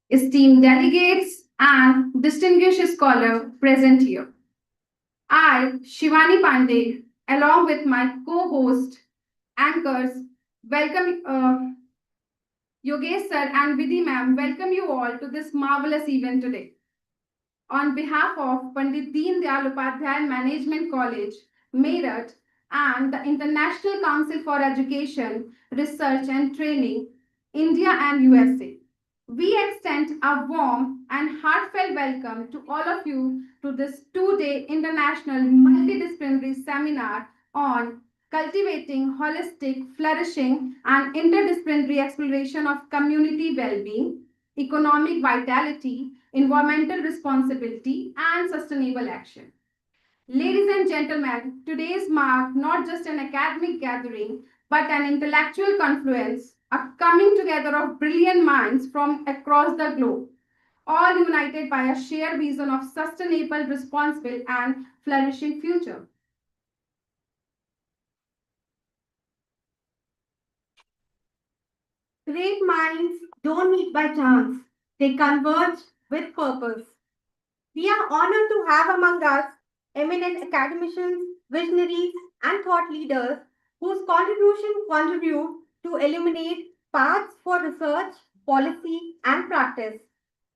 esteemed delegates, and distinguished scholars present here. I, Shivani Pandey, along with my co-host anchors, welcome Yogesh sir and Vidhi ma'am, welcome you all to this marvelous event today. On behalf of Pandit Deen Dayal Upadhyay Management College, Meerut, and the International Council for Education, Research and Training, India and USA, we extend a warm and heartfelt welcome to all of you to this two-day international multidisciplinary seminar on cultivating holistic, flourishing, and interdisciplinary exploration of community well-being, economic vitality, environmental responsibility, and sustainable action. Ladies and gentlemen, today's mark not just an academic gathering, but an intellectual confluence, a coming together of brilliant minds from across the globe, all united by a shared vision of sustainable, responsible, and flourishing future. Great minds don't meet by chance, they converge with purpose. We are honored to have among us eminent academicians, visionaries, and thought leaders whose contributions contribute to illuminate paths for research, policy, and practice.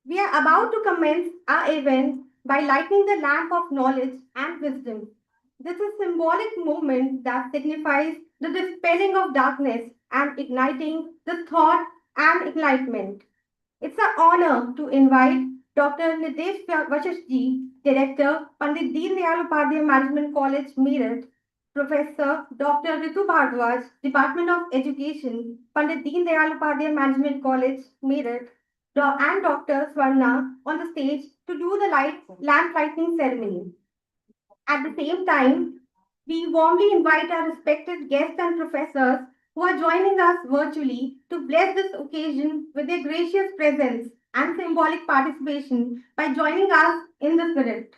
We are about to commence our event by lighting the lamp of knowledge and wisdom. This is a symbolic movement that signifies the dispelling of darkness and igniting the thought and enlightenment. It's an honor to invite Dr. Nitesh Vashishji, Director, Pandit Deen Dayal Upadhyay Management College, Meerut, Professor Dr. Ritu Bhardwaj, Department of Education, Pandit Deen Dayal Upadhyay Management College, Meerut, and Dr. Swarna on the stage to do the lamp lighting ceremony. At the same time, we warmly invite our respected guests and professors who are joining us virtually to bless this occasion with their gracious presence and symbolic participation by joining us in the spirit.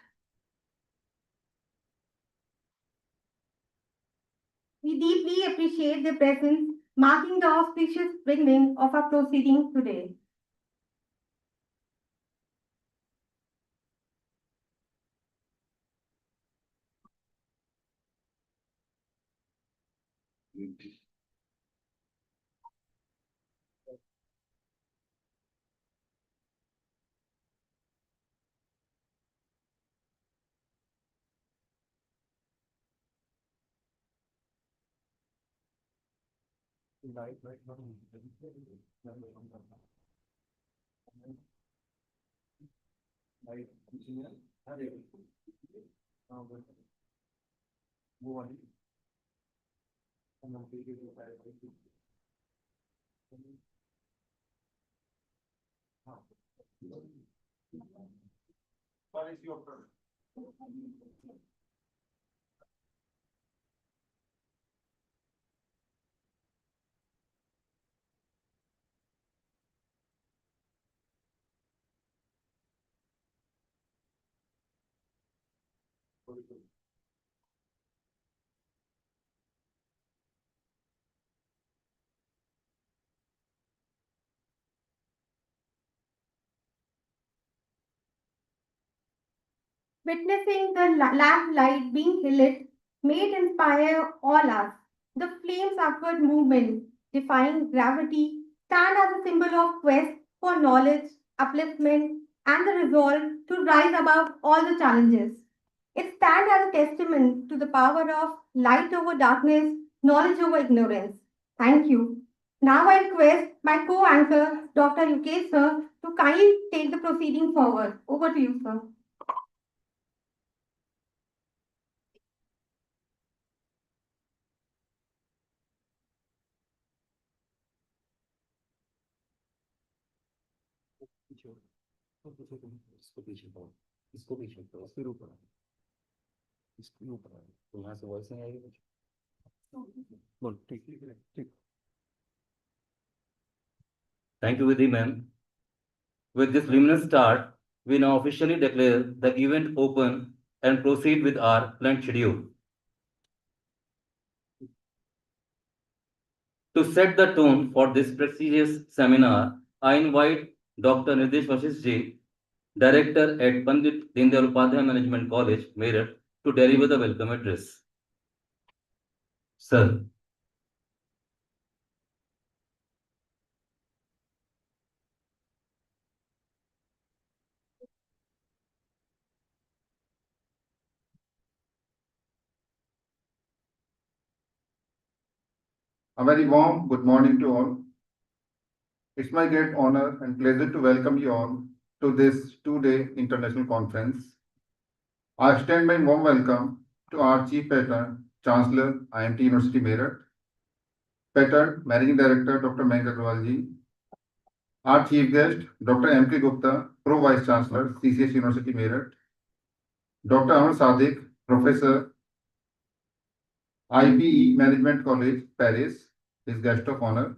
We deeply appreciate their presence, marking the auspicious beginning of our proceedings today. Witnessing the lamp light being lit may inspire all us. The flame's upward movement, defying gravity, stand as a symbol of quest for knowledge, upliftment, and the resolve to rise above all the challenges. It stands as a testament to the power of light over darkness, knowledge over ignorance. Thank you. Now I request my co-anchor, Dr. Yukesh sir, to kindly take the proceeding forward. Over to you, sir. Thank you, Vidhi ma'am. With this luminous start, we now officially declare the event open and proceed with our planned schedule. To set the tone for this prestigious seminar, I invite Dr. Nitish Vashish Ji, Director at Pandit Deen Dayal Upadhyay Management College, Meerut, to deliver the welcome address. Sir. A very warm good morning to all. It's my great honor and pleasure to welcome you all to this two-day international conference. I extend my warm welcome to our Chief Patron, Chancellor, IMT University Meerut, Patron, Managing Director, Dr. Mayank Agrawal ji, our Chief Guest, Dr. M.K. Gupta, Pro Vice Chancellor, CCS University Meerut, Dr. Amar Sadiq, Professor, IPE Management College, Paris, his guest of honor,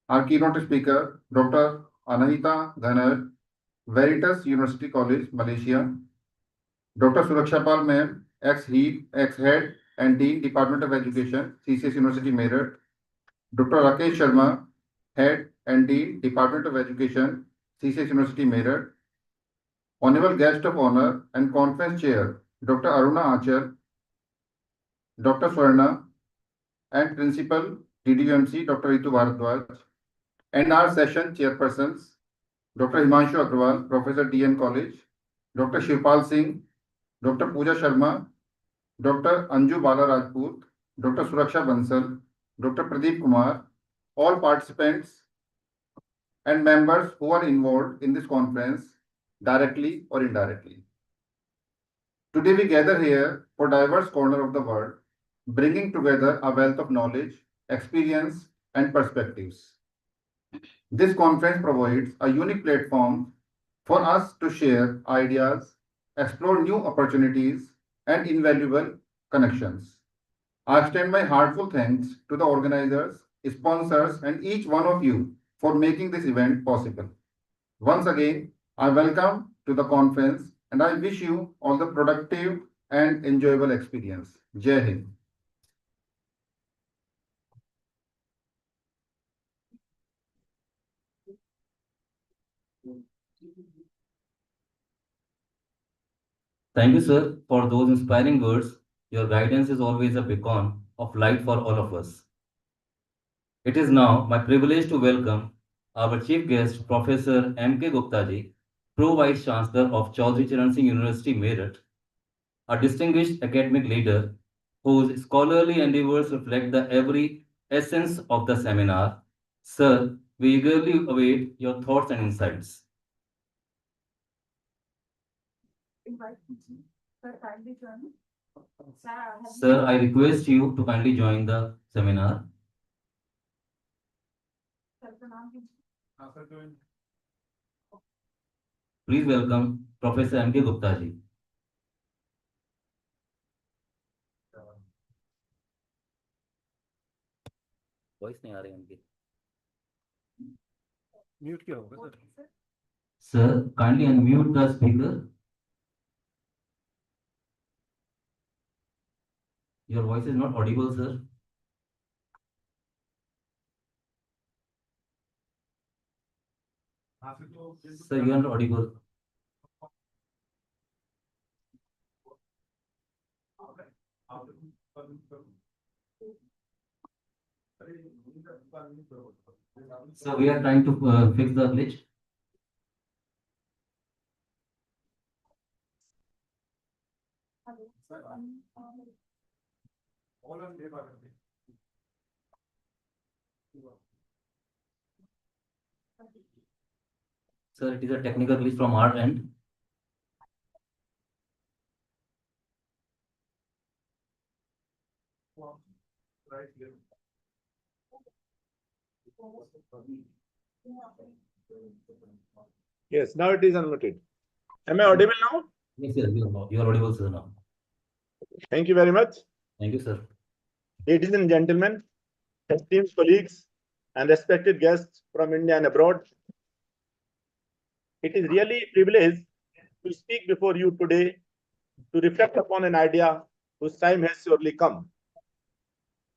our keynote speaker, Dr. Anahita Ghanar, Veritas University College, Malaysia, Dr. Suraksha Pal Ma'am, ex-head and Dean, Department of Education, CCS University Meerut, Dr. Rakesh Sharma, Head and Dean, Department of Education, CCS University Meerut, Honorable Guest of Honor and Conference Chair, Dr. Aruna Achar, Dr. Swarna, and Principal, DDUMC, Dr. Ritu Bharadwaj, and our session chairpersons, Dr. Himanshu Agrawal, Professor DN College, Dr. Shivpal Singh, Dr. Pooja Sharma, Dr. Anju Bala Rajput, Dr. Suraksha Bansal, Dr. Pradeep Kumar, all participants and members who are involved in this conference, directly or indirectly. Today we gather here for diverse corners of the world, bringing together a wealth of knowledge, experience, and perspectives. This conference provides a unique platform for us to share ideas, explore new opportunities, and invaluable connections. I extend my heartfelt thanks to the organizers, sponsors, and each one of you for making this event possible. Once again, I welcome to the conference and I wish you all the productive and enjoyable experience. Jai Hind. Thank you, sir, for those inspiring words. Your guidance is always a beacon of light for all of us. It is now my privilege to welcome our chief guest, Professor M.K. Gupta ji, Pro Vice Chancellor of Chaudhry Charan Singh University, Meerut, a distinguished academic leader whose scholarly endeavors reflect the every essence of the seminar. Sir, we eagerly await your thoughts and insights. Sir, I request you to kindly join the seminar. Please welcome Professor M.K. Gupta ji. Voice नहीं आ रही उनकी mute क्या होगा sir kindly unmute the speaker your voice is not audible sir sir you are not audible So we are trying to fix the glitch. Sir, it is a technical glitch from our end. Yes, now it is unmuted. Am I audible now? Yes, sir, you are audible, sir, now. Thank you very much. Thank you, sir. Ladies and gentlemen, esteemed colleagues and respected guests from India and abroad, it is really a privilege to speak before you today to reflect upon an idea whose time has surely come.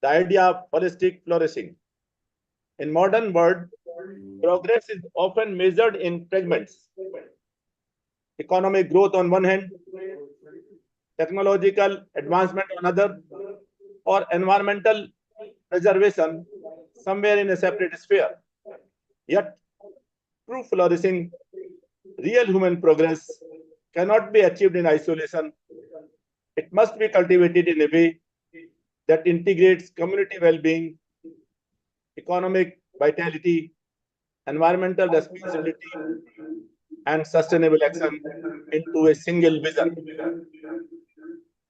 The idea of holistic flourishing. In modern world, progress is often measured in fragments. Economic growth on one hand, technological advancement on other, or environmental preservation somewhere in a separate sphere. Yet, true flourishing, real human progress cannot be achieved in isolation. It must be cultivated in a way that integrates community well-being, economic vitality, environmental responsibility, and sustainable action into a single vision.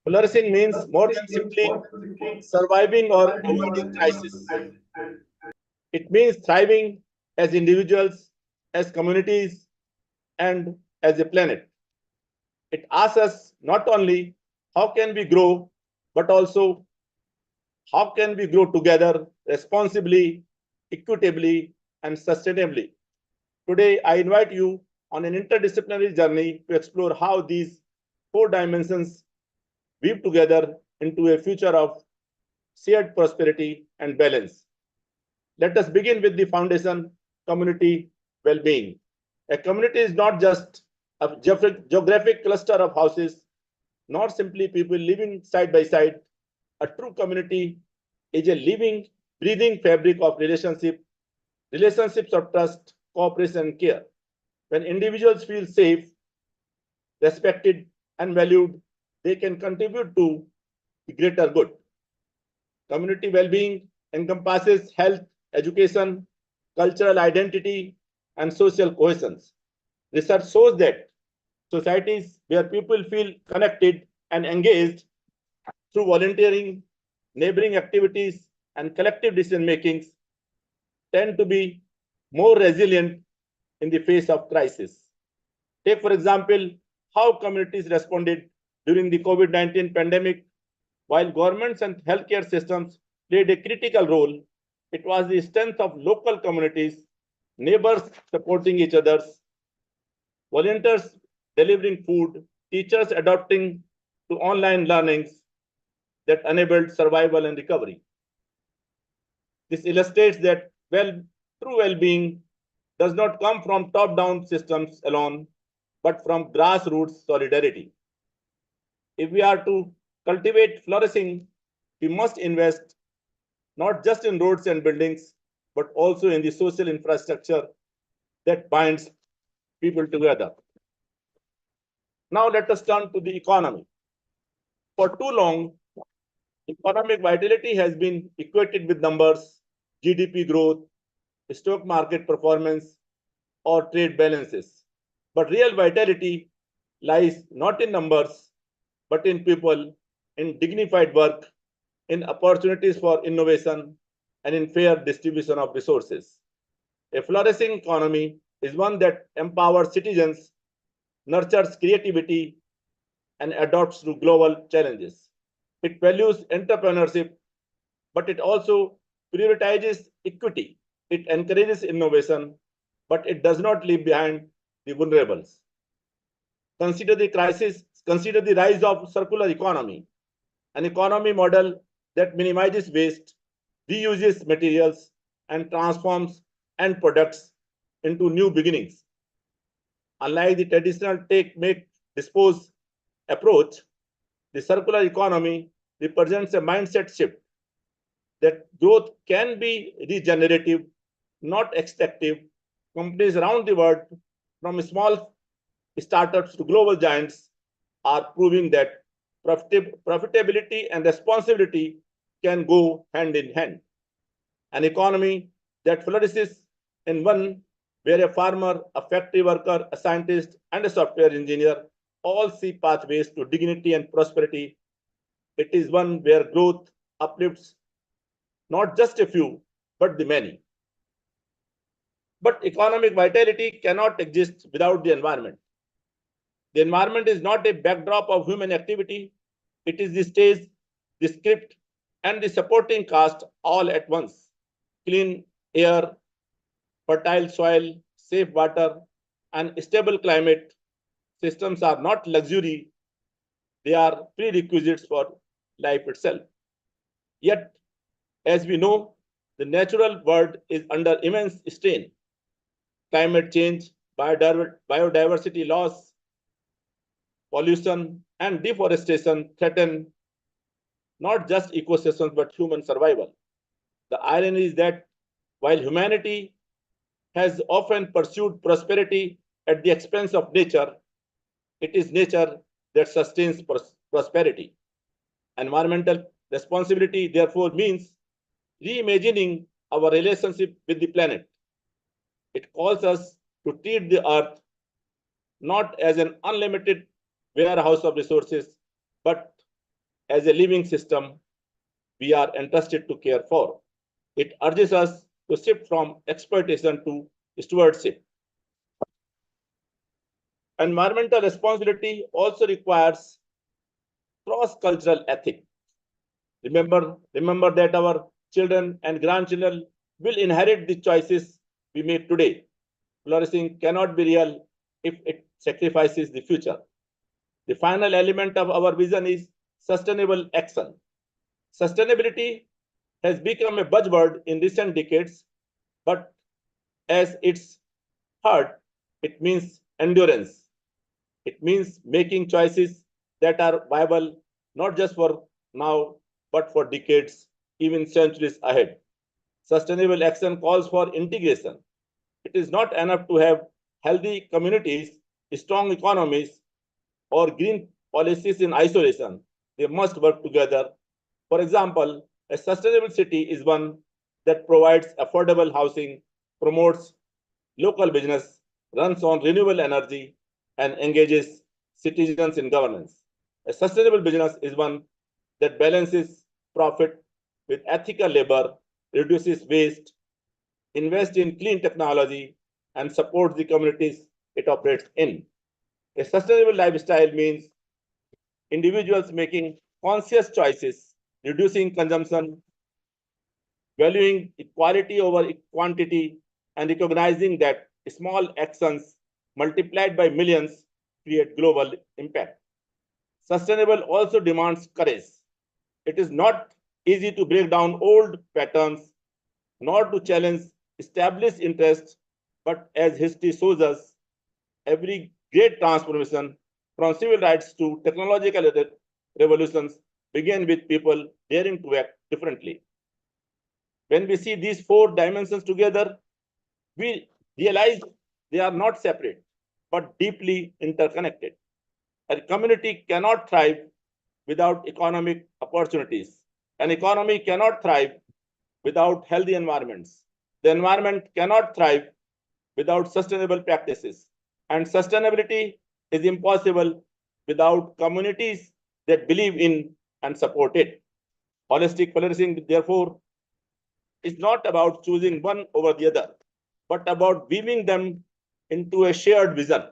Flourishing means more than simply surviving or avoiding crisis. It means thriving as individuals, as communities, and as a planet. It asks us not only how can we grow, but also how can we grow together responsibly, equitably, and sustainably. Today, I invite you on an interdisciplinary journey to explore how these four dimensions weave together into a future of shared prosperity and balance. Let us begin with the foundation, community well-being. A community is not just a geographic cluster of houses, not simply people living side by side. A true community is a living, breathing fabric of relationships of trust, cooperation, and care. When individuals feel safe, respected, and valued, they can contribute to the greater good. Community well-being encompasses health, education, cultural identity, and social cohesion. Research shows that societies where people feel connected and engaged through volunteering, neighboring activities, and collective decision makings tend to be more resilient in the face of crisis. Take, for example, how communities responded during the COVID-19 pandemic. While governments and healthcare systems played a critical role, it was the strength of local communities, neighbors supporting each other, volunteers delivering food, teachers adapting to online learnings that enabled survival and recovery. This illustrates that true well-being does not come from top-down systems alone, but from grassroots solidarity. If we are to cultivate flourishing, we must invest not just in roads and buildings, but also in the social infrastructure that binds people together. Now let us turn to the economy. For too long, economic vitality has been equated with numbers, GDP growth, stock market performance, or trade balances. But real vitality lies not in numbers, but in people, in dignified work, in opportunities for innovation, and in fair distribution of resources. A flourishing economy is one that empowers citizens, nurtures creativity, and adapts to global challenges. It values entrepreneurship, but it also prioritizes equity. It encourages innovation, but it does not leave behind the vulnerables. Consider the rise of circular economy, an economy model that minimizes waste, reuses materials, and transforms end products into new beginnings. Unlike the traditional take, make, dispose approach, the circular economy represents a mindset shift that growth can be regenerative, not extractive. Companies around the world, from small startups to global giants, are proving that profitability and responsibility can go hand in hand. An economy that flourishes in one where a farmer, a factory worker, a scientist, and a software engineer all see pathways to dignity and prosperity. It is one where growth uplifts not just a few, but the many. But economic vitality cannot exist without the environment. The environment is not a backdrop of human activity. It is the stage, the script, and the supporting cast all at once. Clean air, fertile soil, safe water, and stable climate systems are not luxury, they are prerequisites for life itself. Yet, as we know, the natural world is under immense strain. climate change, biodiversity loss, pollution, and deforestation threaten not just ecosystems but human survival. The irony is that while humanity has often pursued prosperity at the expense of nature, it is nature that sustains prosperity. Environmental responsibility, therefore, means reimagining our relationship with the planet. It calls us to treat the earth not as an unlimited warehouse of resources, but as a living system we are entrusted to care for. It urges us to shift from exploitation to stewardship. Environmental responsibility also requires cross-cultural ethics. Remember that our children and grandchildren will inherit the choices we make today. Flourishing cannot be real if it sacrifices the future. The final element of our vision is sustainable action. Sustainability has become a buzzword in recent decades, but as its heart, it means endurance. It means making choices that are viable not just for now, but for decades, even centuries ahead. Sustainable action calls for integration. It is not enough to have healthy communities, strong economies, or green policies in isolation. They must work together. For example, a sustainable city is one that provides affordable housing, promotes local business, runs on renewable energy, and engages citizens in governance. A sustainable business is one that balances profit with ethical labor, reduces waste, invests in clean technology, and supports the communities it operates in. A sustainable lifestyle means individuals making conscious choices, reducing consumption, valuing equality over quantity, and recognizing that small actions multiplied by millions create global impact. Sustainable also demands courage. It is not easy to break down old patterns, nor to challenge established interests, but as history shows us, every great transformation from civil rights to technological revolutions began with people daring to act differently. When we see these four dimensions together, we realize they are not separate, but deeply interconnected. A community cannot thrive without economic opportunities. An economy cannot thrive without healthy environments. The environment cannot thrive without sustainable practices. And sustainability is impossible without communities that believe in and support it. Holistic flourishing, therefore, is not about choosing one over the other, but about weaving them into a shared vision.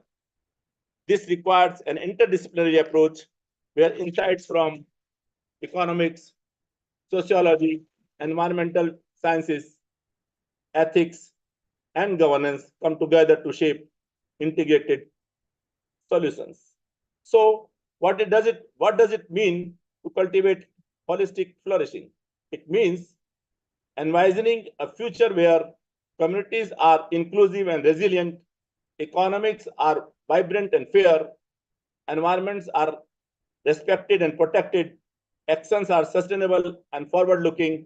This requires an interdisciplinary approach where insights from economics, sociology, environmental sciences, ethics, and governance come together to shape integrated solutions. So, what does it mean to cultivate holistic flourishing? It means envisioning a future where communities are inclusive and resilient, economics are vibrant and fair, environments are respected and protected, actions are sustainable and forward-looking.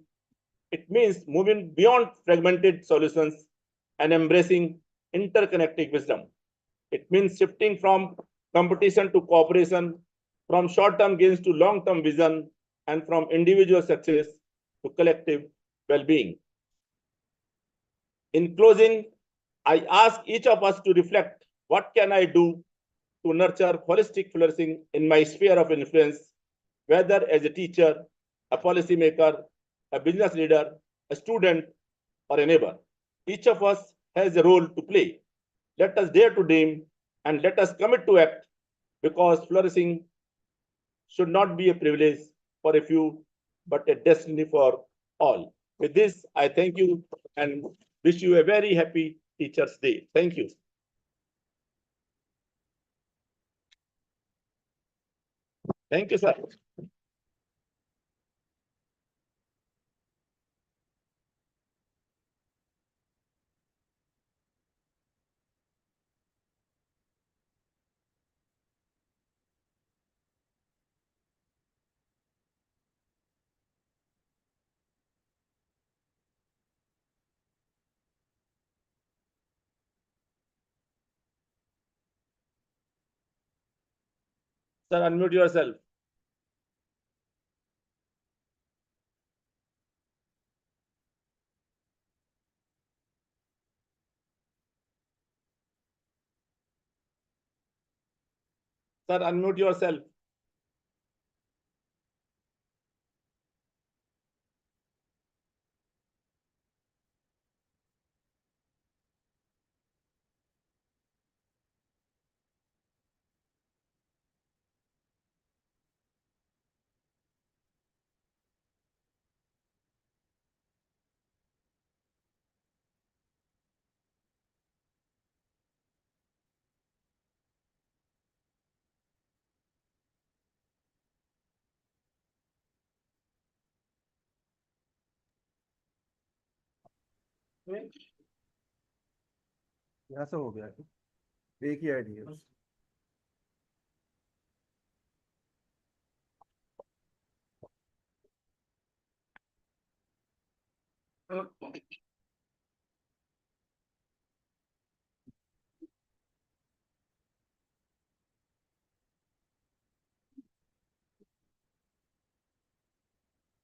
It means moving beyond fragmented solutions and embracing interconnected wisdom. It means shifting from competition to cooperation, from short-term gains to long-term vision, and from individual success to collective well-being. In closing, I ask each of us to reflect, what can I do to nurture holistic flourishing in my sphere of influence, whether as a teacher, a policymaker, a business leader, a student, or a neighbor. Each of us has a role to play. Let us dare to dream and let us commit to act, because flourishing should not be a privilege for a few, but a destiny for all. With this, I thank you and wish you a very happy Teachers' Day. Thank you. Thank you, sir. Sir, unmute yourself. Sir, unmute yourself. यहाँ से हो गया एक ही idea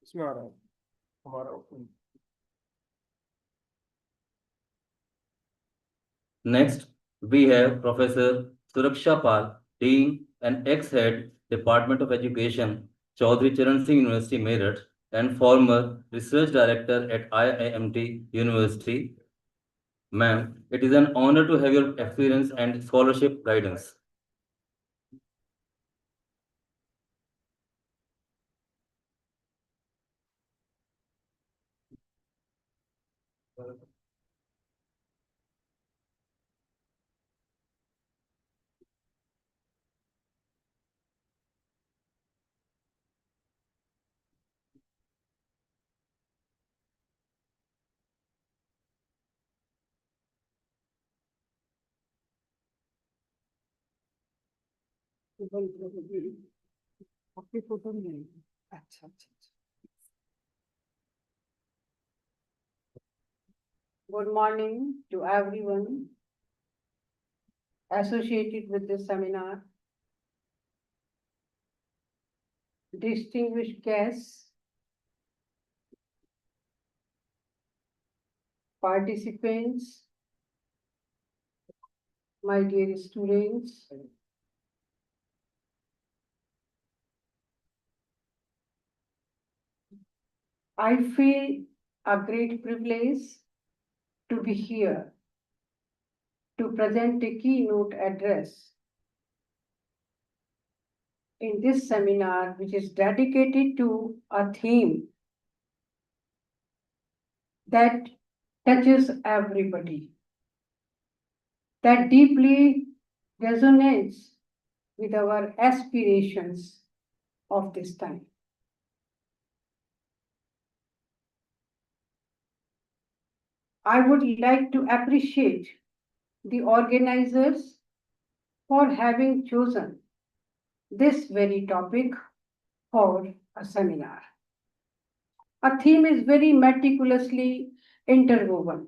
इसमें आ रहा है हमारा Next, we have Professor Suraksha Pal, Dean and ex-head Department of Education, Chaudhry Charan Singh University, Meerut, and former Research Director at IIMT University. Ma'am, it is an honor to have your experience and scholarship guidance. आपकी photo नहीं है अच्छा अच्छा Good morning to everyone associated with this seminar. Distinguished guests, participants, my dear students, I feel a great privilege to be here to present a keynote address in this seminar, which is dedicated to a theme that touches everybody, that deeply resonates with our aspirations of this time. I would like to appreciate the organizers for having chosen this very topic for a seminar. A theme is very meticulously interwoven.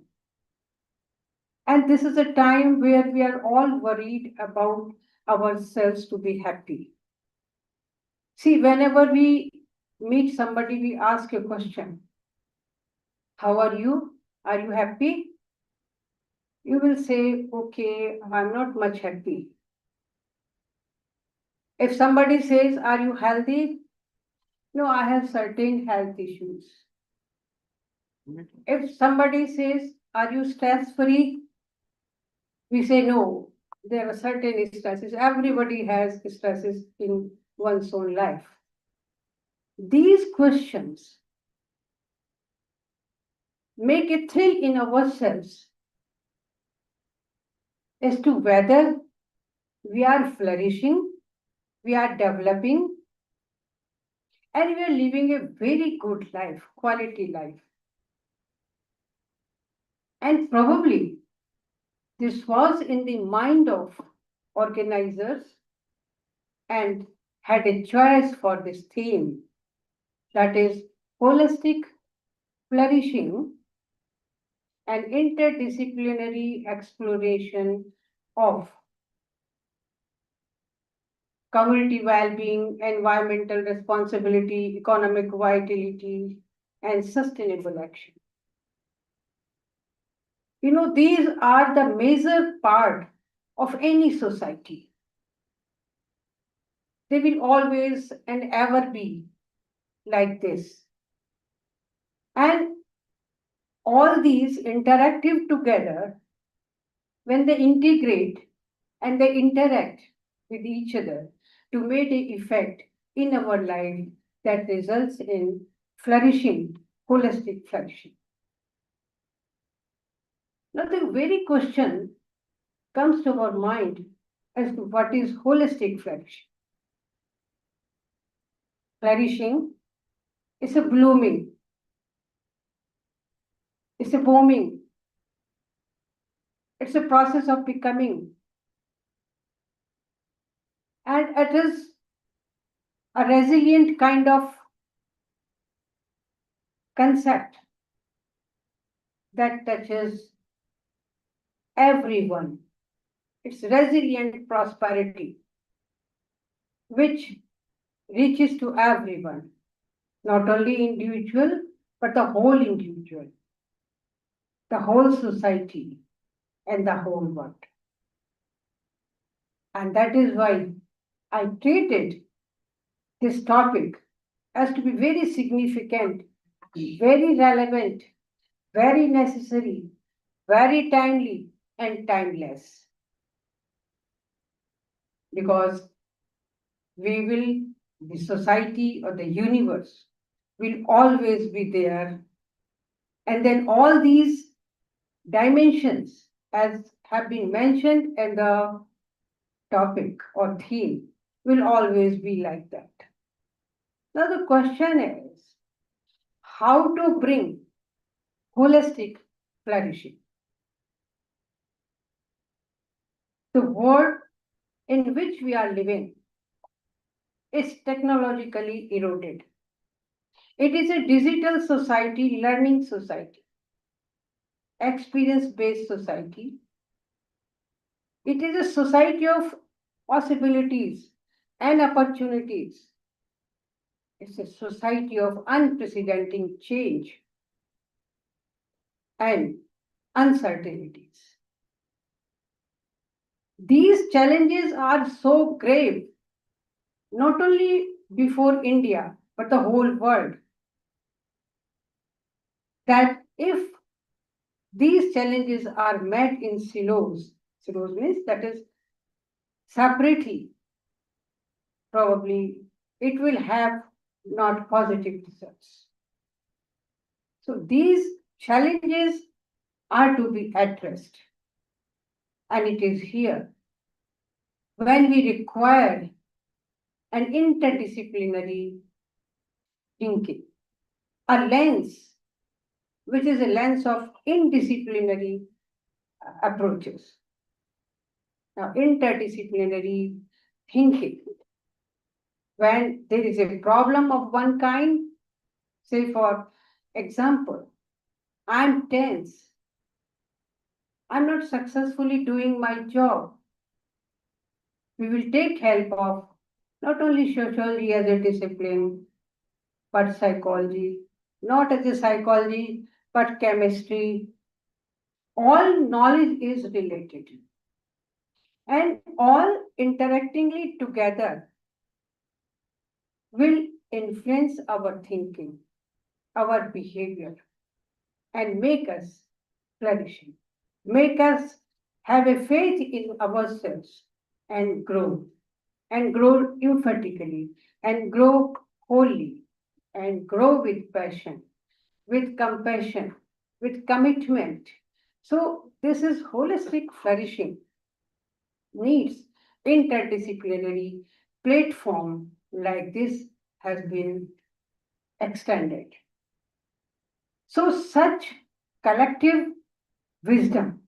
And this is a time where we are all worried about ourselves to be happy. See, whenever we meet somebody, we ask a question. How are you? Are you happy? You will say, okay, I'm not much happy. If somebody says, are you healthy? No, I have certain health issues. If somebody says, are you stress-free? We say, no, there are certain stresses. Everybody has stresses in one's own life. These questions make a thrill in ourselves as to whether we are flourishing, we are developing, and we are living a very good life, quality life. And probably this was in the mind of organizers and had a choice for this theme, that is holistic flourishing and interdisciplinary exploration of community well-being, environmental responsibility, economic vitality, and sustainable action. These are the major part of any society. They will always and ever be like this. And all these interactive together, when they integrate and they interact with each other to make an effect in our life that results in flourishing, holistic flourishing. Now, the very question comes to our mind as to what is holistic flourishing. Flourishing is a blooming, it's a booming, it's a process of becoming, and it is a resilient kind of concept that touches everyone. It's resilient prosperity, which reaches to everyone, not only individual, but the whole individual, the whole society, and the whole world. And that is why I treated this topic as to be very significant, very relevant, very necessary, very timely, and timeless. Because the society or the universe will always be there. And then all these dimensions, as have been mentioned in the topic or theme, will always be like that. Now the question is, how to bring holistic flourishing? The world in which we are living is technologically eroded. It is a digital society, learning society, experience-based society. It is a society of possibilities and opportunities. It's a society of unprecedented change and uncertainties. These challenges are so grave, not only before India, but the whole world, that if these challenges are met in silos means that is separately, probably it will have not positive results. So these challenges are to be addressed. And it is here when we require an interdisciplinary thinking, a lens which is a lens of indisciplinary approaches. Now, interdisciplinary thinking, when there is a problem of one kind, say for example, I'm tense, I'm not successfully doing my job, we will take help of not only sociology as a discipline, but psychology, not as a psychology, but chemistry. All knowledge is related. And all interactingly together will influence our thinking, our behavior, and make us flourishing, make us have a faith in ourselves and grow emphatically, and grow wholly, and grow with passion, with compassion, with commitment. So this is holistic flourishing needs interdisciplinary platform like this has been extended. So such collective wisdom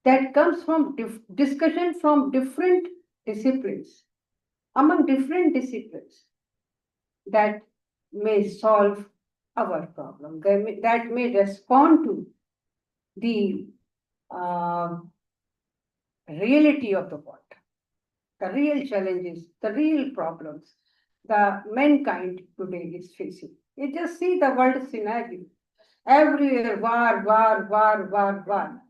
that comes from discussion from different disciplines, among different disciplines, that may solve our problem, that may respond to the reality of the world. the real challenges, the real problems the mankind today is facing. You just see the world scenario. Everywhere war, war, war, war, war.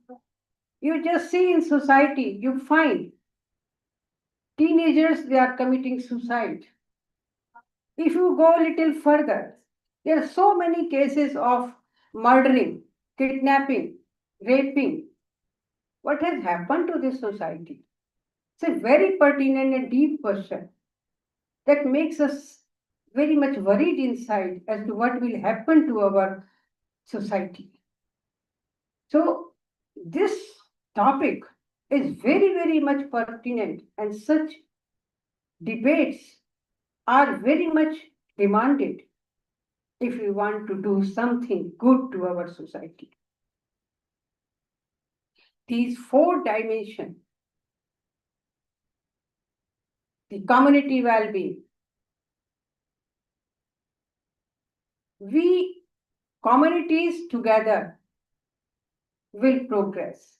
You just see in society, you find teenagers, they are committing suicide. If you go a little further, there are so many cases of murdering, kidnapping, raping. What has happened to this society? It's a very pertinent and deep question that makes us very much worried inside as to what will happen to our society. So, this topic is very, very much pertinent, and such debates are very much demanded if we want to do something good to our society. These four dimensions, the community well-being, we communities together will progress.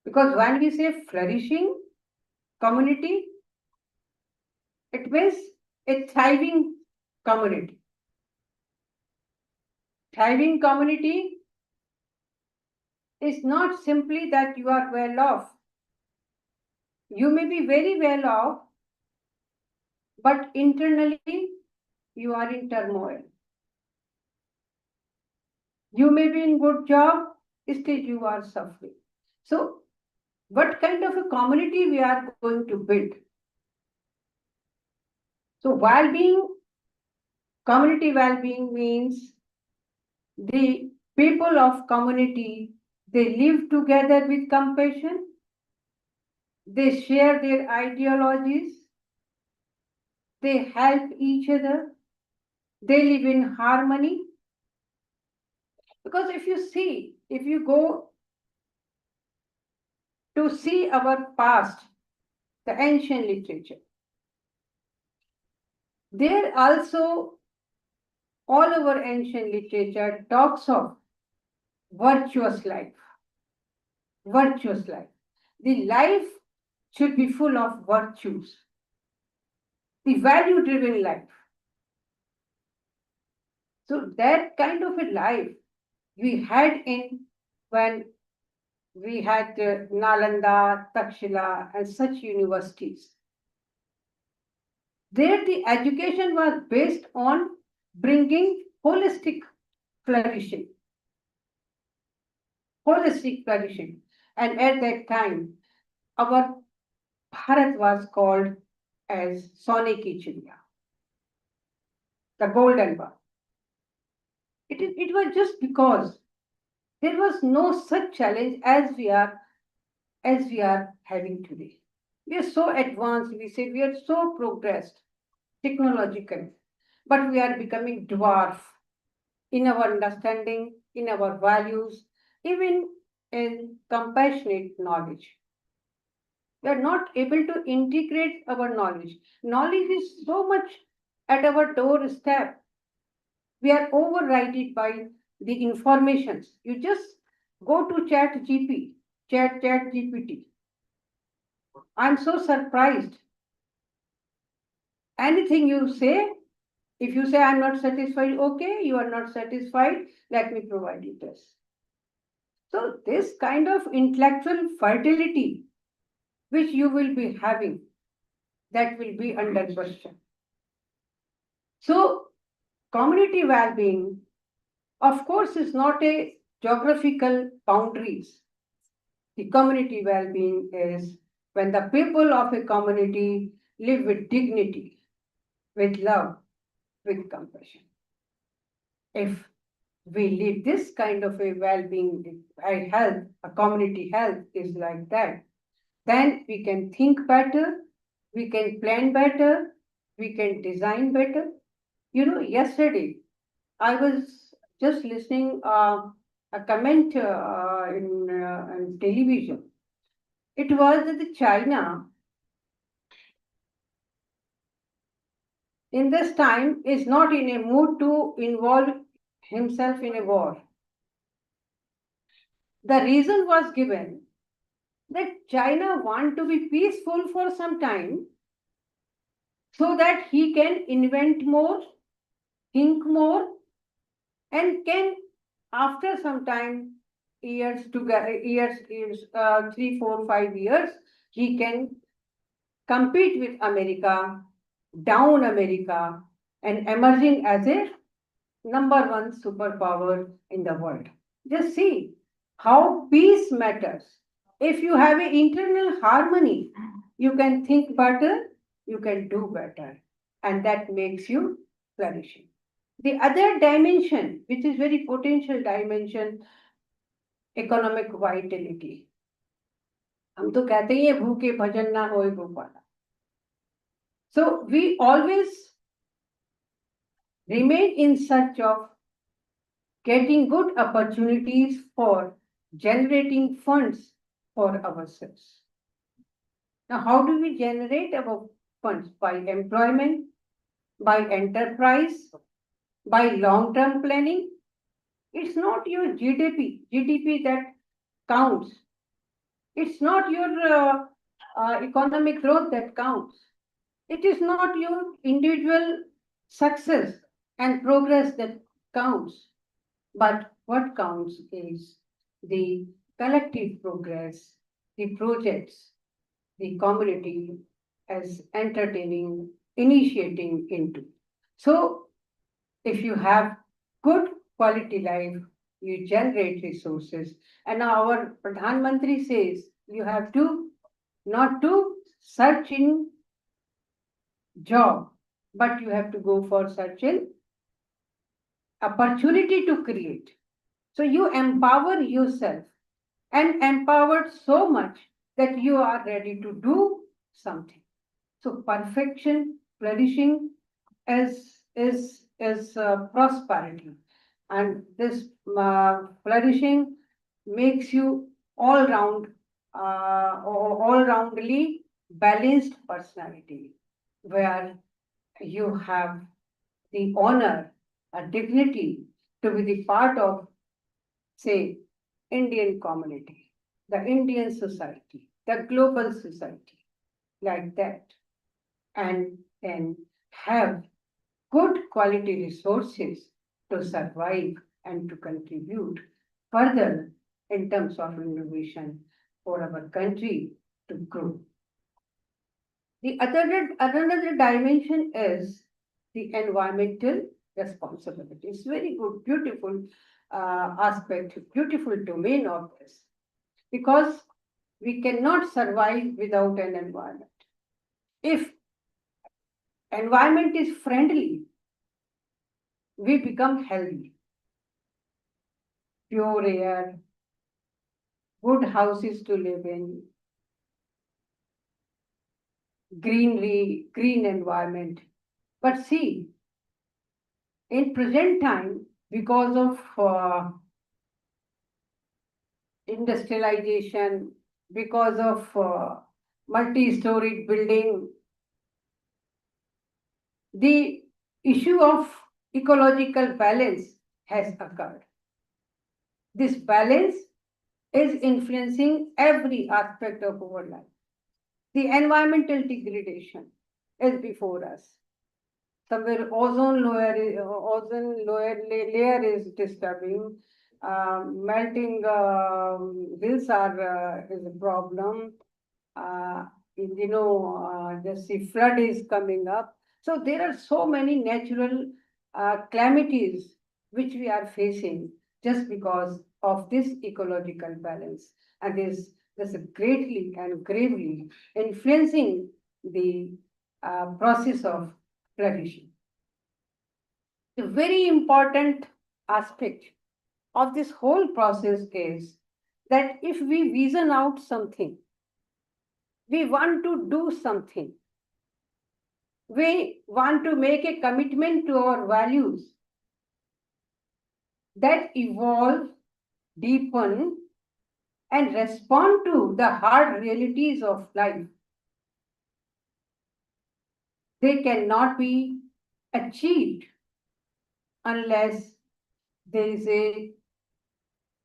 Because when we say flourishing community, it means a thriving community. Thriving community is not simply that you are well off. You may be very well off, but internally you are in turmoil. You may be in good job, still you are suffering. So, what kind of a community we are going to build? So, well-being, community well-being means the people of community, they live together with compassion, they share their ideologies, they help each other, they live in harmony. Because if you go to see our past, the ancient literature, there also all our ancient literature talks of virtuous life. Virtuous life. The life should be full of virtues. The value-driven life. So that kind of a life we had in when we had Nalanda, Takshila, and such universities. There the education was based on bringing holistic flourishing. Holistic flourishing. And at that time, our Bharat was called as Sone Ki Chidiya, the golden one. It was just because there was no such challenge as we are having today. We are so advanced, we say we are so progressed technologically, but we are becoming dwarf in our understanding, in our values, even in compassionate knowledge. We are not able to integrate our knowledge. Knowledge is so much at our doorstep. We are overridden by the informations. You just go to chat GPT. I'm so surprised. Anything you say, if you say I'm not satisfied, okay, you are not satisfied, let me provide you this. So this kind of intellectual fertility which you will be having, that will be under question. So community well-being, of course, is not a geographical boundaries. The community well-being is when the people of a community live with dignity, with love, with compassion. If we lead this kind of a well-being, health, a community health is like that, then we can think better, we can plan better, we can design better. You know, yesterday I was just listening a comment in television. It was that the China in this time is not in a mood to involve himself in a war. The reason was given that China want to be peaceful for some time so that he can invent more, think more, and can, after some time, years, 3, 4, 5 years, he can compete with America, down America, and emerging as a number one superpower in the world. Just see how peace matters. If you have an internal harmony, you can think better, you can do better, and that makes you flourishing. The other dimension, which is very potential dimension, economic vitality. हम तो कहते ही है भूखे भजन ना होए Gopala. So we always remain in search of getting good opportunities for generating funds for ourselves. Now, how do we generate our funds? By employment, by enterprise, by long-term planning. It's not your GDP that counts. It's not your economic growth that counts. It is not your individual success and progress that counts. But what counts is the collective progress, the projects, the community as entertaining, initiating into. So if you have good quality life, you generate resources. And our Pradhan Mantri says you have to not to search in job, but you have to go for such an opportunity to create. So you empower yourself and empowered so much that you are ready to do something. So perfection, flourishing is prosperity, and this flourishing makes you all roundly balanced personality, where you have the honor, a dignity to be the part of, say, Indian community, the Indian society, the global society, like that, and then have good quality resources to survive and to contribute further in terms of innovation for our country to grow. The another dimension is the environmental responsibility. It's very good, beautiful aspect, beautiful domain of this, because we cannot survive without an environment. If environment is friendly, we become healthy. Pure air, good houses to live in, greenery, green environment. But see, in present time, because of industrialization, because of multi-storied building, the issue of ecological balance has occurred. This balance is influencing every aspect of our life. The environmental degradation is before us. Somewhere ozone layer is disturbing. Melting hills is a problem. Just the flood is coming up. So there are so many natural calamities which we are facing just because of this ecological balance, and this greatly and gravely influencing the process of flourishing. The very important aspect of this whole process is that if we vision out something, we want to do something, we want to make a commitment to our values that evolve, deepen, and respond to the hard realities of life. They cannot be achieved unless there is a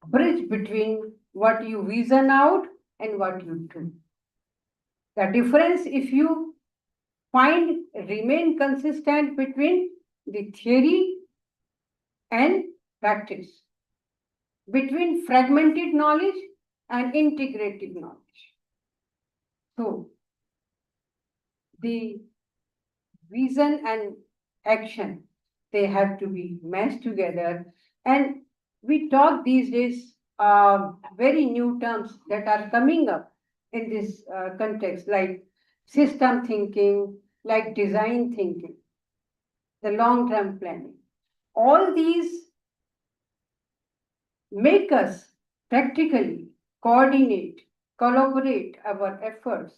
bridge between what you vision out and what you do. The difference, if you find, remain consistent between the theory and practice, between fragmented knowledge and integrated knowledge. So, the vision and action, they have to be meshed together. And we talk these days very new terms that are coming up in this context, like system thinking, like design thinking, the long-term planning. All these make us practically coordinate, collaborate our efforts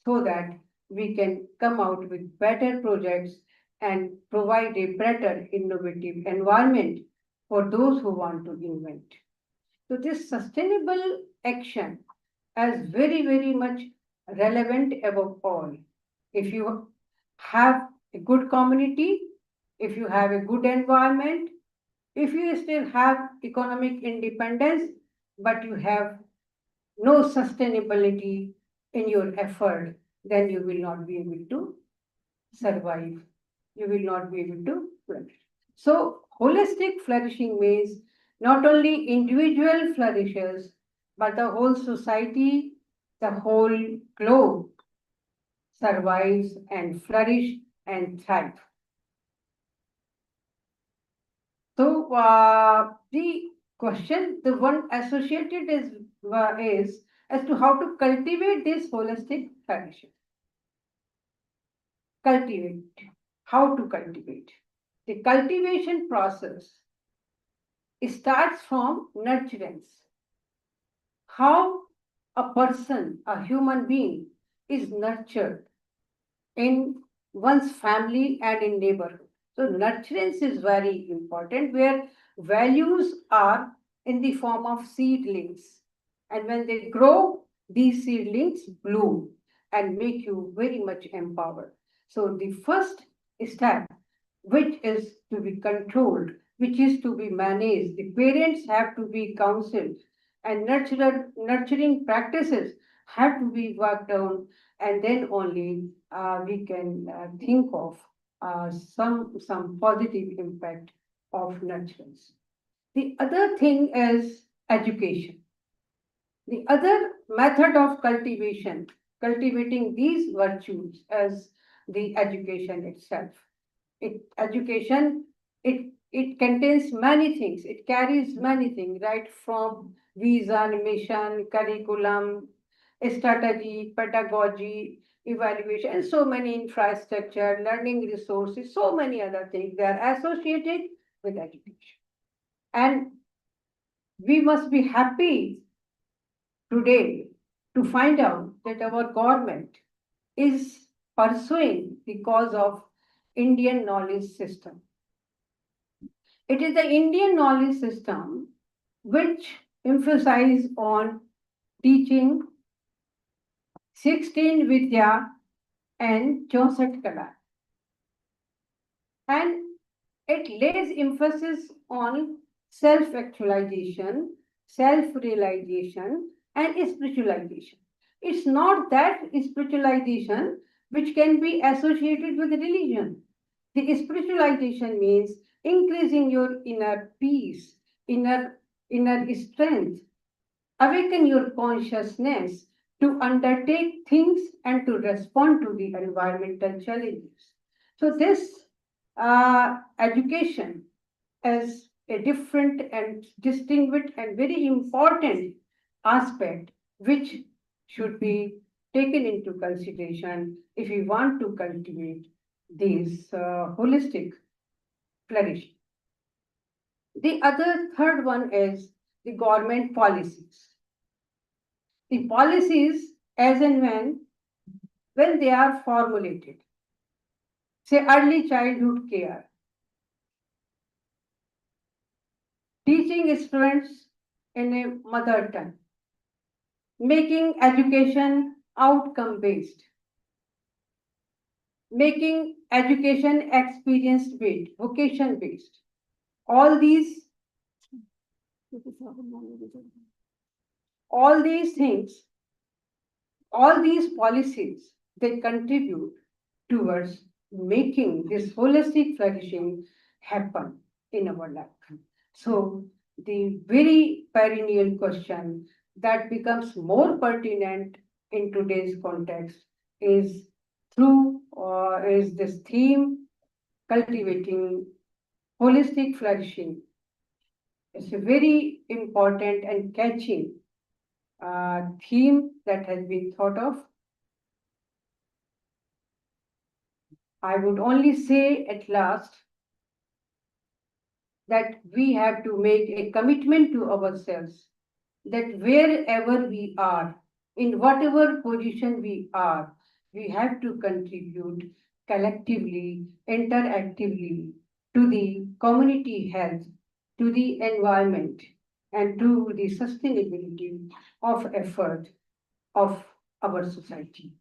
so that we can come out with better projects and provide a better innovative environment for those who want to invent. So this sustainable action is very, very much relevant above all. If you have a good community, if you have a good environment, if you still have economic independence, but you have no sustainability in your effort, then you will not be able to survive. You will not be able to flourish. So, holistic flourishing means not only individual flourishes, but the whole society, the whole globe survives and flourish and thrive. So, the question, the one associated is as to how to cultivate this holistic flourishing. Cultivate. How to cultivate? The cultivation process starts from nurturance. How a person, a human being, is nurtured in one's family and in neighborhood. So nurturance is very important, where values are in the form of seedlings. And when they grow, these seedlings bloom and make you very much empowered. So the first step, which is to be controlled, which is to be managed, the parents have to be counseled, and nurturing practices have to be worked on, and then only we can think of some positive impact of nurturance. The other thing is education. The other method of cultivation, cultivating these virtues, is the education itself. Education, it contains many things. It carries many things, right from vision, mission, curriculum, strategy, pedagogy, evaluation, and so many infrastructure, learning resources, so many other things. They are associated with education. And we must be happy today to find out that our government is pursuing the cause of Indian knowledge system. It is the Indian knowledge system which emphasizes on teaching 16 Vidya and 64 Kala. And it lays emphasis on self-actualization, self-realization, and spiritualization. It's not that spiritualization which can be associated with religion. The spiritualization means increasing your inner peace, inner strength, awaken your consciousness to undertake things and to respond to the environmental challenges. So this education is a different and distinguished and very important aspect which should be taken into consideration if we want to cultivate these holistic flourishing. The other third one is the government policies. The policies as and when they are formulated, say early childhood care, teaching students in a mother tongue, making education outcome based, making education experience based, vocation based. All these things all these policies, they contribute towards making this holistic flourishing happen in our life. So the very perennial question that becomes more pertinent in today's context is is this theme cultivating holistic flourishing. It's a very important and catchy theme that has been thought of. I would only say at last that we have to make a commitment to ourselves that wherever we are, in whatever position we are, we have to contribute collectively, interactively to the community health, to the environment, and to the sustainability of effort of our society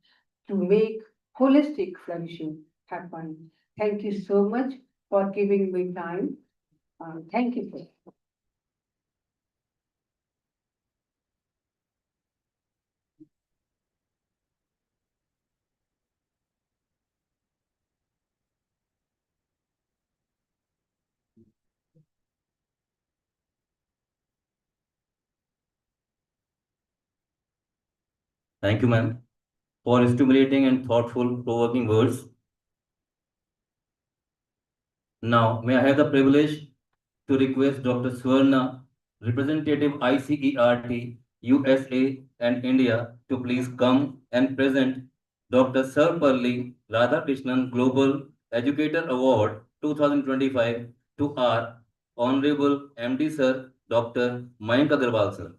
to make holistic flourishing happen. Thank you so much for giving me time. Thank you. Sir. Thank you, ma'am, for stimulating and thoughtful, provoking words. Now, may I have the privilege to request Dr. Swarna, representative ICERT, USA and India, to please come and present Dr. Sarpalli Radhakrishnan Global Educator Award 2025 to our Honorable MD Sir, Dr. Mayank Agarwal Sir.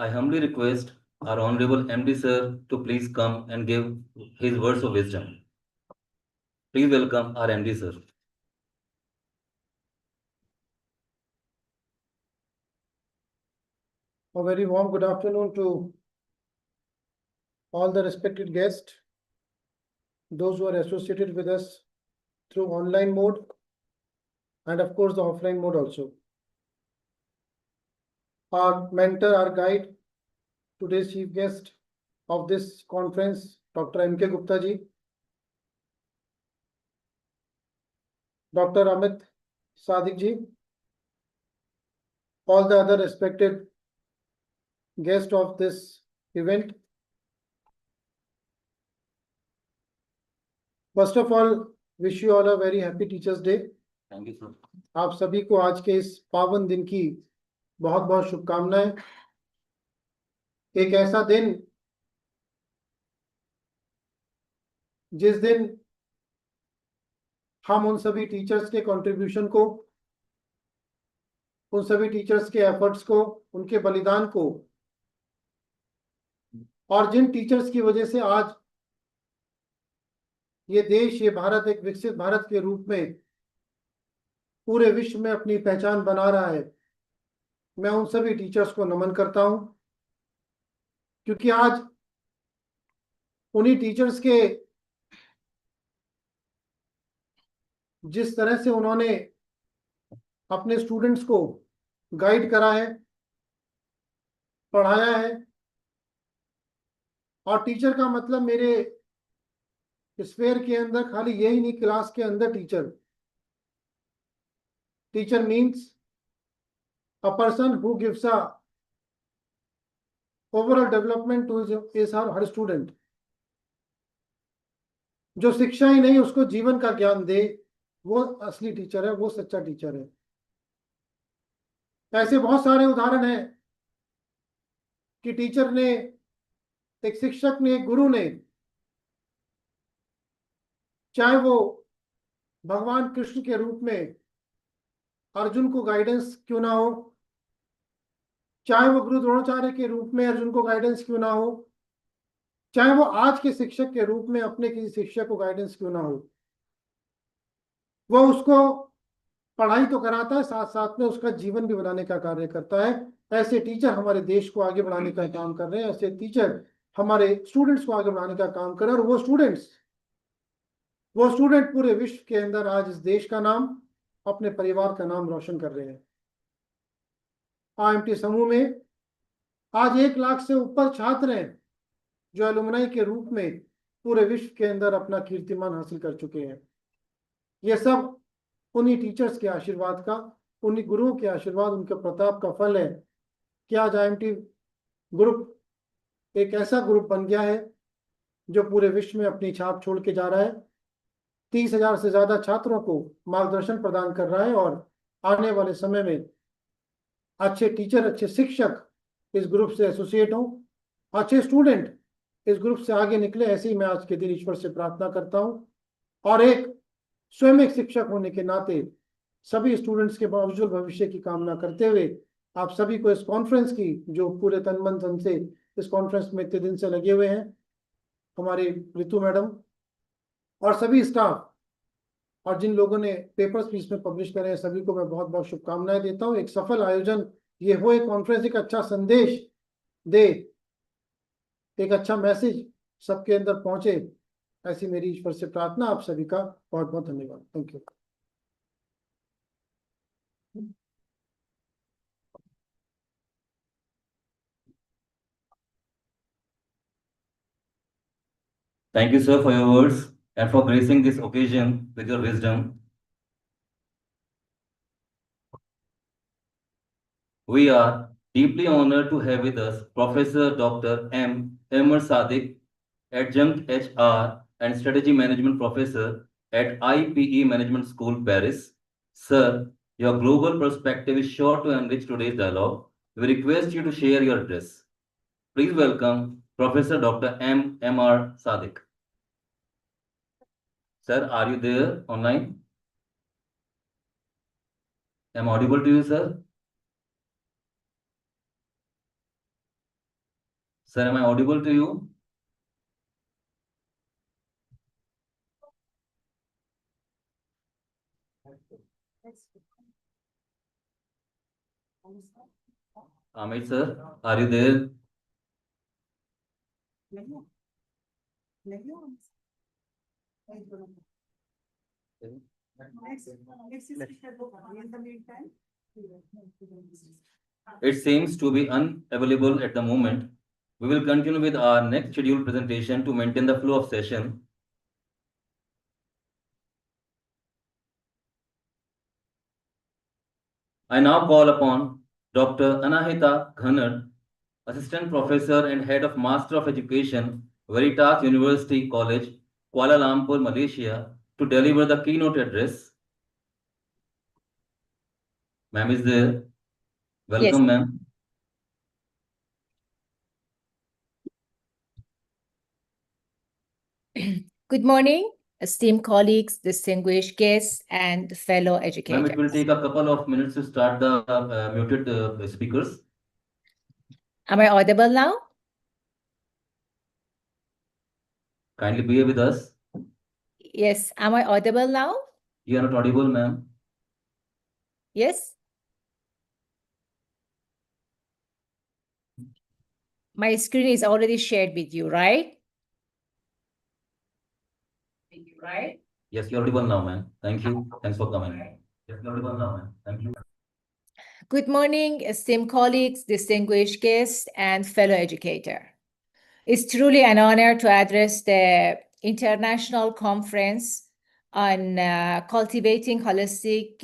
I humbly request our Honorable MD Sir to please come and give his words of wisdom. Please welcome our MD Sir. A very warm good afternoon to all the respected guests, those who are associated with us through online mode, and of course the offline mode also. Our mentor, our guide, today's chief guest of this conference, Dr. M.K. Gupta ji, Dr. Amit Sadik ji, all the other respected guests of this event. First of all, wish you all a very happy Teachers Day. Thank you, sir. आप सभी को आज के इस पावन दिन की बहुत बहुत शुभकामनाएं। एक ऐसा दिन जिस दिन हम उन सभी टीचर्स के कंट्रीब्यूशन को, उन सभी टीचर्स के एफर्ट्स को, उनके बलिदान को, और जिन टीचर्स की वजह से आज ये देश, ये भारत एक विकसित भारत के रूप में पूरे विश्व में अपनी पहचान बना रहा है, मैं उन सभी टीचर्स को नमन करता हूं, क्योंकि आज उन्हीं टीचर्स के जिस तरह से उन्होंने अपने स्टूडेंट्स को गाइड करा है, पढ़ाया है, और टीचर का मतलब मेरे स्फेयर के अंदर खाली यही नहीं, क्लास के अंदर teacher means a person who gives a overall development to his or her student, जो शिक्षा ही नहीं उसको जीवन का ज्ञान दे, वो असली टीचर है, वो सच्चा टीचर है। ऐसे बहुत सारे उदाहरण हैं कि टीचर ने, एक शिक्षक ने, एक गुरु ने, चाहे वो भगवान कृष्ण के रूप में अर्जुन को गाइडेंस क्यों ना हो, चाहे वो गुरु द्रोणाचार्य के रूप में अर्जुन को गाइडेंस क्यों ना हो, चाहे वो आज के शिक्षक के रूप में अपने किसी शिक्षक को गाइडेंस क्यों ना हो, वो उसको पढ़ाई तो कराता है, साथ साथ में उसका जीवन भी बनाने का कार्य करता है। ऐसे टीचर हमारे देश को आगे बढ़ाने का काम कर रहे हैं, ऐसे टीचर हमारे स्टूडेंट्स को आगे बढ़ाने का काम कर रहे हैं, और वो स्टूडेंट पूरे विश्व के अंदर आज इस देश का नाम, अपने परिवार का नाम रोशन कर रहे हैं। IMT समूह में आज 1 लाख से ऊपर छात्र हैं जो एलुमनाई के रूप में पूरे विश्व के अंदर अपना कीर्तिमान हासिल कर चुके हैं। ये सब उन्हीं टीचर्स के आशीर्वाद का, उन्हीं गुरुओं के आशीर्वाद, उनके प्रताप का फल है कि आज IMT ग्रुप एक ऐसा ग्रुप बन गया है जो पूरे विश्व में अपनी छाप छोड़ के जा रहा है, 30,000 से ज्यादा छात्रों को मार्गदर्शन प्रदान कर रहा है, और आने वाले समय में अच्छे टीचर, अच्छे शिक्षक इस ग्रुप से एसोसिएट हों, अच्छे स्टूडेंट इस ग्रुप से आगे निकले, ऐसे ही मैं आज के दिन ईश्वर से प्रार्थना करता हूं। और स्वयं एक शिक्षक होने के नाते सभी स्टूडेंट्स के उज्जवल भविष्य की कामना करते हुए आप सभी को इस कॉन्फ्रेंस की, जो पूरे तन मन धन से इस कॉन्फ्रेंस में इतने दिन से लगे हुए हैं, हमारे ऋतु मैडम और सभी स्टाफ, और जिन लोगों ने पेपर्स भी इसमें पब्लिश करे हैं, सभी को मैं बहुत बहुत शुभकामनाएं देता हूँ। एक सफल आयोजन ये हो, एक कॉन्फ्रेंस एक अच्छा संदेश दे, एक अच्छा मैसेज सबके अंदर पहुंचे, ऐसी मेरी ईश्वर से प्रार्थना। आप सभी का बहुत बहुत धन्यवाद। Thank you. Thank you, sir, for your words and for gracing this occasion with your wisdom. We are deeply honored to have with us Professor Dr. M. Emmer Sadiq, Adjunct HR and Strategy Management Professor at IPE Management School, Paris. Sir, your global perspective is sure to enrich today's dialogue. We request you to share your address. Please welcome Professor Dr. M. M.R. Sadiq. Sir, are you there online? Am I audible to you, sir? Sir, am I audible to you? Amit, sir, are you there? It seems to be unavailable at the moment. We will continue with our next scheduled presentation to maintain the flow of session. I now call upon Dr. Anahita Ghanar, Assistant Professor and Head of Master of Education, Veritas University College, Kuala Lumpur, Malaysia, to deliver the keynote address. Ma'am is there. Welcome, ma'am. Good morning, esteemed colleagues, distinguished guests, and fellow Ma'am, educators. it will take a couple of minutes to start the muted speakers. Am I audible now? Kindly bear with us. Yes. Am I audible now? You are not audible, ma'am. Yes. My screen is already shared with you, right? Right? Yes, you're audible now, ma'am. Thank you. Thanks for coming. Yes, you're audible now, ma'am. Thank you. Good morning, esteemed colleagues, distinguished guests, and fellow educator. It's truly an honor to address the International Conference on Cultivating Holistic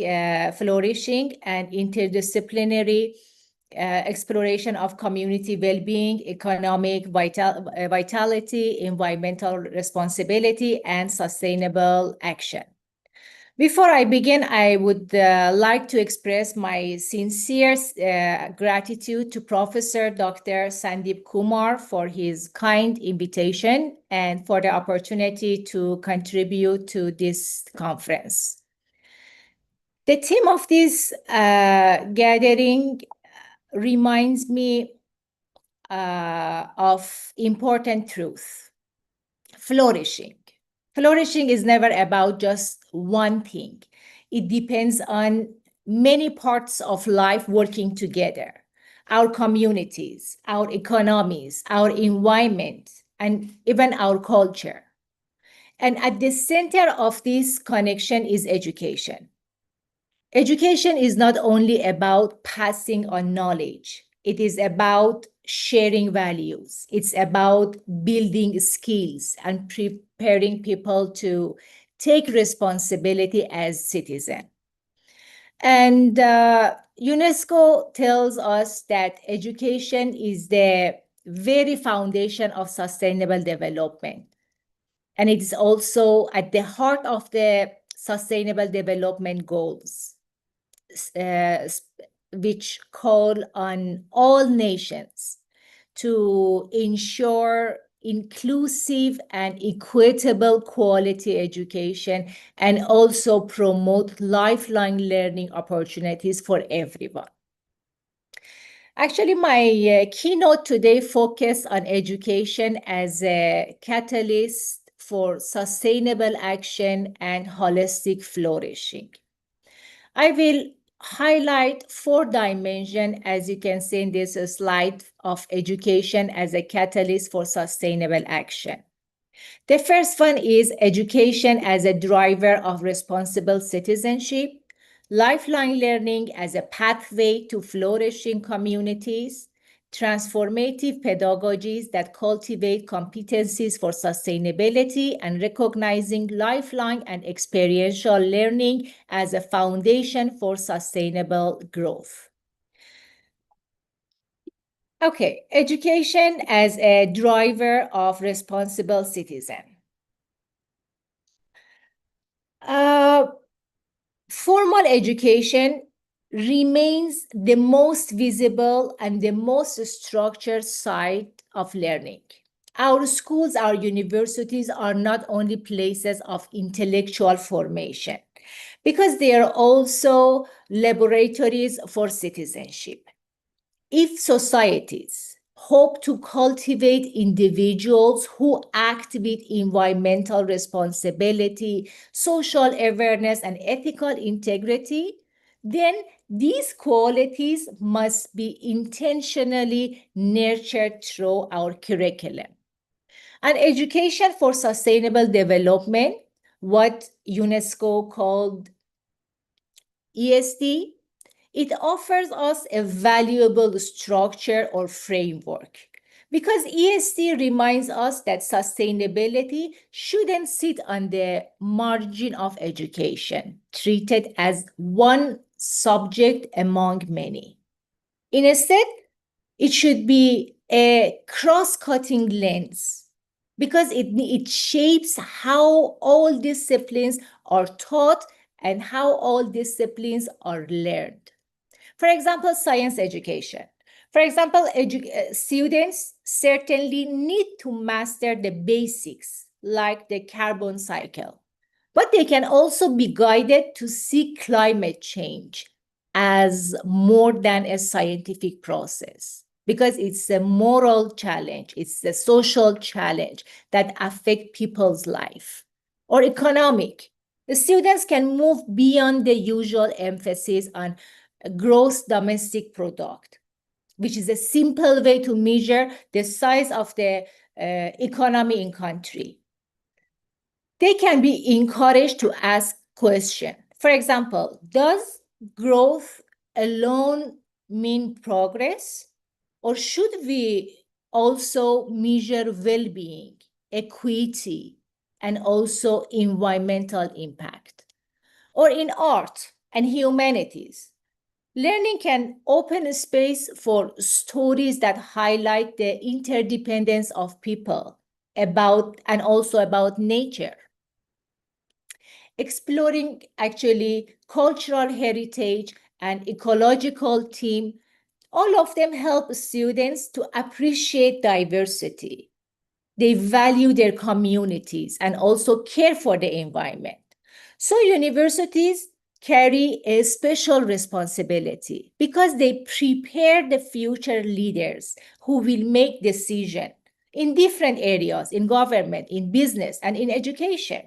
Flourishing and Interdisciplinary Exploration of Community Well-being, Economic Vitality, Environmental Responsibility, and Sustainable Action. Before I begin, I would like to express my sincere gratitude to Professor Dr. Sandeep Kumar for his kind invitation and for the opportunity to contribute to this conference. The theme of this gathering reminds me of important truth: flourishing. Flourishing is never about just one thing. It depends on many parts of life working together: our communities, our economies, our environment, and even our culture. And at the center of this connection is education. Education is not only about passing on knowledge. It is about sharing values. It's about building skills and preparing people to take responsibility as citizens. And UNESCO tells us that education is the very foundation of sustainable development. And it is also at the heart of the Sustainable Development Goals, which call on all nations to ensure inclusive and equitable quality education and also promote lifelong learning opportunities for everyone. Actually, my keynote today focused on education as a catalyst for sustainable action and holistic flourishing. I will highlight 4 dimensions, as you can see in this slide, of education as a catalyst for sustainable action. The first one is education as a driver of responsible citizenship, lifelong learning as a pathway to flourishing communities, transformative pedagogies that cultivate competencies for sustainability, and recognizing lifelong and experiential learning as a foundation for sustainable growth. Okay, education as a driver of responsible citizen. Formal education remains the most visible and the most structured side of learning. Our schools, our universities are not only places of intellectual formation, because they are also laboratories for citizenship. If societies hope to cultivate individuals who act with environmental responsibility, social awareness, and ethical integrity, then these qualities must be intentionally nurtured through our curriculum. And education for sustainable development, what UNESCO called ESD, it offers us a valuable structure or framework, because ESD reminds us that sustainability shouldn't sit on the margin of education, treated as one subject among many. Instead, it should be a cross-cutting lens, because it shapes how all disciplines are taught and how all disciplines are learned. For example, science education. For example, students certainly need to master the basics, like the carbon cycle. But they can also be guided to see climate change as more than a scientific process, because it's a moral challenge, it's a social challenge that affects people's life, or economic. The students can move beyond the usual emphasis on gross domestic product, which is a simple way to measure the size of the economy in country. They can be encouraged to ask questions. For example, does growth alone mean progress? Or should we also measure well-being, equity, and also environmental impact? Or in art and humanities, learning can open a space for stories that highlight the interdependence of people and also about nature. Exploring actually cultural heritage and ecological theme, all of them help students to appreciate diversity. They value their communities and also care for the environment. So universities carry a special responsibility because they prepare the future leaders who will make decisions in different areas, in government, in business, and in education.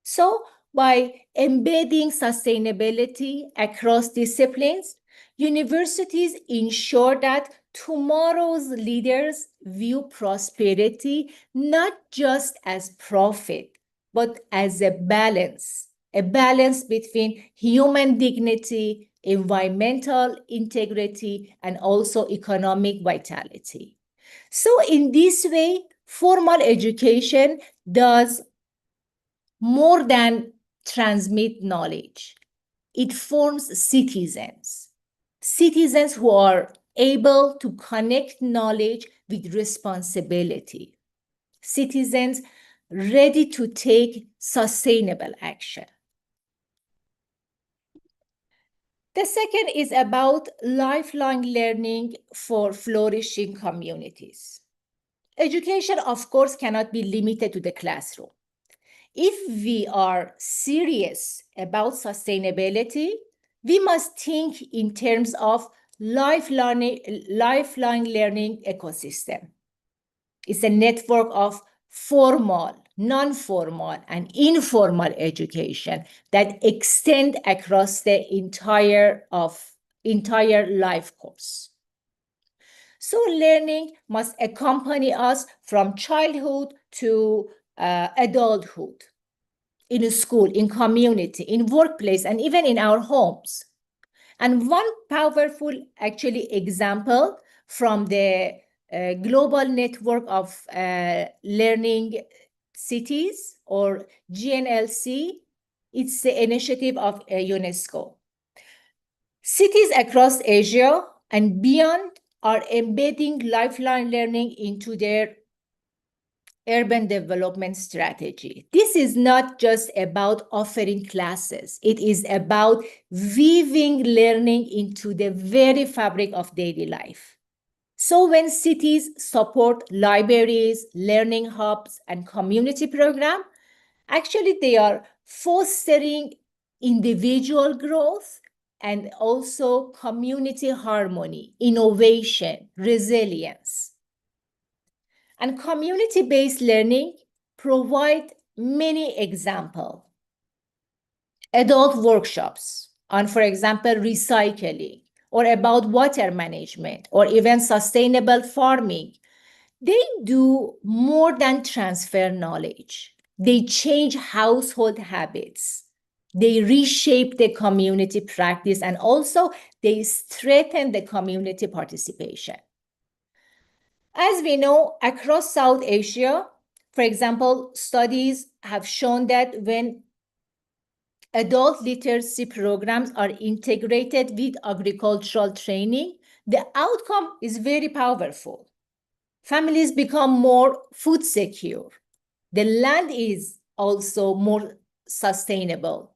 So by embedding sustainability across disciplines, universities ensure that tomorrow's leaders view prosperity not just as profit, but as a balance between human dignity, environmental integrity, and also economic vitality. So in this way, formal education does more than transmit knowledge. It forms citizens who are able to connect knowledge with responsibility, citizens ready to take sustainable action. The second is about lifelong learning for flourishing communities. Education, of course, cannot be limited to the classroom. If we are serious about sustainability, we must think in terms of lifelong learning ecosystem. It's a network of formal, non-formal, and informal education that extend across the entire life course. So learning must accompany us from childhood to adulthood, in a school, in community, in workplace, and even in our homes. And one powerful actually example from the global network of learning cities, or GNLC, it's the initiative of UNESCO. Cities across Asia and beyond are embedding lifelong learning into their urban development strategy. This is not just about offering classes. It is about weaving learning into the very fabric of daily life. So when cities support libraries, learning hubs, and community programs, actually they are fostering individual growth and also community harmony, innovation, resilience. And community-based learning provide many examples. Adult workshops on, for example, recycling, or about water management, or even sustainable farming. They do more than transfer knowledge. They change household habits. They reshape the community practice, and also they strengthen the community participation. As we know, across South Asia, for example, studies have shown that when adult literacy programs are integrated with agricultural training, the outcome is very powerful. Families become more food secure. The land is also more sustainable,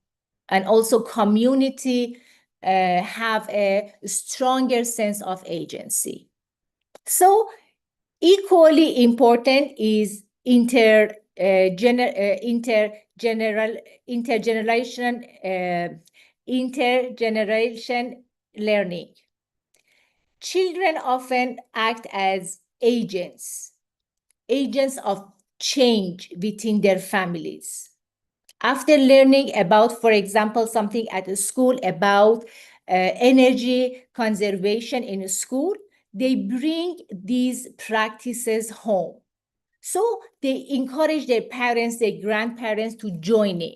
and also community have a stronger sense of agency. So intergenerational intergeneration learning. Children often act as agents of change within their families. After learning about, for example, something at a school about energy conservation in a school, they bring these practices home. So they encourage their parents, their grandparents to join in.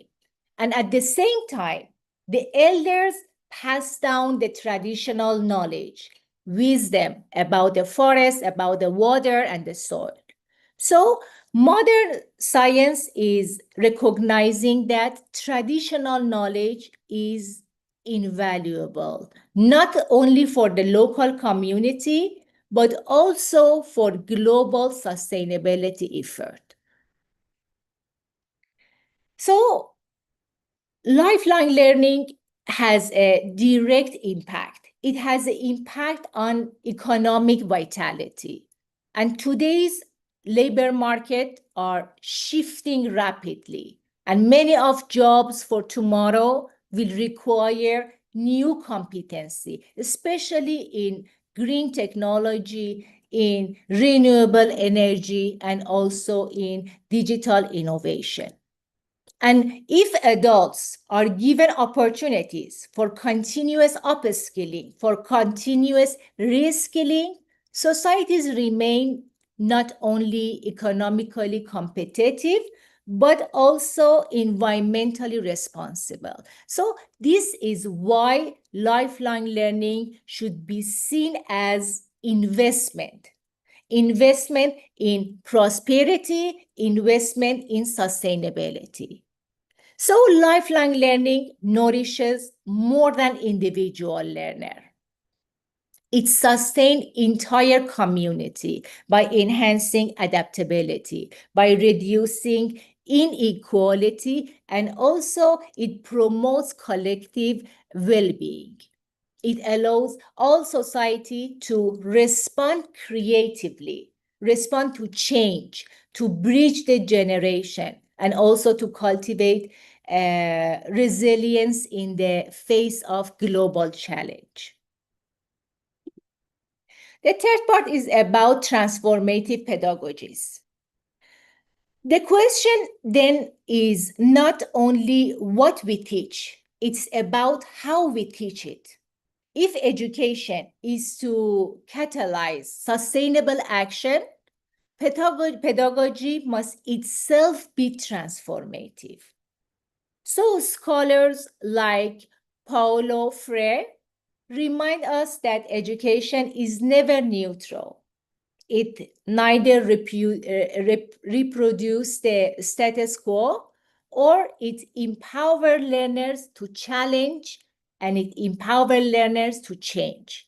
And at the same time, the elders pass down the traditional knowledge, wisdom about the forest, about the water and the soil. So modern science is recognizing that traditional knowledge is invaluable, not only for the local community, but also for global sustainability effort. So lifelong learning has a direct impact. It has an impact on economic vitality. And today's labor market are shifting rapidly. And many of jobs for tomorrow will require new competency, especially in green technology, in renewable energy, and also in digital innovation. And if adults are given opportunities for continuous upskilling, for continuous reskilling, societies remain not only economically competitive, but also environmentally responsible. So this is why lifelong learning should be seen as investment in prosperity, investment in sustainability. So lifelong learning nourishes more than individual learner. It sustains entire community by enhancing adaptability, by reducing inequality, and also it promotes collective well-being. It allows all society to respond creatively, respond to change, to bridge the generation, and also to cultivate resilience in the face of global challenge. The third part is about transformative pedagogies. The question then is not only what we teach, it's about how we teach it. If education is to catalyze sustainable action, pedagogy must itself be transformative. So scholars like Paulo Freire remind us that education is never neutral. It neither reproduces the status quo, or it empowers learners to challenge, and it empowers learners to change.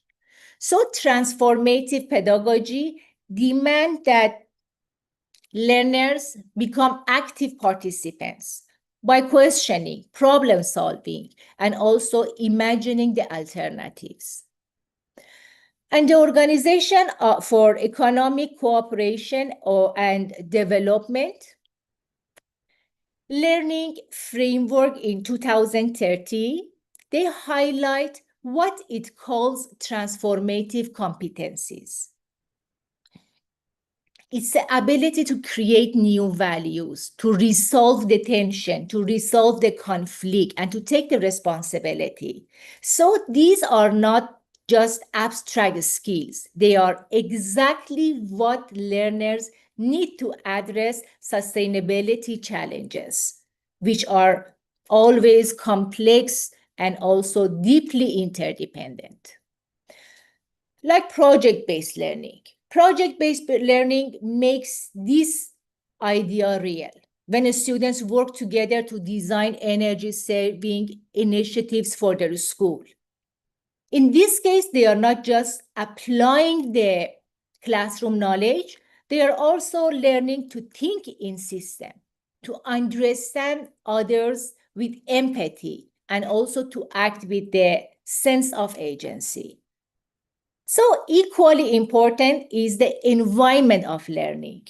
So transformative pedagogy demands that learners become active participants by questioning, problem solving, and also imagining the alternatives. And the Organization for Economic Cooperation and Development Learning Framework in 2030, they highlight what it calls transformative competencies. It's the ability to create new values, to resolve the tension, to resolve the conflict, and to take the responsibility. So these are not just abstract skills. They are exactly what learners need to address sustainability challenges, which are always complex and also deeply interdependent. Like project-based learning. Project-based learning makes this idea real. When students work together to design energy-saving initiatives for their school. In this case, they are not just applying the classroom knowledge, they are also learning to think in system, to understand others with empathy, and also to act with the sense of agency. So equally important is the environment of learning.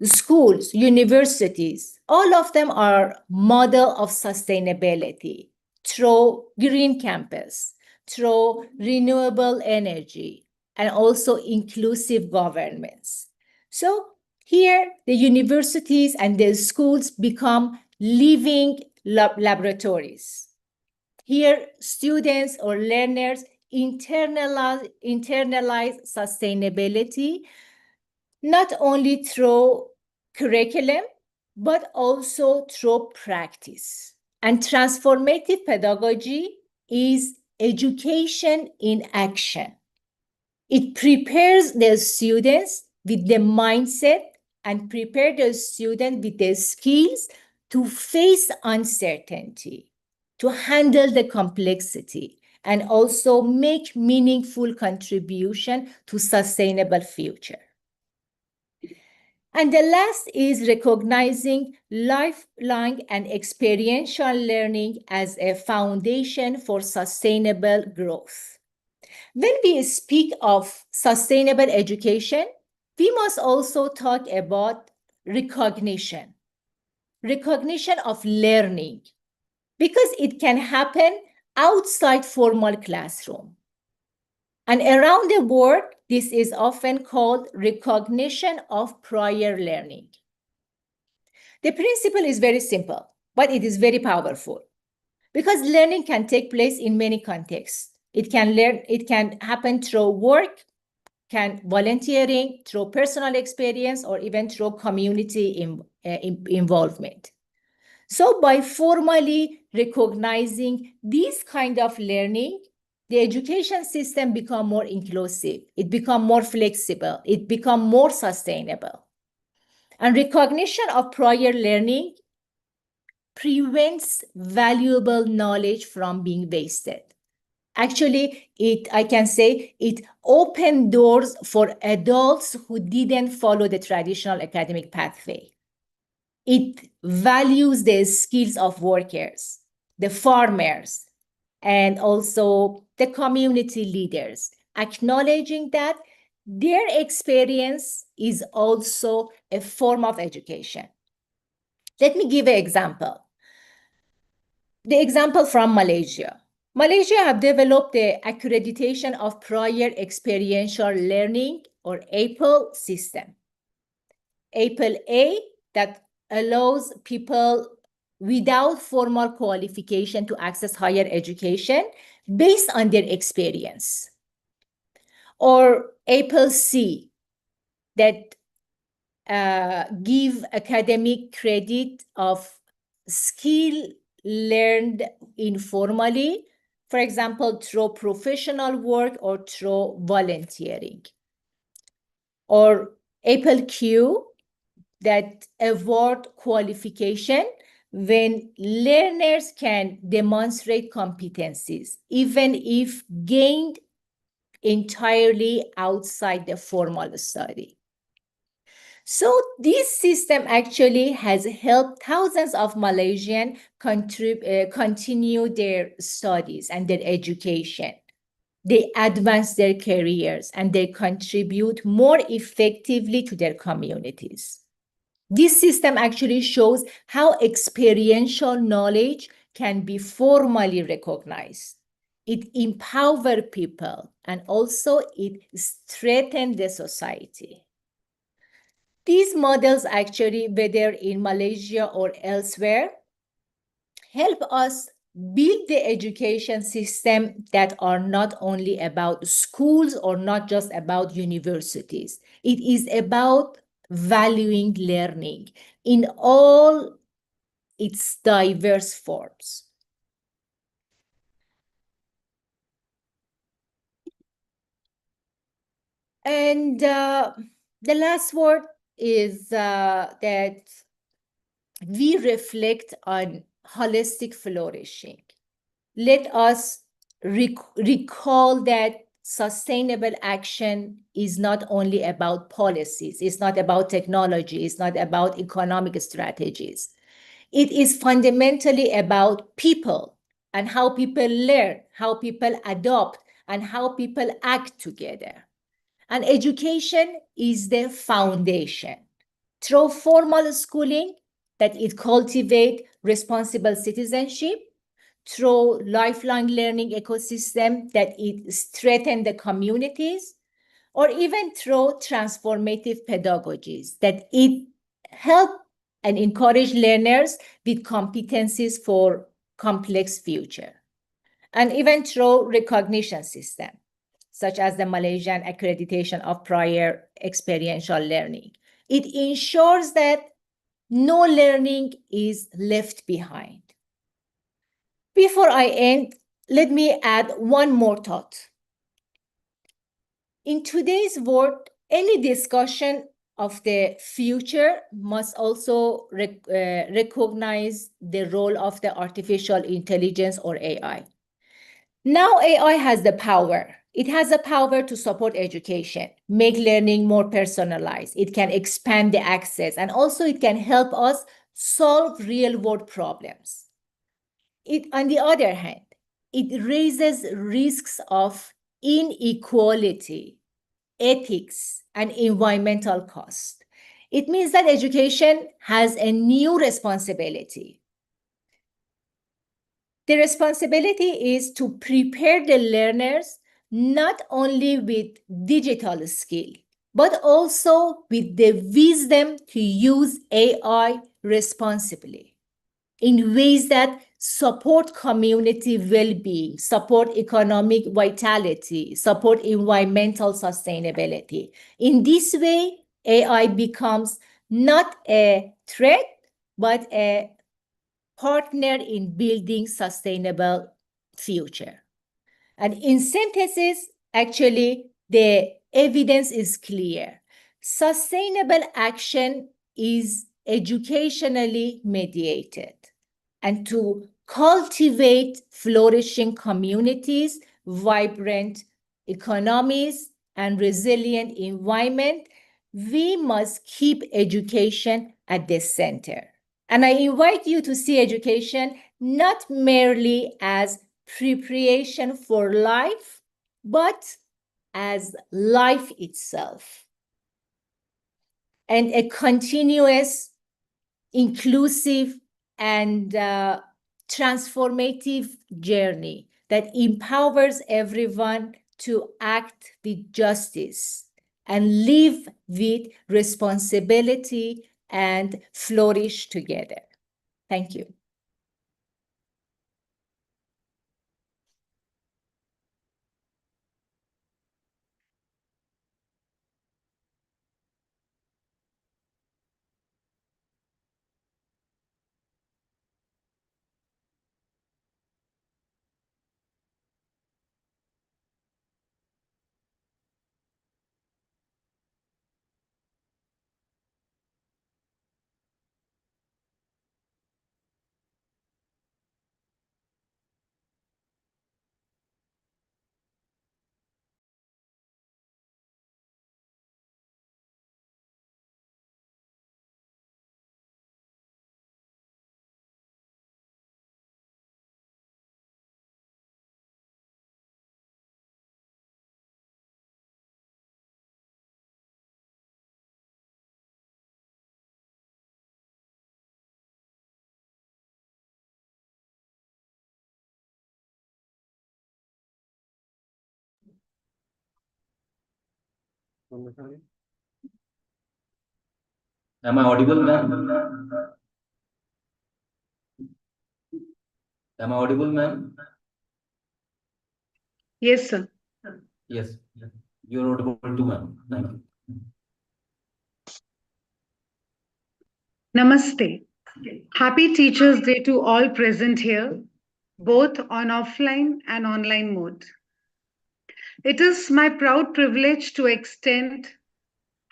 schools, universities, all of them are model of sustainability through green campus, through renewable energy, and also inclusive governments. So here, the universities and the schools become living laboratories. Here, students or learners internalize sustainability not only through curriculum, but also through practice. And transformative pedagogy is education in action. It prepares the students with the mindset and prepare the student with the skills to face uncertainty, to handle the complexity, and also make meaningful contribution to sustainable future. And the last is recognizing lifelong and experiential learning as a foundation for sustainable growth. When we speak of sustainable education, we must also talk about recognition of learning, because it can happen outside formal classroom. And around the world, this is often called recognition of prior learning. The principle is very simple, but it is very powerful, because learning can take place in many contexts. It can happen through work, volunteering, through personal experience, or even through community involvement. So by formally recognizing this kind of learning, the education system become more inclusive, it become more flexible, it become more sustainable. And recognition of prior learning prevents valuable knowledge from being wasted. Actually, I can say it opened doors for adults who didn't follow the traditional academic pathway. It values the skills of workers, the farmers, and also the community leaders, acknowledging that their experience is also a form of education. Let me give an example. The example from Malaysia. Malaysia have developed the accreditation of prior experiential learning, or APEL system. APEL A, that allows people without formal qualification to access higher education based on their experience. Or APEL C, that give academic credit of skill learned informally, for example, through professional work or through volunteering. Or APEL Q, that award qualification when learners can demonstrate competencies, even if gained entirely outside the formal study. So this system actually has helped thousands of Malaysians continue their studies and their education. They advance their careers and they contribute more effectively to their communities. This system actually shows how experiential knowledge can be formally recognized. It empowers people and also it strengthens the society. These models actually, whether in Malaysia or elsewhere, help us build the education system that are not only about schools or not just about universities. It is about valuing learning in all its diverse forms. And the last word is that we reflect on holistic flourishing. Let us recall that sustainable action is not only about policies, it's not about technology, it's not about economic strategies. It is fundamentally about people and how people learn, how people adopt, and how people act together. And education is the foundation. through formal schooling, that it cultivate responsible citizenship, through lifelong learning ecosystem, that it strengthen the communities, or even through transformative pedagogies, that it help and encourage learners with competencies for complex future, and even through recognition system, such as the Malaysian accreditation of prior experiential learning. It ensures that no learning is left behind. Before I end, let me add one more thought. In today's world, any discussion of the future must also recognize the role of the artificial intelligence, or AI. Now AI has the power. It has the power to support education, make learning more personalized. It can expand the access, and also it can help us solve real-world problems. On the other hand, it raises risks of inequality, ethics, and environmental cost. It means that education has a new responsibility. The responsibility is to prepare the learners not only with digital skill, but also with the wisdom to use AI responsibly in ways that support community well-being, support economic vitality, support environmental sustainability. In this way, AI becomes not a threat, but a partner in building sustainable future. And in synthesis, actually, the evidence is clear. Sustainable action is educationally mediated. And to cultivate flourishing communities, vibrant economies, and resilient environment, we must keep education at the center. And I invite you to see education not merely as preparation for life, but as life itself, and a continuous, inclusive, and transformative journey that empowers everyone to act with justice and live with responsibility and flourish together. Thank you. Am I audible, ma'am? Am I audible, ma'am? Yes, sir. Yes, you're audible too, ma'am. Thank you. Namaste. Happy Teachers' Day to all present here, both on offline and online mode. It is my proud privilege to extend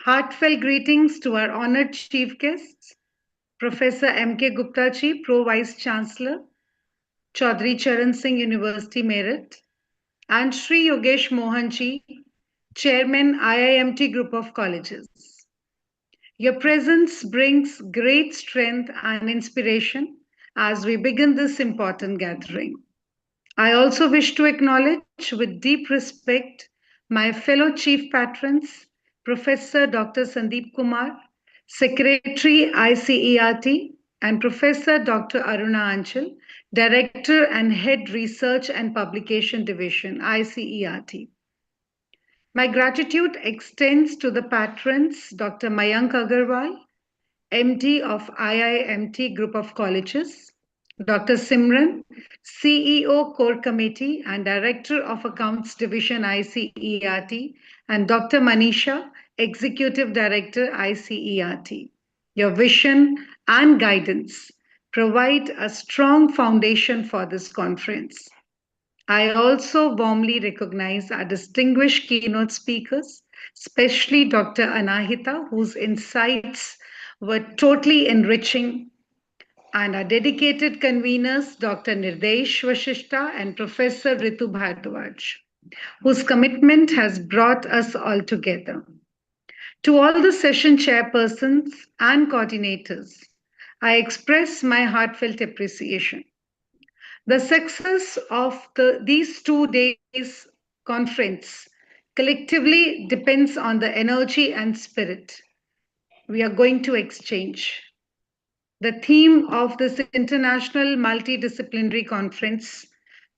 heartfelt greetings to our honored chief guests, Professor M.K. Gupta Ji, Pro Vice Chancellor, Chaudhry Charan Singh University, Meerut, and Sri Yogesh Mohan Ji, Chairman IIMT Group of Colleges. Your presence brings great strength and inspiration as we begin this important gathering. I also wish to acknowledge with deep respect my fellow chief patrons, Professor Dr. Sandeep Kumar, Secretary ICERT, and Professor Dr. Aruna Anchal, Director and Head Research and Publication Division, ICERT. My gratitude extends to the patrons, Dr. Mayank Agarwal, MD of IIMT Group of Colleges, Dr. Simran, CEO Core Committee and Director of Accounts Division ICERT, and Dr. Manisha, Executive Director ICERT. Your vision and guidance provide a strong foundation for this conference. I also warmly recognize our distinguished keynote speakers, especially Dr. Anahita, whose insights were totally enriching, and our dedicated conveners, Dr. Nirdesh Vashishta and Professor Ritu Bhardwaj, whose commitment has brought us all together. To all the session chairpersons and coordinators, I express my heartfelt appreciation. The success of these 2 days conference collectively depends on the energy and spirit we are going to exchange. The theme of this international multidisciplinary conference,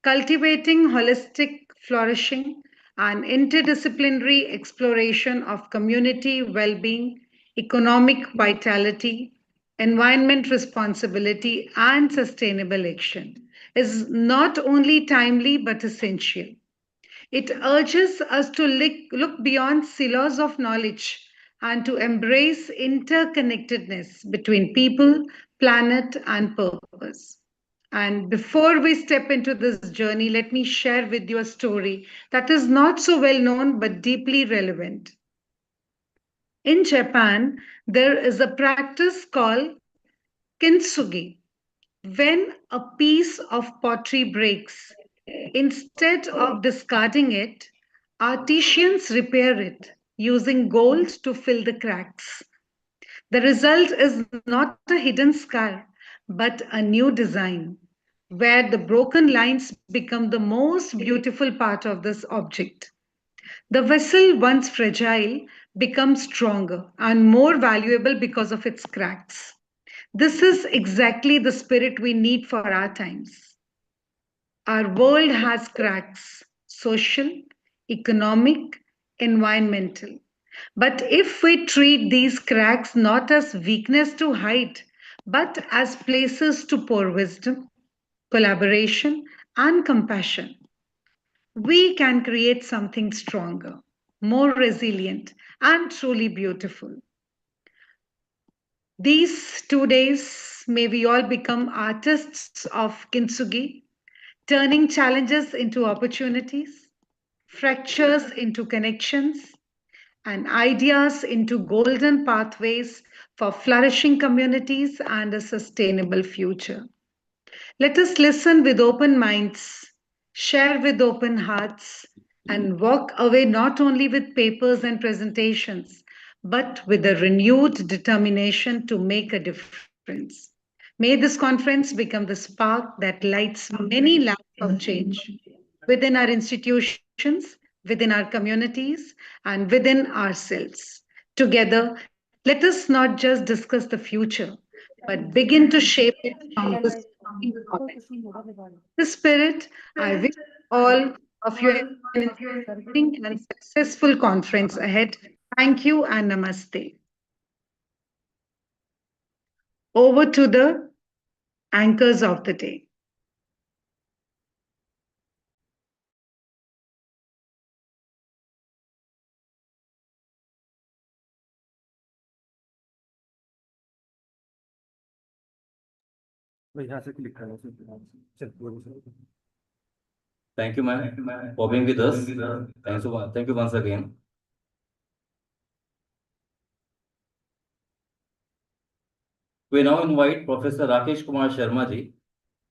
Cultivating Holistic Flourishing, an interdisciplinary exploration of community well-being, economic vitality, environment responsibility, and sustainable action, is not only timely but essential. It urges us to look beyond silos of knowledge and to embrace interconnectedness between people, planet, and purpose. And before we step into this journey, let me share with you a story that is not so well known but deeply relevant. In Japan, there is a practice called kintsugi. When a piece of pottery breaks, instead of discarding it, artisans repair it using gold to fill the cracks. The result is not a hidden scar, but a new design, where the broken lines become the most beautiful part of this object. The vessel, once fragile, becomes stronger and more valuable because of its cracks. This is exactly the spirit we need for our times. Our world has cracks, social, economic, environmental. But if we treat these cracks not as weakness to hide, but as places to pour wisdom, collaboration, and compassion, we can create something stronger, more resilient, and truly beautiful. These 2 days, may we all become artists of kintsugi, turning challenges into opportunities, fractures into connections, and ideas into golden pathways for flourishing communities and a sustainable future. Let us listen with open minds, share with open hearts, and walk away not only with papers and presentations, but with a renewed determination to make a difference. May this conference become the spark that lights many lamps of change within our institutions, within our communities, and within ourselves. Together, let us not just discuss the future, but begin to shape it from this this spirit. I wish all of you an inspiring and successful conference ahead. Thank you and namaste. Over to the anchors of the day. भाई यहाँ से click करना से चल बोलो sir Thank you, ma'am, for being with us. Thank you once again. We now invite Professor Rakesh Kumar Sharma ji,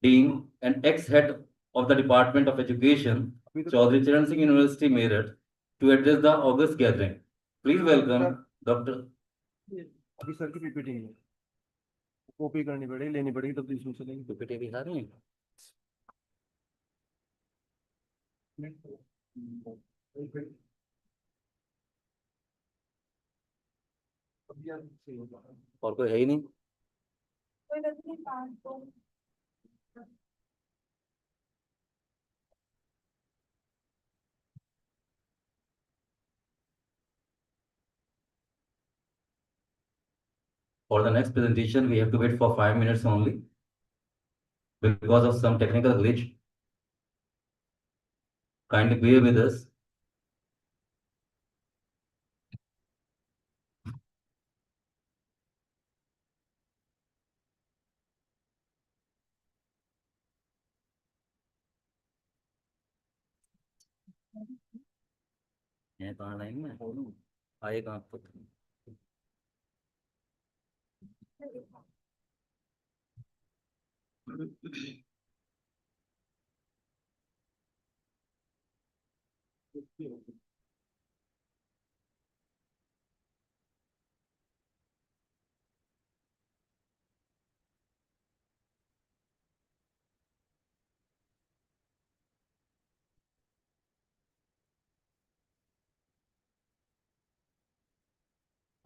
Dean and ex-head of the Department of Education, Chaudhry Charan Singh University, Meerut, to address the August gathering. Please welcome Dr. अभी sir की PPT है copy करनी पड़ेगी लेनी पड़ेगी तब इसमें चलेंगे PPT दिखा रहे हैं? और कोई है ही नहीं। For the next presentation, we have to wait for 5 minutes only because of some technical glitch. Kindly bear with us. है कहाँ लाइन में आए कहाँ पर?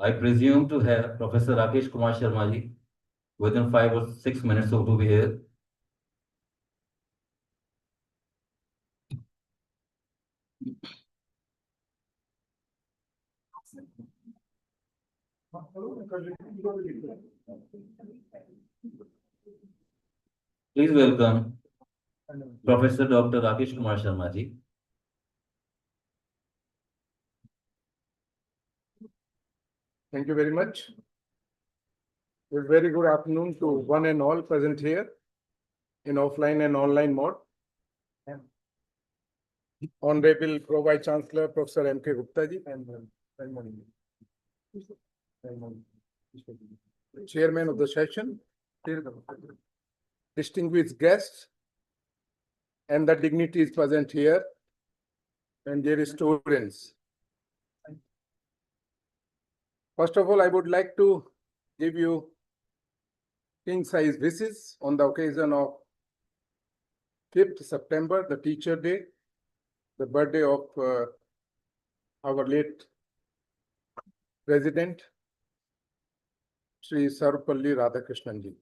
I presume to have Professor Rakesh Kumar Sharma ji within 5 or 6 minutes to be here. Please welcome Professor Dr. Rakesh Kumar Sharma ji. Thank you very much. A very good afternoon to one and all present here in offline and online mode. Honorable Pro Vice Chancellor Professor M.K. Gupta ji, Chairman of the session, distinguished guests, and the dignitaries present here, and dear students. First of all, I would like to give you king-size wishes on the occasion of 5th September, the Teacher Day, the birthday of our late President, Sri Sarvapalli Radhakrishnan ji.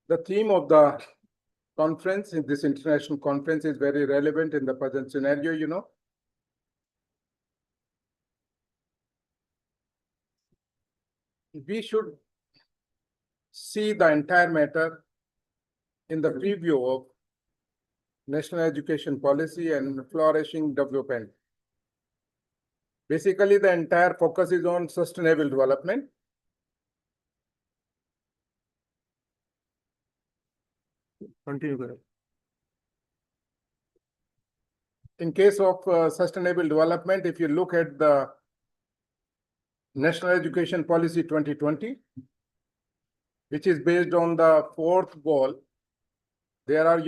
The theme of the conference, in this international conference, is very relevant in the present scenario, you know. We should see the entire matter in the preview of national education policy and flourishing development. Basically, the entire focus is on sustainable development. Continue. In case of sustainable development, if you look at the National Education Policy 2020, which is based on the 4th goal, there are,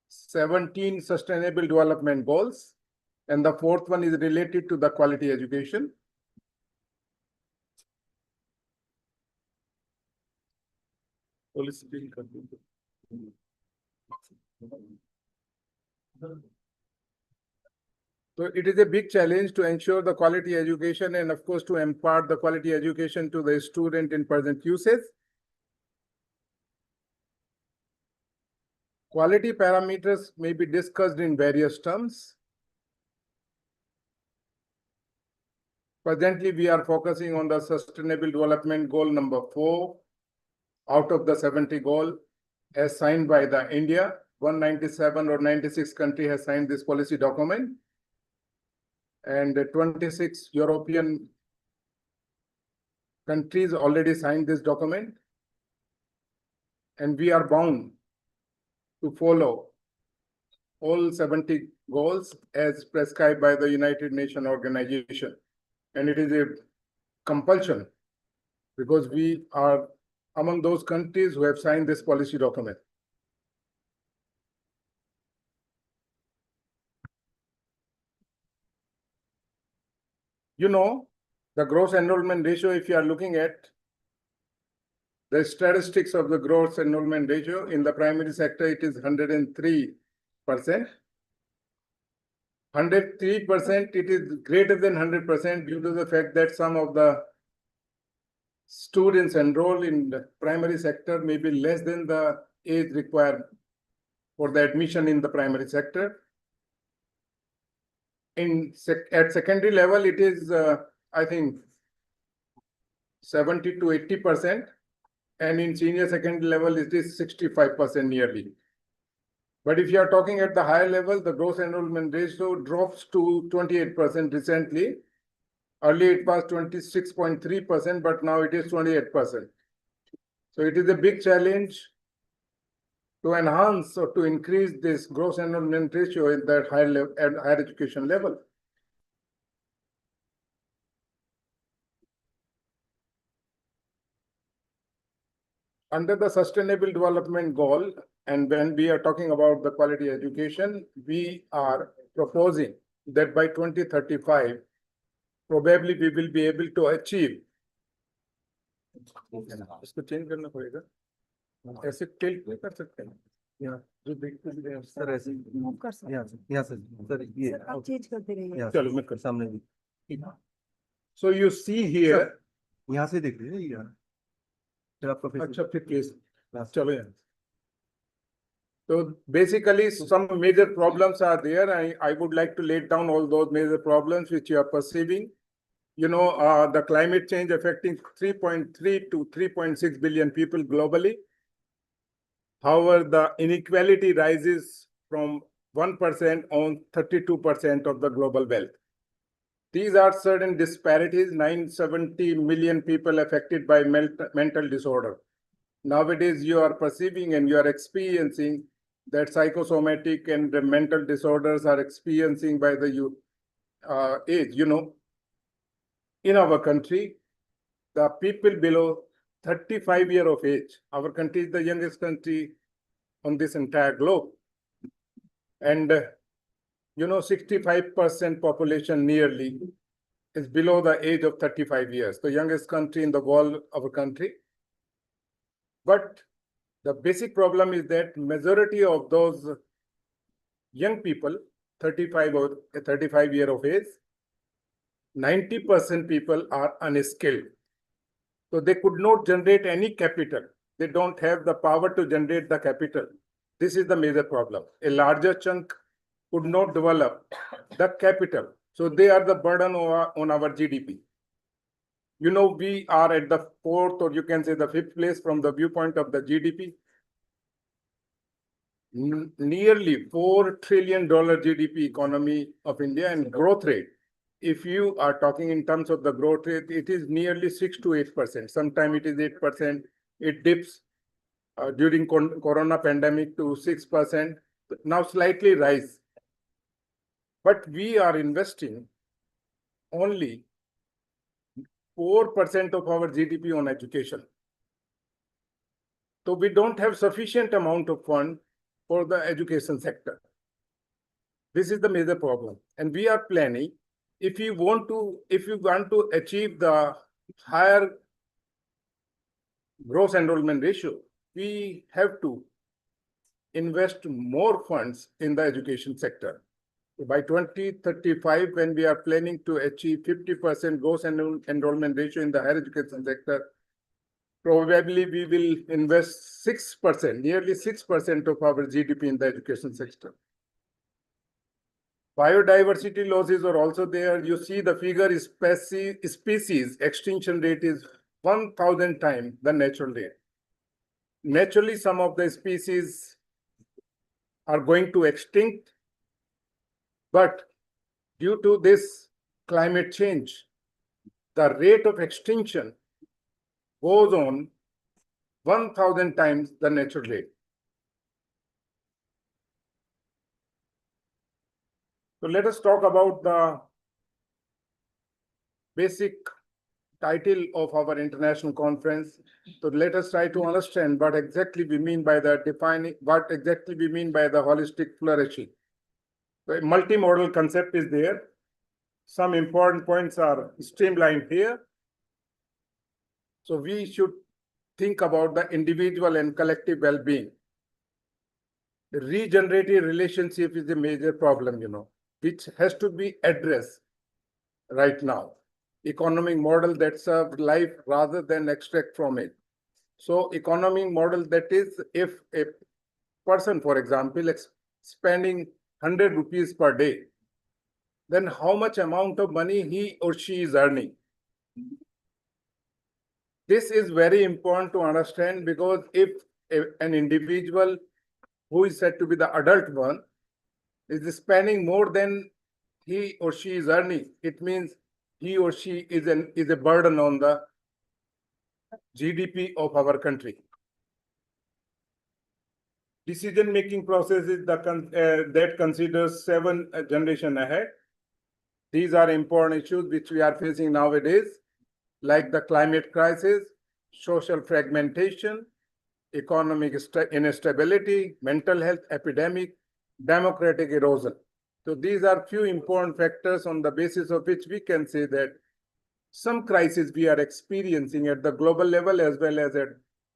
17 sustainable development goals, and the 4th one is related to the quality education. So it is a big challenge to ensure the quality education and of course to impart the quality education to the student in present uses. Quality parameters may be discussed in various terms. Presently, we are focusing on the Sustainable Development Goal number 4 out of the 70 goal as signed by the India. 197 or 96 country has signed this policy document, and 26 European countries already signed this document, and we are bound to follow all 70 goals as prescribed by the United Nations Organization. And it is a compulsion because we are among those countries who have signed this policy document. The gross enrollment ratio, if you are looking at the statistics of the gross enrollment ratio in the primary sector, it is 103%. 103%, it is greater than 100% due to the fact that some of the students enrolled in the primary sector may be less than the age required for the admission in the primary sector. At secondary level, it is, I think, 70 to 80%, and in senior secondary level, it is 65% nearly. But if you are talking at the higher level, the gross enrollment ratio drops to 28% recently. Earlier it was 26.3%, but now it is 28%. So it is a big challenge to enhance or to increase this gross enrollment ratio in that higher level and higher education level. Under the Sustainable Development Goal, and when we are talking about the quality education, we are proposing that by 2035, probably we will be able to achieve. इसको change करना पड़ेगा. ऐसे tilt नहीं कर सकते. Yeah, जो देखते हैं सर ऐसे move कर सकते हैं. यहाँ से सर ये आप change करते रहिए. चलो मैं कर सामने भी. So you see here. यहाँ से देख लीजिए यार. अच्छा फिर प्लीज चलो यार. So basically some major problems are there. I would like to lay down all those major problems which you are perceiving. You know, the climate change affecting 3.3 to 3.6 billion people globally. However, the inequality rises from 1% on 32% of the global wealth. These are certain disparities, 970 million people affected by mental disorder. Nowadays, you are perceiving and you are experiencing that psychosomatic and the mental disorders are experiencing by the age. You know, in our country, the people below 35 years of age, our country is the youngest country on this entire globe. And you know, 65% population nearly is below the age of 35 years, the youngest country in the world, our country. But the basic problem is that majority of those young people, 35 years of age, 90% people are unskilled. So they could not generate any capital. They don't have the power to generate the capital. This is the major problem. A larger chunk could not develop the capital. So they are the burden on our GDP. You know, we are at the 4th, or you can say the 5th place from the viewpoint of the GDP. Nearly $4 trillion GDP economy of India, and growth rate. If you are talking in terms of the growth rate, it is nearly 6 to 8%. Sometimes it is 8%. It dips during Corona pandemic to 6%. Now slightly rise. But we are investing only 4% of our GDP on education. So we don't have sufficient amount of fund for the education sector. This is the major problem. And we are planning, if you want to achieve the higher gross enrollment ratio, we have to invest more funds in the education sector. By 2035, when we are planning to achieve 50% gross enrollment ratio in the higher education sector, probably we will invest 6%, nearly 6% of our GDP in the education sector. Biodiversity losses are also there. You see the figure is species extinction rate is 1,000 times the natural rate. Naturally, some of the species are going to extinct, but due to this climate change, the rate of extinction goes on 1,000 times the natural rate. So let us talk about the basic title of our international conference. So let us try to understand what exactly we mean by the holistic flourishing. So a multimodal concept is there. Some important points are streamlined here. So we should think about the individual and collective well-being. The regenerative relationship is a major problem, you know. which has to be addressed right now. Economic model that serves life rather than extract from it. So economic model that is, if a person, for example, spending 100 rupees per day, then how much amount of money he or she is earning? This is very important to understand, because if an individual who is said to be the adult one is spending more than he or she is earning, it means he or she is a burden on the GDP of our country. Decision-making process is that considers 7 generations ahead. These are important issues which we are facing nowadays, like the climate crisis, social fragmentation, economic instability, mental health epidemic, democratic erosion. So these are few important factors on the basis of which we can say that some crises we are experiencing at the global level as well as at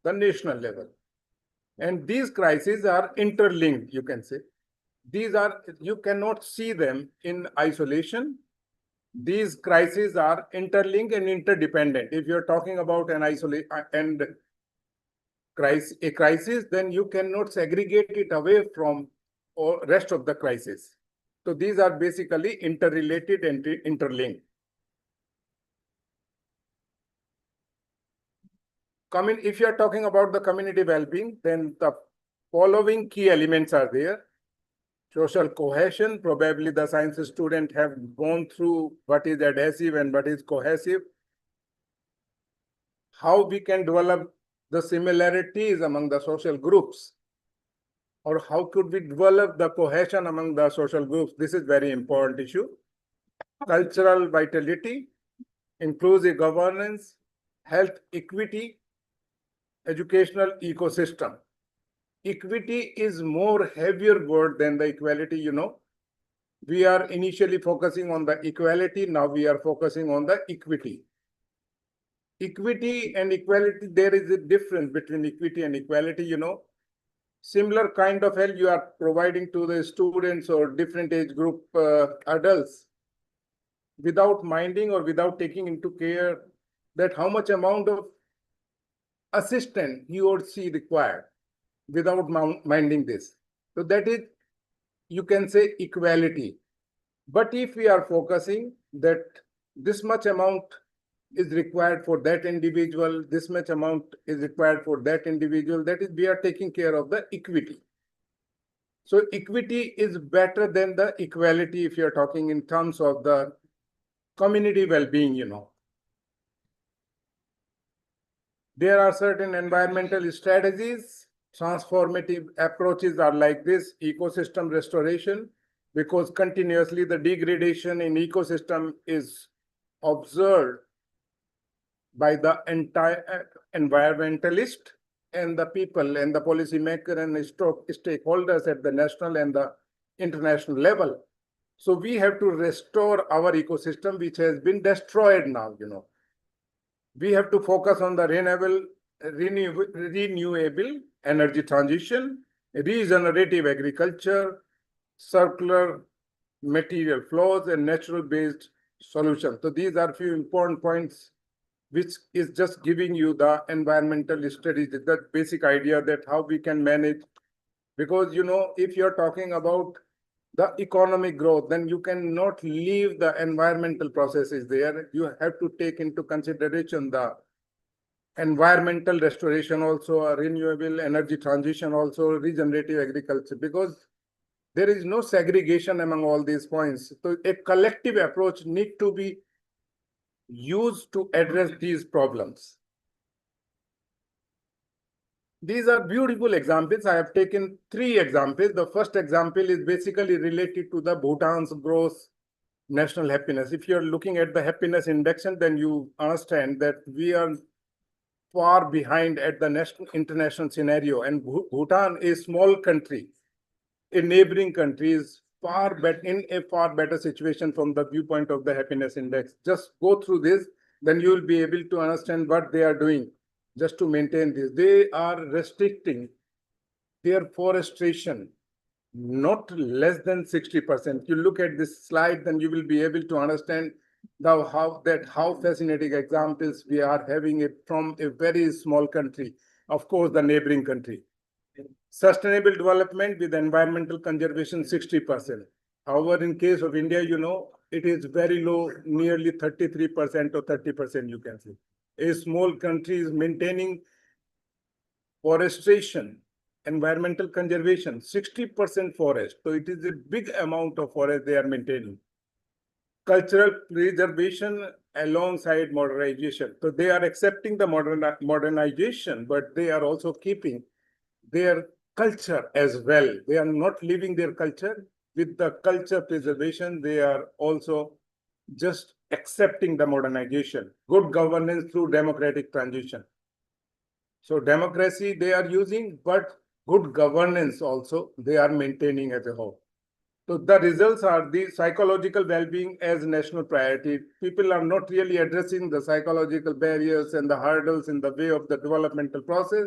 the national level. And these crises are interlinked, you can say. You cannot see them in isolation. These crises are interlinked and interdependent. If you're talking about an a crisis, then you cannot segregate it away from the rest of the crisis. So these are basically interrelated and interlinked. If you're talking about the community well-being, then the following key elements are there. Social cohesion, probably the science students have gone through what is adhesive and what is cohesive. How we can develop the similarities among the social groups, or how could we develop the cohesion among the social groups? This is very important issue. Cultural vitality, inclusive governance, health equity, educational ecosystem. Equity is more heavier word than the equality, you know. We are initially focusing on the equality, now we are focusing on the equity. Equity and equality, there is a difference between equity and equality, you know. Similar kind of help you are providing to the students or different age group adults, without minding or without taking into care that how much amount of assistance he or she required, without minding this. So that is, you can say, equality. But if we are focusing that this much amount is required for that individual, this much amount is required for that individual, that is, we are taking care of the equity. So equity is better than the equality if you're talking in terms of the community well-being, you know. There are certain environmental strategies. Transformative approaches are like this: ecosystem restoration, because continuously the degradation in ecosystem is observed by the entire environmentalist and the people and the policymaker and stakeholders at the national and the international level. So we have to restore our ecosystem, which has been destroyed now, you know. We have to focus on the renewable energy transition, regenerative agriculture, circular material flows, and natural-based solutions. So these are few important points, which is just giving you the environmental studies, the basic idea that how we can manage. Because, you know, if you're talking about the economic growth, then you cannot leave the environmental processes there. You have to take into consideration the environmental restoration also, a renewable energy transition also, regenerative agriculture, because there is no segregation among all these points. So a collective approach need to be used to address these problems. These are beautiful examples. I have taken 3 examples. The first example is basically related to the Bhutan's gross national happiness. If you're looking at the happiness index, then you understand that we are far behind at the national international scenario. And Bhutan is a small country. A neighboring country is in a far better situation from the viewpoint of the happiness index. Just go through this, then you will be able to understand what they are doing just to maintain this. They are restricting their forestation not less than 60%. You look at this slide, then you will be able to understand how fascinating examples we are having it from a very small country, of course, the neighboring country. Sustainable development with environmental conservation, 60%. However, in case of India, it is very low, nearly 33% or 30%, you can say. A small country is maintaining forestation, environmental conservation, 60% forest. So it is a big amount of forest they are maintaining. Cultural preservation alongside modernization. So they are accepting the modernization, but they are also keeping their culture as well. They are not leaving their culture. With the culture preservation, they are also just accepting the modernization. Good governance through democratic transition. So democracy they are using, but good governance also they are maintaining as a whole. So the results are the psychological well-being as national priority. People are not really addressing the psychological barriers and the hurdles in the way of the developmental process.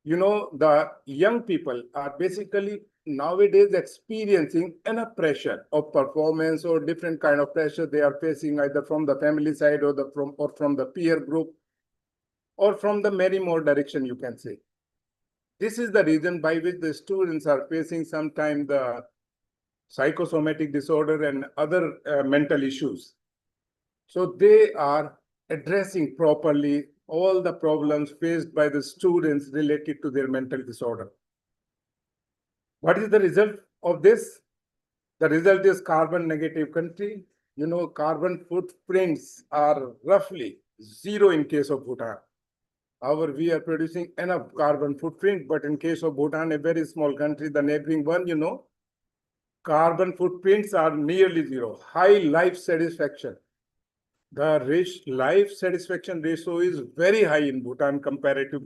The young people are basically nowadays experiencing enough pressure of performance or different kind of pressure they are facing either from the family side or from the peer group or from the many more direction, you can say. This is the reason by which the students are facing sometimes the psychosomatic disorder and other mental issues. So they are addressing properly all the problems faced by the students related to their mental disorder. What is the result of this? The result is carbon negative country. Carbon footprints are roughly zero in case of Bhutan. However, we are producing enough carbon footprint, but in case of Bhutan, a very small country, the neighboring one, carbon footprints are nearly zero. High life satisfaction. The life satisfaction ratio is very high in Bhutan comparative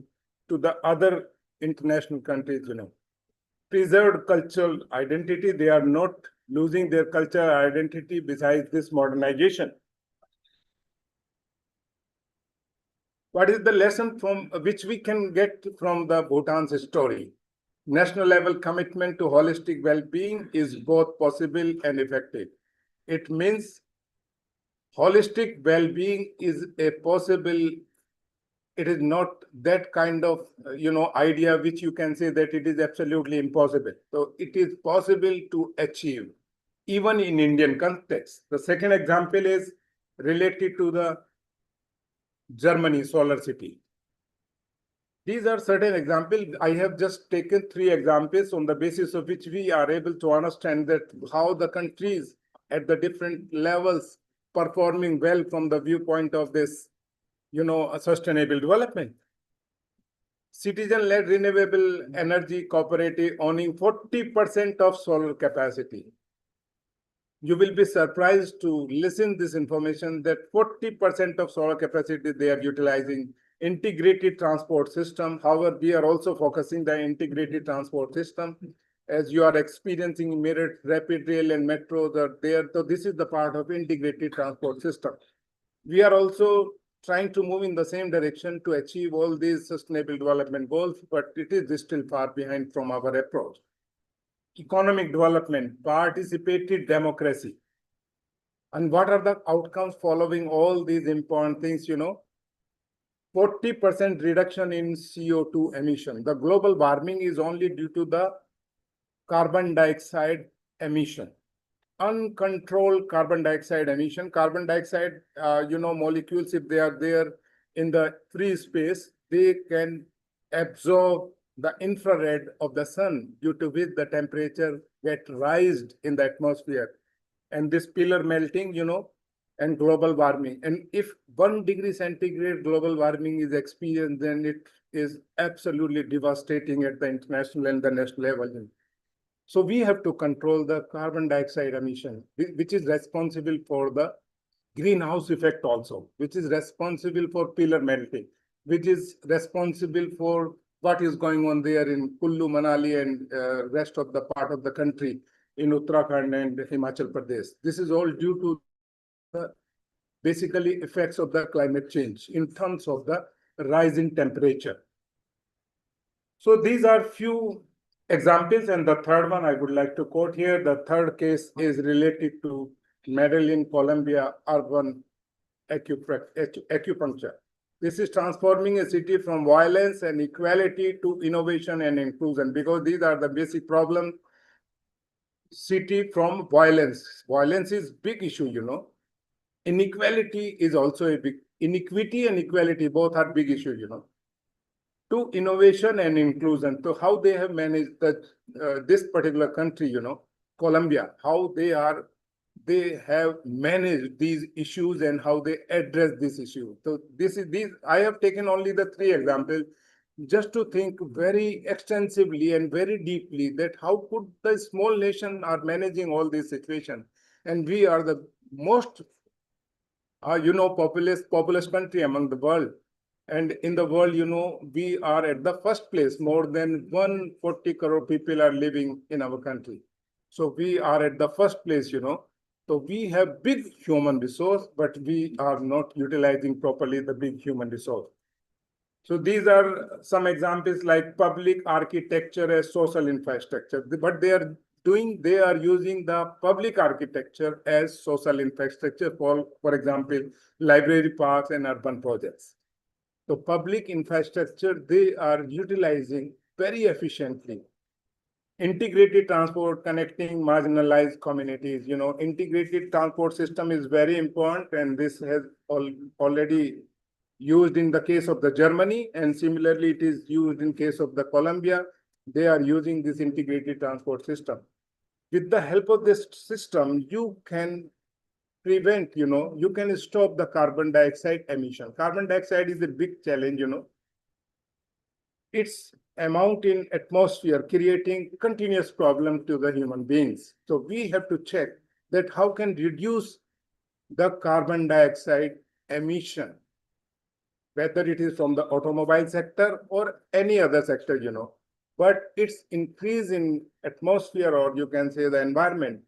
to the other international countries, Preserved cultural identity, they are not losing their cultural identity besides this modernization. What is the lesson from which we can get from the Bhutan's story? National level commitment to holistic well-being is both possible and effective. It means holistic well-being is a possible, it is not that kind of, idea which you can say that it is absolutely impossible. So it is possible to achieve, even in Indian context. The second example is related to the Germany solar city. These are certain examples. I have just taken 3 examples on the basis of which we are able to understand that how the countries at the different levels performing well from the viewpoint of this, sustainable development. Citizen-led renewable energy cooperative owning 40% of solar capacity. You will be surprised to listen this information that 40% of solar capacity they are utilizing. Integrated transport system. However, we are also focusing the integrated transport system. As you are experiencing Meerut, rapid rail and metros are there. So this is the part of integrated transport system. We are also trying to move in the same direction to achieve all these sustainable development goals, but it is still far behind from our approach. Economic development, participated democracy. And what are the outcomes following all these important things, 40% reduction in CO2 emission. The global warming is only due to the carbon dioxide emission. Uncontrolled carbon dioxide emission. Carbon dioxide, molecules, if they are there in the free space, they can absorb the infrared of the sun, due to which the temperature get raised in the atmosphere. And this pillar melting, and global warming. And if 1 degree centigrade global warming is experienced, then it is absolutely devastating at the international and the national level. So we have to control the carbon dioxide emission, which is responsible for the greenhouse effect also, which is responsible for pillar melting, which is responsible for what is going on there in Kullu, Manali, and rest of the part of the country in Uttarakhand and Himachal Pradesh. This is all due to the basically effects of the climate change in terms of the rise in temperature. So these are few examples. And the third one I would like to quote here. The third case is related to Medellin, Colombia urban acupuncture. This is transforming a city from violence and equality to innovation and inclusion, because these are the basic problems. City from violence. Violence is big issue, you know. Inequality is also a big, inequity and equality both are big issue, you know. To innovation and inclusion. So how they have managed this particular country, you know, Colombia, how they have managed these issues and how they address this issue. So these I have taken only the three examples just to think very extensively and very deeply that how could the small nation are managing all these situations, and we are the most populous country among the world. And in the world, you know, we are at the first place. More than 140 crore people are living in our country. So we are at the first place, you know. So we have big human resource, but we are not utilizing properly the big human resource. So these are some examples like public architecture as social infrastructure. What they are doing, they are using the public architecture as social infrastructure for example, library parks and urban projects. So public infrastructure, they are utilizing very efficiently. Integrated transport connecting marginalized communities. You know, integrated transport system is very important, and this has already used in the case of the Germany, and similarly it is used in case of the Colombia. They are using this integrated transport system. With the help of this system, you can prevent, you know, you can stop the carbon dioxide emission. Carbon dioxide is a big challenge, you know. Its amount in atmosphere creating continuous problem to the human beings. So we have to check that how can reduce the carbon dioxide emission, whether it is from the automobile sector or any other sector, you know. But its increase in atmosphere, or you can say the environment,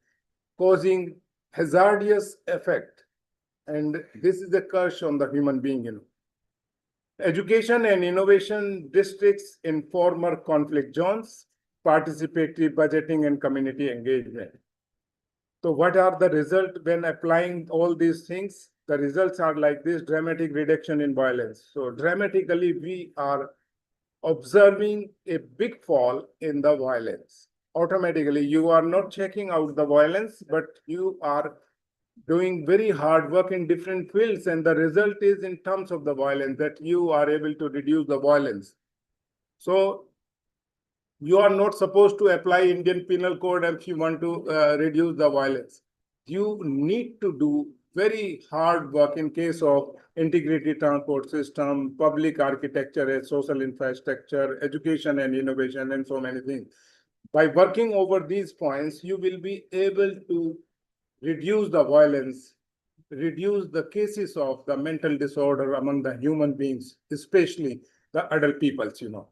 causing hazardous effect. And this is a curse on the human being, you know. Education and innovation districts in former conflict zones, participatory budgeting and community engagement. So what are the results when applying all these things? The results are like this: dramatic reduction in violence. So dramatically, we are observing a big fall in the violence. Automatically, you are not checking out the violence, but you are doing very hard work in different fields, and the result is in terms of the violence that you are able to reduce the violence. So you are not supposed to apply Indian Penal Code if you want to reduce the violence. You need to do very hard work in case of integrated transport system, public architecture as social infrastructure, education and innovation, and so many things. By working over these points, you will be able to reduce the violence, reduce the cases of the mental disorder among the human beings, especially the adult peoples, you know.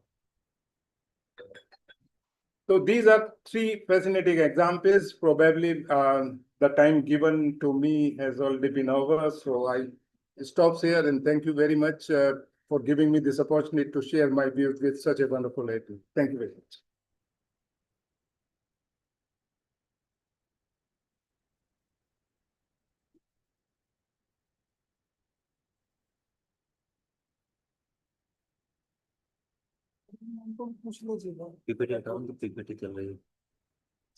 So these are three fascinating examples. Probably the time given to me has already been over, so I stop here, and thank you very much for giving me this opportunity to share my views with such a wonderful lady. Thank you very much. PPT हटाओ तो PPT चल रही है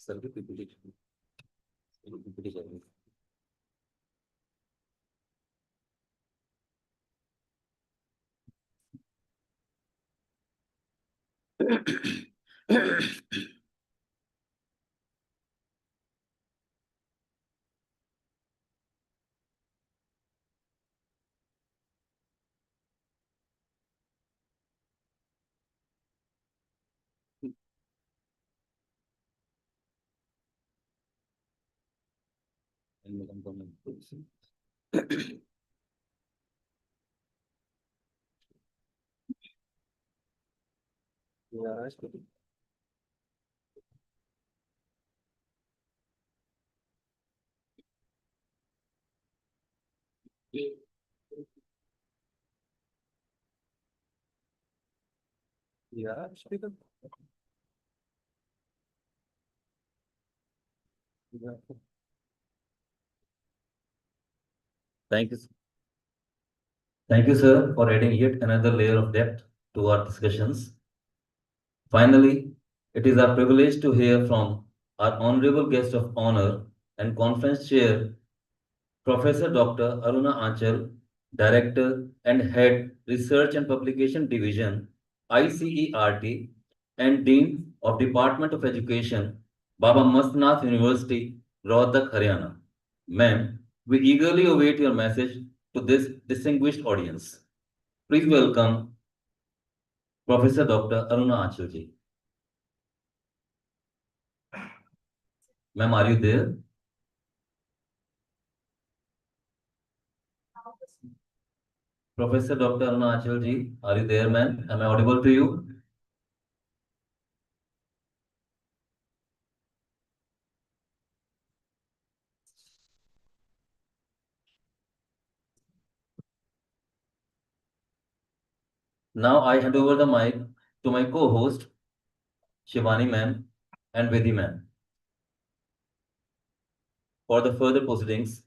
sir की PPT चल रही है Yeah, speaker. Thank you. Thank you, sir, for adding yet another layer of depth to our discussions. Finally, it is our privilege to hear from our honorable guest of honor and conference chair, Professor Dr. Aruna Anchal, Director and Head Research and Publication Division, ICERT, and Dean of Department of Education, Baba Mastnath University, Rohtak, Haryana. Ma'am, we eagerly await your message to this distinguished audience. Please welcome Professor Dr. Aruna Anchal ji. Ma'am, are you there? Professor Dr. Aruna Anchal ji, are you there, ma'am? Am I audible to you? Now I hand over the mic to my co-host, Shivani ma'am and Vidhi ma'am, for the further proceedings.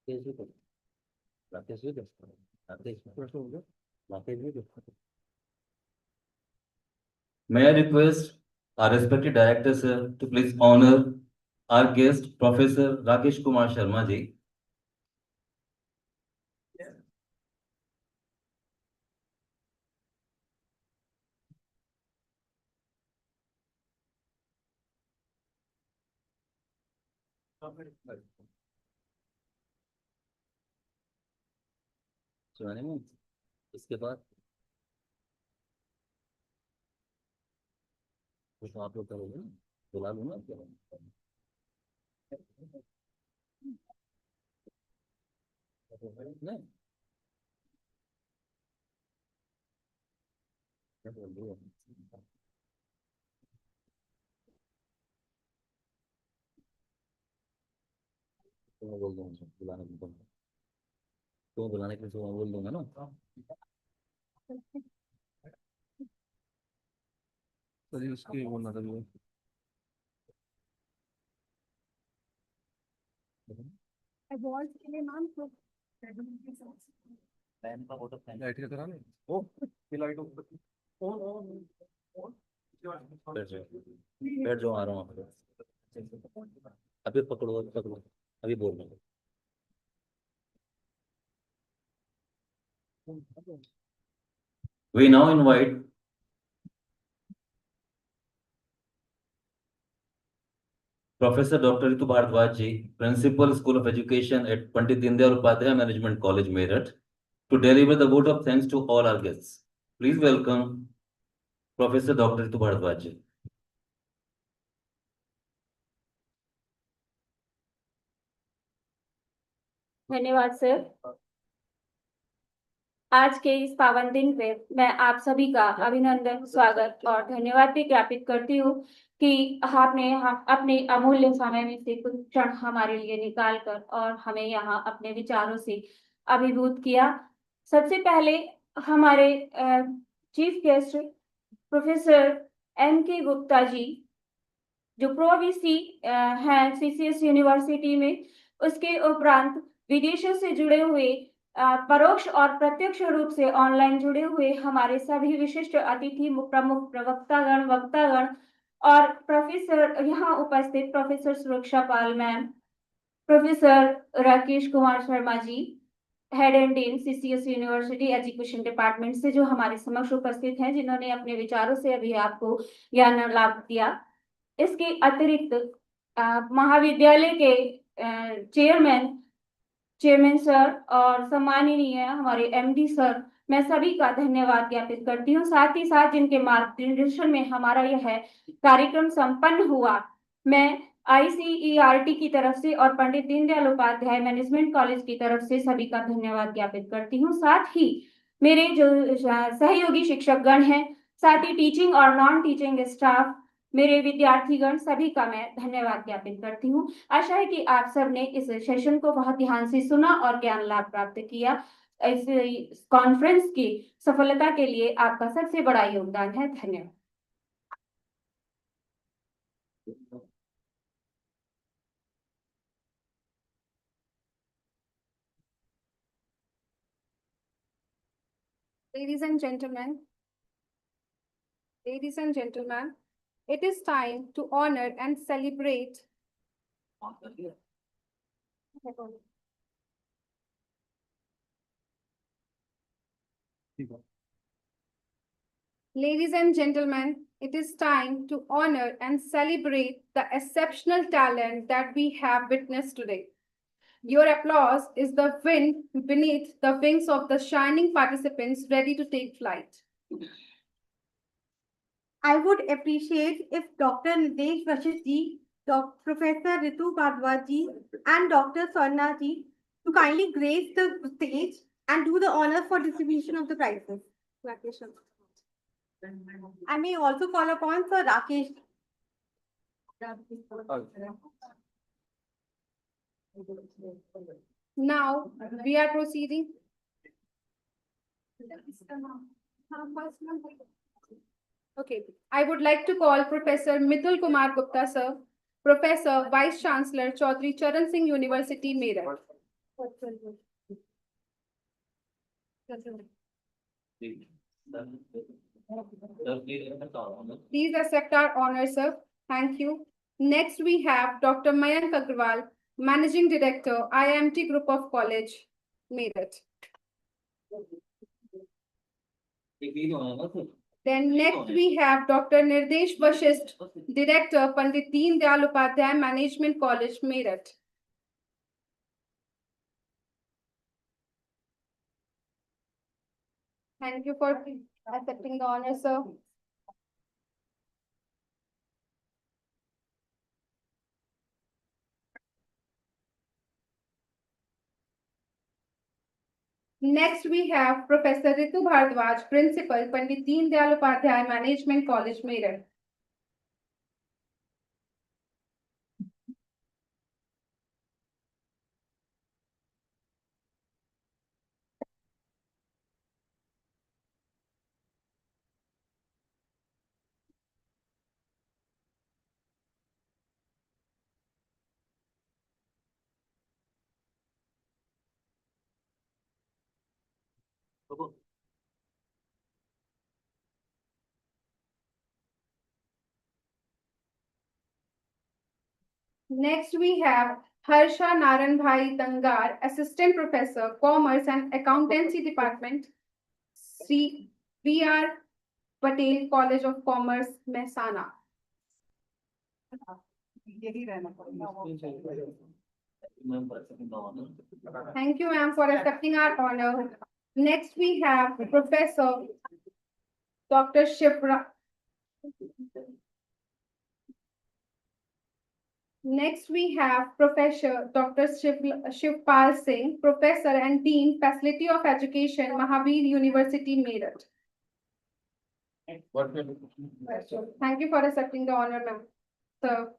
May I request our respected director, sir, to please honor our guest, Professor Rakesh Kumar Sharma ji. Shivani ma'am, इसके बाद कुछ आप लोग करोगे ना, बुला लूँ ना क्या? नहीं, क्या बोल रही हो? तो मैं बोल दूंगा बुलाने के लिए, तो बुलाने के लिए तो मैं बोल दूंगा ना. सर उसके बोलना था वो. अवार्ड के लिए मैम तो पैन का फोटो पैन लाइट का कराने. ओ ये लाइट ऑन ऑन ऑन. बैठ जाओ, आ रहा हूँ आपको. अभी पकड़ो पकड़ो, अभी बोल रहा हूँ. We now invite Professor Dr. Ritu Bharadwaj, Principal School of Education at Pandit Deen Dayal Upadhyay Management College, Meerut, to deliver the vote of thanks to all our guests. Please welcome Professor Dr. Ritu Bharadwaj. धन्यवाद sir. आज के इस पावन दिन पे मैं आप सभी का अभिनंदन, स्वागत और धन्यवाद भी ज्ञापित करती हूँ कि आपने अपने अमूल्य समय में से कुछ क्षण हमारे लिए निकाल कर और हमें यहाँ अपने विचारों से अभिभूत किया. सबसे पहले हमारे chief guest professor M.K. Gupta ji, जो प्रो वीसी हैं CCS यूनिवर्सिटी में, उसके उपरांत विदेशों से जुड़े हुए परोक्ष और प्रत्यक्ष रूप से ऑनलाइन जुड़े हुए हमारे सभी विशिष्ट अतिथि, प्रमुख प्रवक्तागण, वक्तागण और प्रोफेसर यहाँ उपस्थित professor Suraksha Pal ma'am, professor Rakesh Kumar Sharma ji, head and dean CCS university education department से जो हमारे समक्ष उपस्थित हैं, जिन्होंने अपने विचारों से अभी आपको ज्ञान लाभ दिया। इसके अतिरिक्त महाविद्यालय के चेयरमैन सर और सम्माननीय हमारे MD सर, मैं सभी का धन्यवाद ज्ञापित करती हूँ। साथ ही साथ जिनके मार्गदर्शन में हमारा यह कार्यक्रम संपन्न हुआ, मैं ICERT की तरफ से और पंडित दीनदयाल उपाध्याय मैनेजमेंट कॉलेज की तरफ से सभी का धन्यवाद ज्ञापित करती हूँ। साथ ही मेरे जो सहयोगी शिक्षकगण हैं, साथ ही टीचिंग और नॉन टीचिंग स्टाफ, मेरे विद्यार्थीगण, सभी का मैं धन्यवाद ज्ञापित करती हूँ। आशा है कि आप सब ने इस सेशन को बहुत ध्यान से सुना और ज्ञान लाभ प्राप्त किया। इस कॉन्फ्रेंस की सफलता के लिए आपका सबसे बड़ा योगदान है। धन्यवाद। Ladies and gentlemen, it is time to honor and celebrate Ladies and gentlemen, it is time to honor and celebrate the exceptional talent that we have witnessed today. Your applause is the wind beneath the wings of the shining participants ready to take flight. I would appreciate if Dr. Nidesh Vashist ji, Professor Ritu Bhardwaj ji, and Dr. Swarna ji to kindly grace the stage and do the honors for distribution of the prizes. I may also call upon Sir Rakesh. Now we are proceeding. Okay, I would like to call Professor Mithul Kumar Gupta sir, Professor Vice Chancellor Chaudhry Charan Singh University, Meerut. Please accept our honor, sir. Thank you. Next, we have Dr. Mayank Agrawal, Managing Director, IMT Group of College, Meerut. Then next we have Dr. Nirdesh Vashist, Director, Pandit Deen Dayal Upadhyay Management College, Meerut. Thank you for accepting the honor, sir. Next, we have Professor Ritu Bhardwaj, Principal, Pandit Deen Dayal Upadhyay Management College, Meerut. Next, we have Harsha Naranbhai Dangar, Assistant Professor, Commerce and Accountancy Department, B.R. Patel College of Commerce, Mehsana. Thank you, ma'am, for accepting our honor. Next, we have Professor Dr. Shivra. Next, we have Professor Dr. Shivpal Singh, Professor and Dean, Faculty of Education, Mahavir University, Meerut. Thank you for accepting the honor, ma'am. So,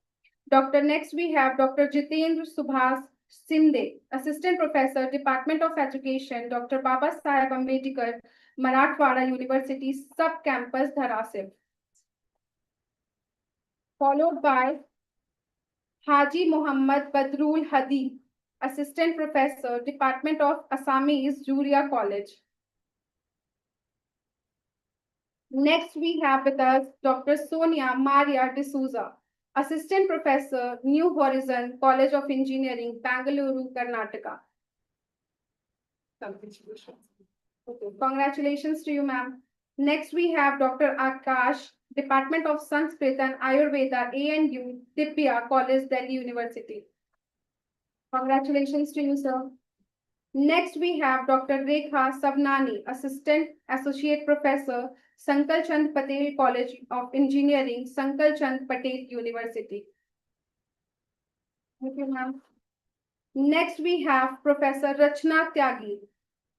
next we have Dr. Jitendra Subhas Sinde, Assistant Professor, Department of Education, Dr. Baba Saheb Ambedkar, Marathwada University, Sub-Campus, Dharasev. Followed by Haji Muhammad Badrul Hadi, Assistant Professor, Department of Assamese, Juria College. Next, we have with us Dr. Sonia Maria D'Souza, Assistant Professor, New Horizon College of Engineering, Bangalore, Karnataka. Okay, congratulations to you, ma'am. Next, we have Dr. Akash, Department of Sanskrit and Ayurveda, ANU, Dipya College, Delhi University. Congratulations to you, sir. Next, we have Dr. Rekha Savnani, Assistant Associate Professor, Sankal Chand Patel College of Engineering, Sankal Chand Patel University. Thank you, ma'am. Next, we have Professor Rachna Tyagi,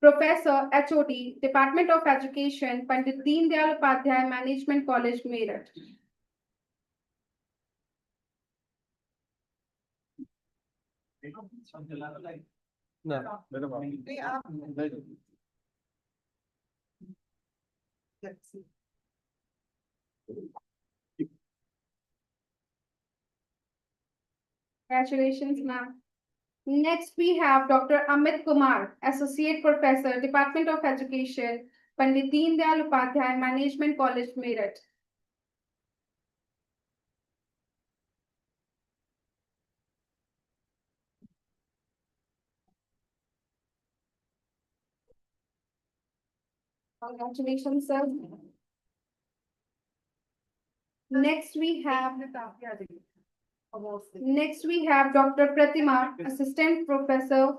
Professor HOD, Department of Education, Pandit Deen Dayal Upadhyay Management College, Meerut. Congratulations, ma'am. Next, we have Dr. Amit Kumar, Associate Professor, Department of Education, Pandit Deen Dayal Upadhyay Management College, Meerut. Congratulations, sir. Next, we have Dr. Pratima, Assistant Professor,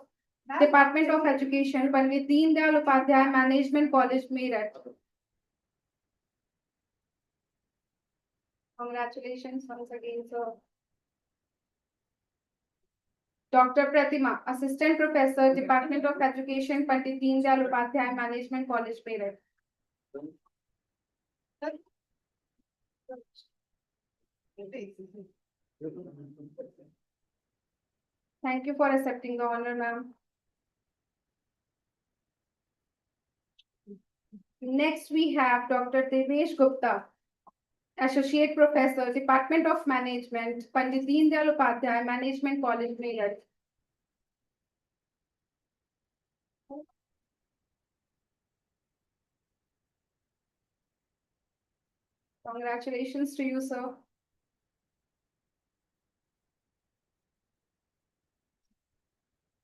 Department of Education, Pandit Deen Dayal Upadhyay Management College, Meerut. Congratulations once again, sir. Dr. Pratima, Assistant Professor, Department of Education, Pandit Deen Dayal Upadhyay Management College, Meerut. Thank you for accepting the honor, ma'am. Next, we have Dr. Devesh Gupta, Associate Professor, Department of Management, Pandit Deen Dayal Upadhyay Management College, Meerut. Congratulations to you, sir.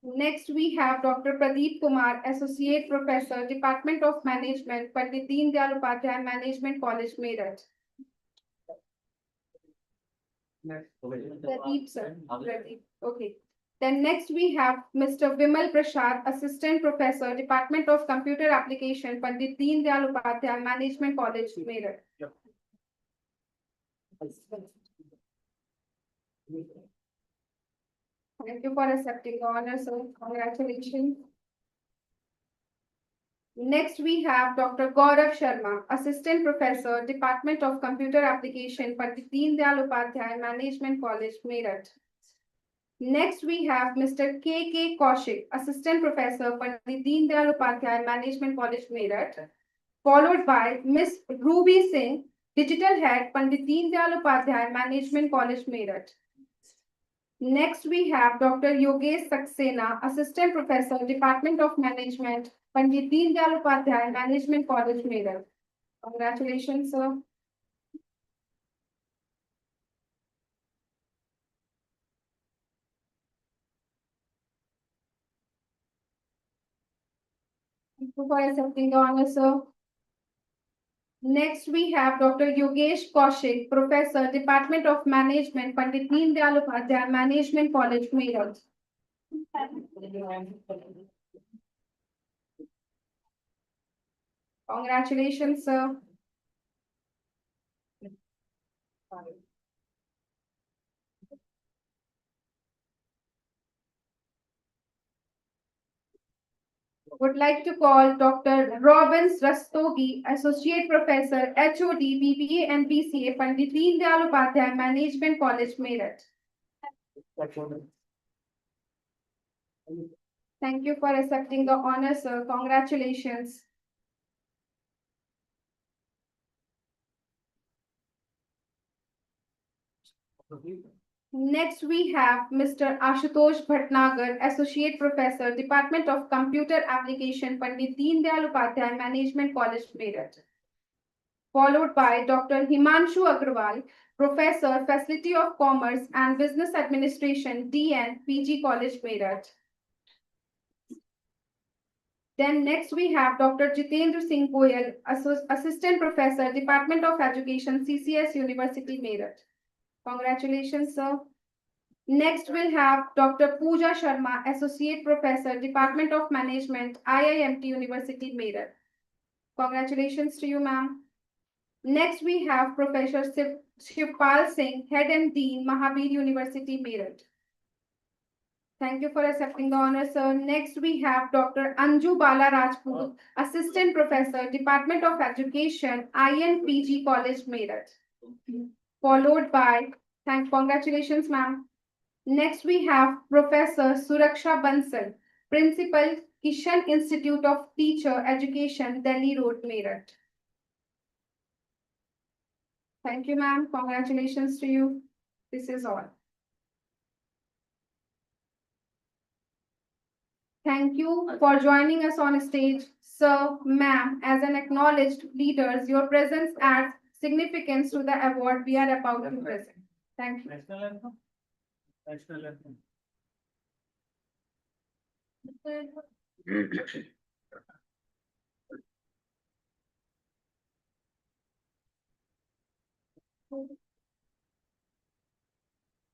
Next, we have Dr. Pradeep Kumar, Associate Professor, Department of Management, Pandit Deen Dayal Upadhyay Management College, Meerut. Pradeep, sir. Pradeep. Okay. Then next we have Mr. Vimal Prasad, Assistant Professor, Department of Computer Application, Pandit Deen Dayal Upadhyay Management College, Meerut. Thank you for accepting the honor, sir. Congratulations. Next, we have Dr. Gaurav Sharma, Assistant Professor, Department of Computer Application, Pandit Deen Dayal Upadhyay Management College, Meerut. Next, we have Mr. K. Kaushik, Assistant Professor, Pandit Deen Dayal Upadhyay Management College, Meerut, followed by Ms. Ruby Singh, Digital Head, Pandit Deen Dayal Upadhyay Management College, Meerut. Next, we have Dr. Yogesh Saxena, Assistant Professor, Department of Management, Pandit Deen Dayal Upadhyay Management College, Meerut. Congratulations, sir. Thank you for accepting the honor, sir. Next, we have Dr. Yogesh Kaushik, Professor, Department of Management, Pandit Deen Dayal Upadhyay Management College, Meerut. Congratulations, sir. Would like to call Dr. Robin Rastogi, Associate Professor, HOD, BBA and BCA, Pandit Deen Dayal Upadhyay Management College, Meerut. Thank you for accepting the honor, sir. Congratulations. Next, we have Mr. Ashutosh Bhatnagar, Associate Professor, Department of Computer Application, Pandit Deen Dayal Upadhyay Management College, Meerut. Followed by Dr. Himanshu Agrawal, Professor, Faculty of Commerce and Business Administration, DN, PG College, Meerut. Then next we have Dr. Jitendra Singh Goyal, Assistant Professor, Department of Education, CCS University, Meerut. Congratulations, sir. Next we'll have Dr. Pooja Sharma, Associate Professor, Department of Management, IIMT University, Meerut. Congratulations to you, ma'am. Next we have Professor Shivpal Singh, Head and Dean, Mahavir University, Meerut. Thank you for accepting the honor, sir. Next, we have Dr. Anju Bala Rajput, Assistant Professor, Department of Education, INPG College, Meerut. Followed by, congratulations, ma'am. Next, we have Professor Suraksha Bansal, Principal, Kishan Institute of Teacher Education, Delhi Road, Meerut. Thank you, ma'am. Congratulations to you. This is all. Thank you for joining us on stage, sir, ma'am. As an acknowledged leaders, your presence adds significance to the award we are about to present. Thank you. National anthem. National anthem.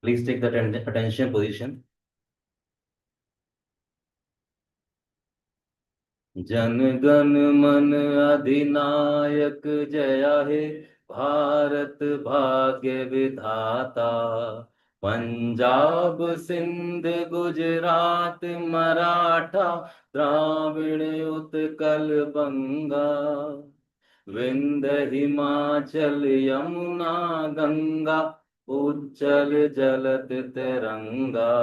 Please take the attention position. Jana Gana मन अधिनायक जया हे भारत भाग्य विधाता पंजाब सिंध गुजरात मराठा द्राविड़ उत्कल बंगा विंध्य हिमाचल यमुना गंगा उज्जल जलत तिरंगा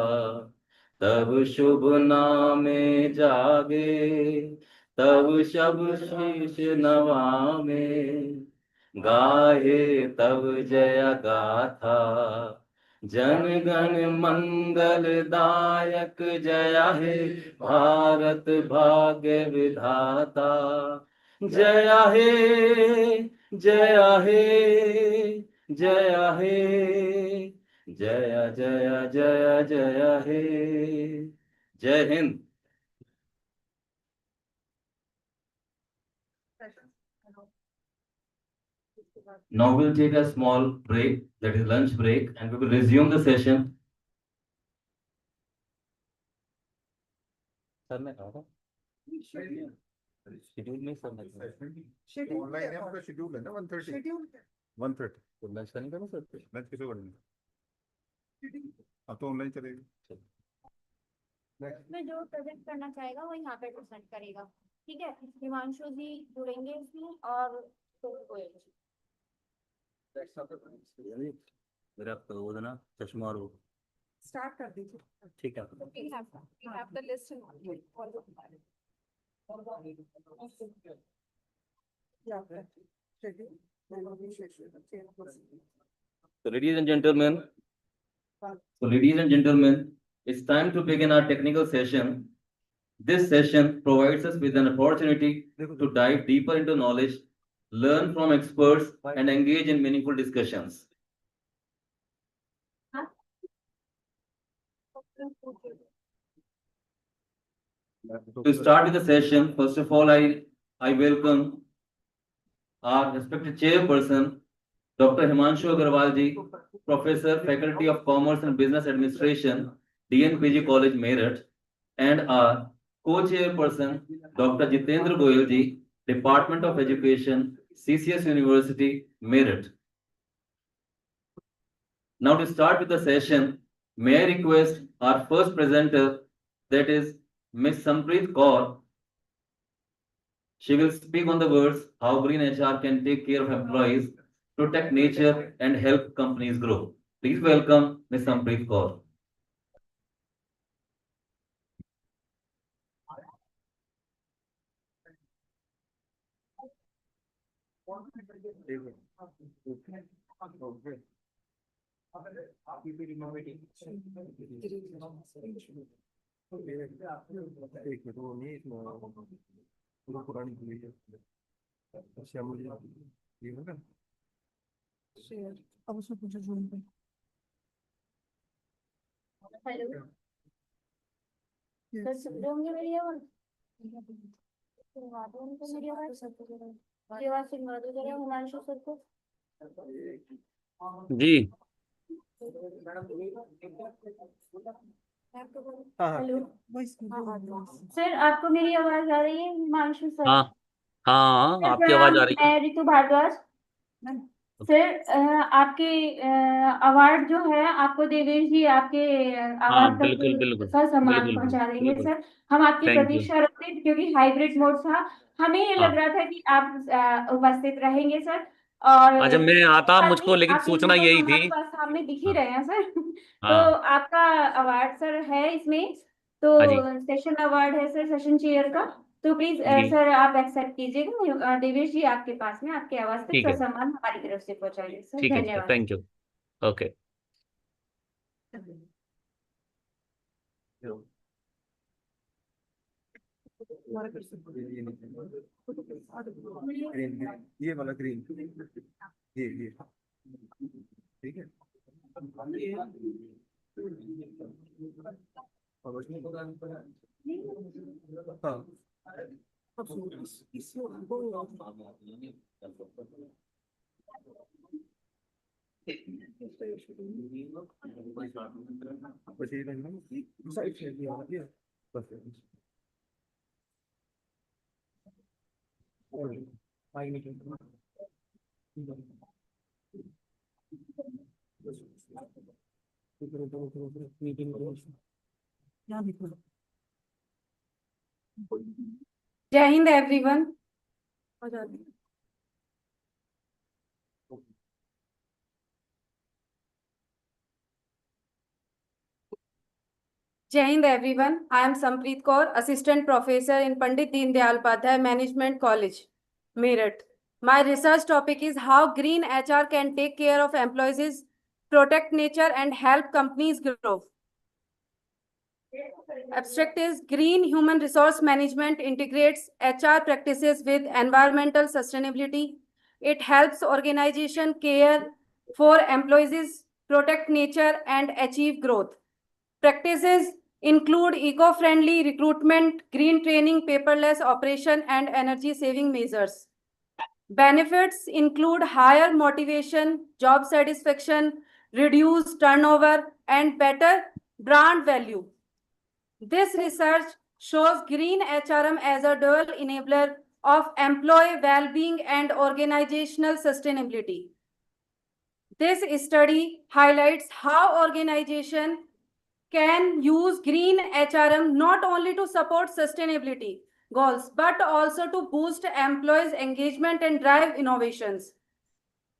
तब शुभ नामे जागे तब शब शीश नवामे गाहे तब जय गाथा जन गण मंगल दायक जया हे भारत भाग्य विधाता जया हे जया हे जया हे जय जय जय जय हे जय Hind. Now we'll take a small break, that is lunch break, and we will resume the session. Sir, मैं कहा था शेड्यूल में सर मैं ऑनलाइन है आपका शेड्यूल है ना 1:30 1:30 तो लंच करने का ना सर लंच किसे करना अब तो ऑनलाइन चलेगा में जो प्रेजेंट करना चाहेगा वो यहाँ पे प्रेजेंट करेगा, ठीक है। हिमांशु जी जुड़ेंगे इसमें और मेरा वो था ना चश्मा और वो स्टार्ट कर दीजिए। ठीक है. We have the list in all the So ladies and gentlemen, it's time to begin our technical session. This session provides us with an opportunity to dive deeper into knowledge, learn from experts, and engage in meaningful discussions. To start with the session, first of all, I welcome our respected chairperson, Dr. Himanshu Agarwal ji, Professor, Faculty of Commerce and Business Administration, DNPG College, Meerut, and our co-chairperson, Dr. Jitendra Goyal ji, Department of Education, CCS University, Meerut. Now to start with the session, may I request our first presenter, that is Ms. Sampreet Kaur. She will speak on the words how green HR can take care of employees, protect nature, and help companies grow. Please welcome Ms. Sampreet Kaur. एक minute वो नहीं पूरा पुरानी हुई है अच्छा मुझे ये होगा शेयर अब उसमें पूछो जूम पे। हेलो सर, सुन रहे होंगे मेरी आवाज? जी हेलो सर, आपको मेरी आवाज आ रही है? हिमांशु सर। हाँ हाँ सर आपकी आवाज प्रणाम, आ रही है। मैं रितु भारद्वाज। सर आपके अवार्ड जो है, आपको देवेश जी आपके हाँ आवाज तक बिल्कुल बिल्कुल सर सम्मान बिल्कुल पहुंचा देंगे बिल्कुल। सर। हम आपकी थैंक यू। प्रतीक्षा रखते थे क्योंकि हाइब्रिड मोड था। हमें ये लग हाँ रहा था कि आप उपस्थित रहेंगे सर। और अच्छा, मैं आता बात मुझको, नहीं, लेकिन आपके सूचना फोटोज यही थी। हमारे पास सामने दिख ही हाँ रहे हैं सर। तो हाँ आपका अवार्ड सर है इसमें। तो हाँ जी सेशन अवार्ड है सर, सेशन चेयर का। तो प्लीज जी सर आप एक्सेप्ट कीजिएगा। देवेश जी आपके पास में आपके आवाज तक ठीक है सम्मान हमारी तरफ से पहुंचाइए सर। ठीक है सर, धन्यवाद। Thank you. ओके। ये वाला ग्रीन, ये ठीक है। हाँ बस ये रहना, साइड से ये वाला, ये बस आई नहीं जय Hind everyone. Jai Hind everyone. I am Sampreet Kaur, Assistant Professor in Pandit Deen Dayal Upadhyay Management College, Meerut. My research topic is how green HR can take care of employees, protect nature and help companies grow. Abstract is Green Human Resource Management integrates HR practices with environmental sustainability. It helps organization care for employees, protect nature and achieve growth. Practices include eco-friendly recruitment, green training, paperless operation, and energy-saving measures. Benefits include higher motivation, job satisfaction, reduced turnover, and better brand value. This research shows green HRM as a dual enabler of employee well-being and organizational sustainability. This study highlights how organizations can use green HRM not only to support sustainability goals, but also to boost employees' engagement and drive innovations.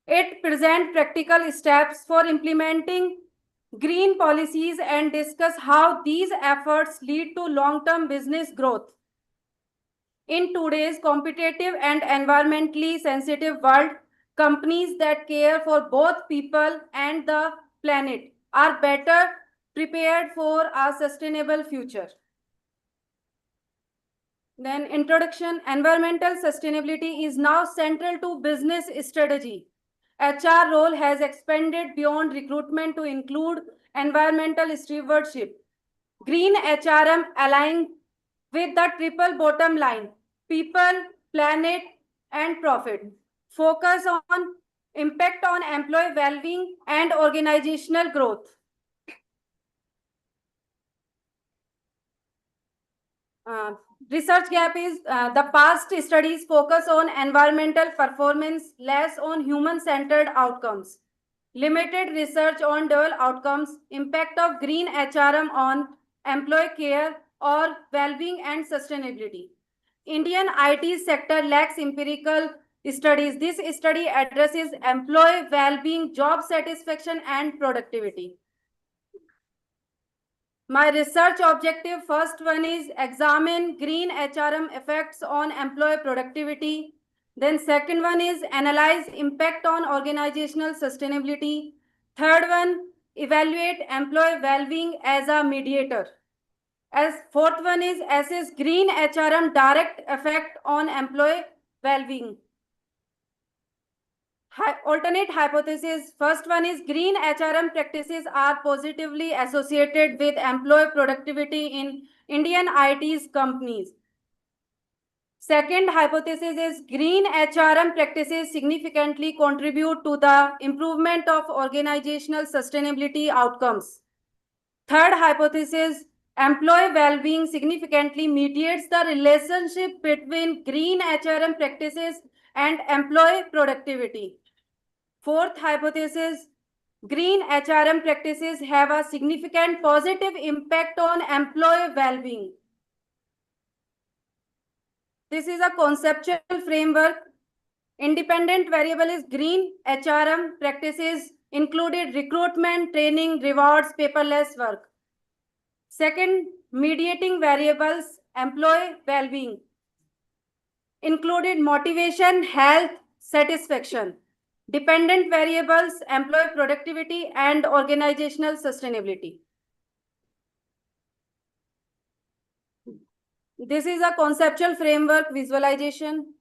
It presents practical steps for implementing green policies and discuss how these efforts lead to long-term business growth. In today's competitive and environmentally sensitive world, companies that care for both people and the planet are better prepared for a sustainable future. Then introduction, environmental sustainability is now central to business strategy. HR role has expanded beyond recruitment to include environmental stewardship. Green HRM aligns with the triple bottom line, people, planet, and profit. Focus on impact on employee well-being and organizational growth. Research gap is the past studies focus on environmental performance, less on human-centered outcomes. Limited research on dual outcomes, impact of green HRM on employee care or well-being and sustainability. Indian IT sector lacks empirical studies. This study addresses employee well-being, job satisfaction, and productivity. My research objective, first one is examine green HRM effects on employee productivity. Then second one is analyze impact on organizational sustainability. Third one, evaluate employee well-being as a mediator. As fourth one is assess green HRM direct effect on employee well-being. Alternate hypothesis. First one is green HRM practices are positively associated with employee productivity in Indian IT companies. Second hypothesis is green HRM practices significantly contribute to the improvement of organizational sustainability outcomes. Third hypothesis, employee well-being significantly mediates the relationship between green HRM practices and employee productivity. Fourth hypothesis, green HRM practices have a significant positive impact on employee well-being. This is a conceptual framework. Independent variable is green HRM practices included recruitment, training, rewards, paperless work. Second, mediating variables, employee well-being included motivation, health, satisfaction. Dependent variables, employee productivity and organizational sustainability. This is a conceptual framework visualization.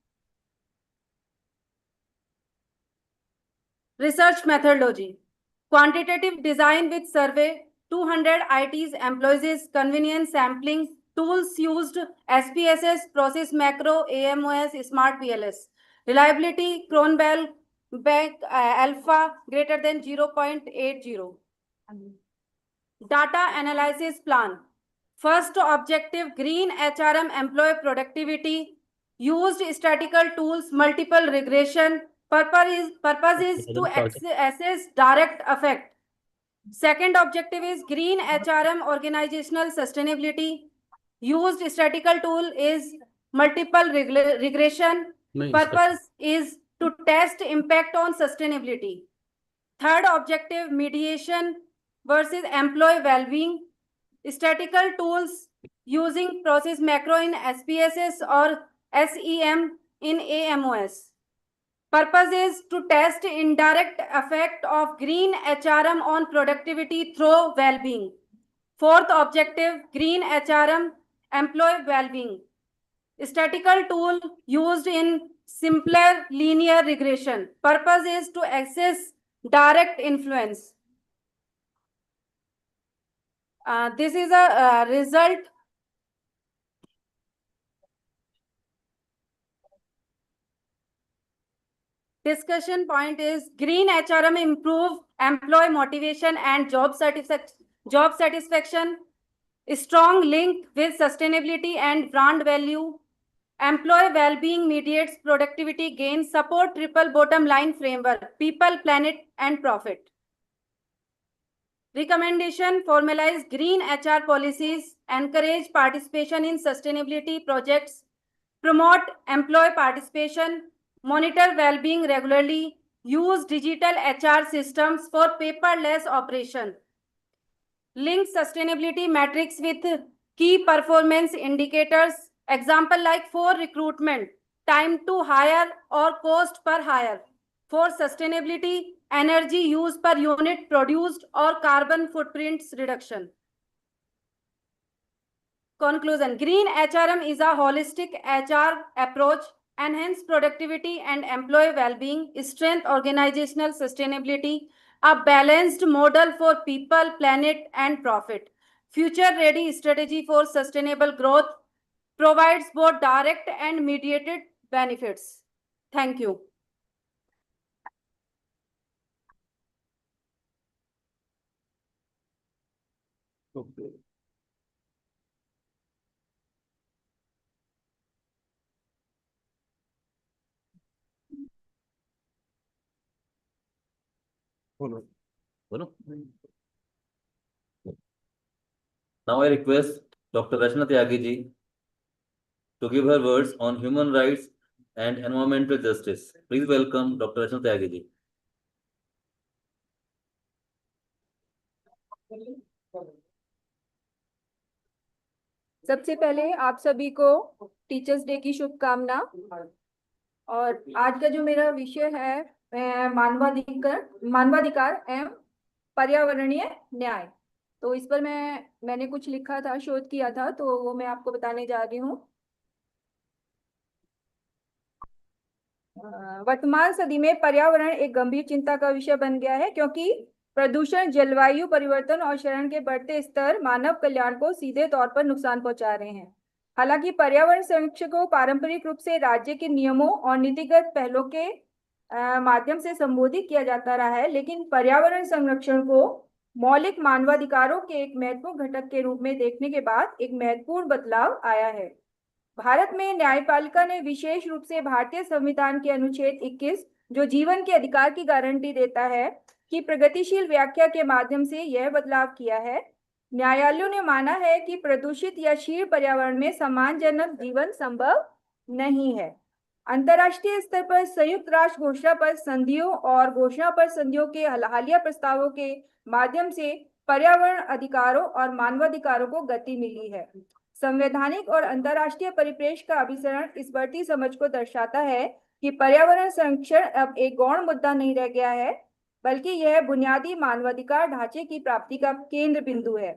Research methodology. Quantitative design with survey, 200 ITs, employees, convenience sampling, tools used, SPSS, process macro, AMOS, smart PLS. Reliability, Cronbell, Beck, alpha greater than 0.80. Data analysis plan. First objective, green HRM employee productivity. Used statistical tools, multiple regression. Purpose is to assess direct effect. Second objective is green HRM organizational sustainability. Used statistical tool is multiple regression. Purpose is to test impact on sustainability. Third objective, mediation versus employee well-being. Statistical tools using process macro in SPSS or SEM in AMOS. Purpose is to test indirect effect of green HRM on productivity through well-being. Fourth objective, green HRM employee well-being. Statistical tool used in simpler linear regression. Purpose is to assess direct influence. This is a result. Discussion point is green HRM improve employee motivation and job satisfaction. Strong link with sustainability and brand value. Employee well-being mediates productivity gains, support triple bottom line framework, people, planet, and profit. Recommendation, formalize green HR policies, encourage participation in sustainability projects, promote employee participation, monitor well-being regularly, use digital HR systems for paperless operation. Link sustainability metrics with key performance indicators. Example like for recruitment, time to hire or cost per hire. For sustainability, energy use per unit produced or carbon footprints reduction. Conclusion, green HRM is a holistic HR approach, enhance productivity and employee well-being, strengthen organizational sustainability, a balanced model for people, planet, and profit. Future-ready strategy for sustainable growth, provides both direct and mediated benefits. Thank you. Okay. Follow. Now I request Dr. Rachna Tyagi ji to give her words on human rights and environmental justice. Please welcome Dr. Rachna Tyagi ji. सबसे पहले आप सभी को teachers day की शुभकामना। और आज का जो मेरा विषय है मानवाधिकार एवं पर्यावरणीय न्याय, तो इस पर मैंने कुछ लिखा था, शोध किया था, तो वो मैं आपको बताने जा रही हूँ। वर्तमान सदी में पर्यावरण एक गंभीर चिंता का विषय बन गया है, क्योंकि प्रदूषण, जलवायु परिवर्तन और शहर के बढ़ते स्तर मानव कल्याण को सीधे तौर पर नुकसान पहुंचा रहे हैं। हालांकि पर्यावरण संरक्षण को पारंपरिक रूप से राज्य के नियमों और नीतिगत पहलों के माध्यम से संबोधित किया जाता रहा है, लेकिन पर्यावरण संरक्षण को मौलिक मानवाधिकारों के एक महत्वपूर्ण घटक के रूप में देखने के बाद एक महत्वपूर्ण बदलाव आया है। भारत में न्यायपालिका ने विशेष रूप से भारतीय संविधान के अनुच्छेद 21, जो जीवन के अधिकार की गारंटी देता है, की प्रगतिशील व्याख्या के माध्यम से यह बदलाव किया है। न्यायालयों ने माना है कि प्रदूषित या क्षीण पर्यावरण में सम्मानजनक जीवन संभव नहीं है। अंतर्राष्ट्रीय स्तर पर संयुक्त राष्ट्र घोषणा पर संधियों और घोषणा पर संधियों के हालिया प्रस्तावों के माध्यम से पर्यावरण अधिकारों और मानवाधिकारों को गति मिली है। संवैधानिक और अंतर्राष्ट्रीय परिप्रेक्ष्य का अभिसरण इस बढ़ती समझ को दर्शाता है कि पर्यावरण संरक्षण अब एक गौण मुद्दा नहीं रह गया है, बल्कि यह बुनियादी मानवाधिकार ढांचे की प्राप्ति का केंद्र बिंदु है।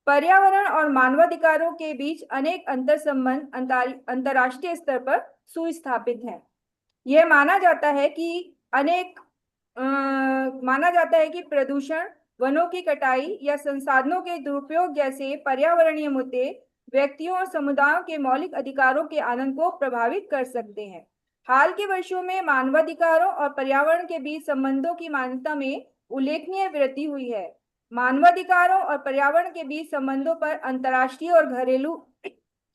पर्यावरण और मानवाधिकारों के बीच अनेक अंतर संबंध अंतर्राष्ट्रीय स्तर पर सुस्थापित हैं। यह माना जाता है कि प्रदूषण, वनों की कटाई या संसाधनों के दुरुपयोग जैसे पर्यावरणीय मुद्दे व्यक्तियों और समुदायों के मौलिक अधिकारों के आनंद को प्रभावित कर सकते हैं। हाल के वर्षों में मानवाधिकारों और पर्यावरण के बीच संबंधों की मान्यता में उल्लेखनीय वृद्धि हुई है। मानवाधिकारों और पर्यावरण के बीच संबंधों पर अंतर्राष्ट्रीय और घरेलू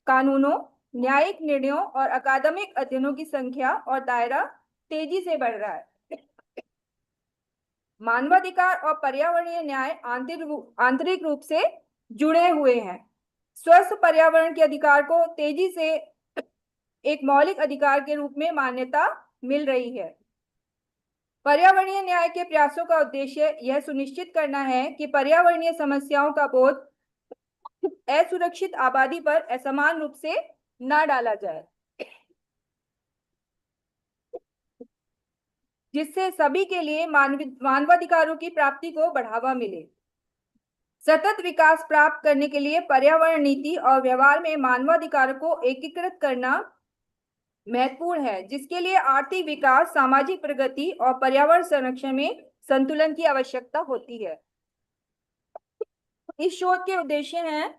कानूनों, न्यायिक निर्णयों और अकादमिक अध्ययनों की संख्या और दायरा तेजी से बढ़ रहा है। मानवाधिकार और पर्यावरणीय न्याय आंतरिक रूप से जुड़े हुए हैं। स्वस्थ पर्यावरण के अधिकार को तेजी से एक मौलिक अधिकार के रूप में मान्यता मिल रही है। पर्यावरणीय न्याय के प्रयासों का उद्देश्य यह सुनिश्चित करना है कि पर्यावरणीय समस्याओं का बोझ असुरक्षित आबादी पर असमान रूप से न डाला जाए, जिससे सभी के लिए मानवाधिकारों की प्राप्ति को बढ़ावा मिले। सतत विकास प्राप्त करने के लिए पर्यावरण नीति और व्यवहार में मानवाधिकारों को एकीकृत करना महत्वपूर्ण है, जिसके लिए आर्थिक विकास, सामाजिक प्रगति और पर्यावरण संरक्षण में संतुलन की आवश्यकता होती है। इस शोध के उद्देश्य हैं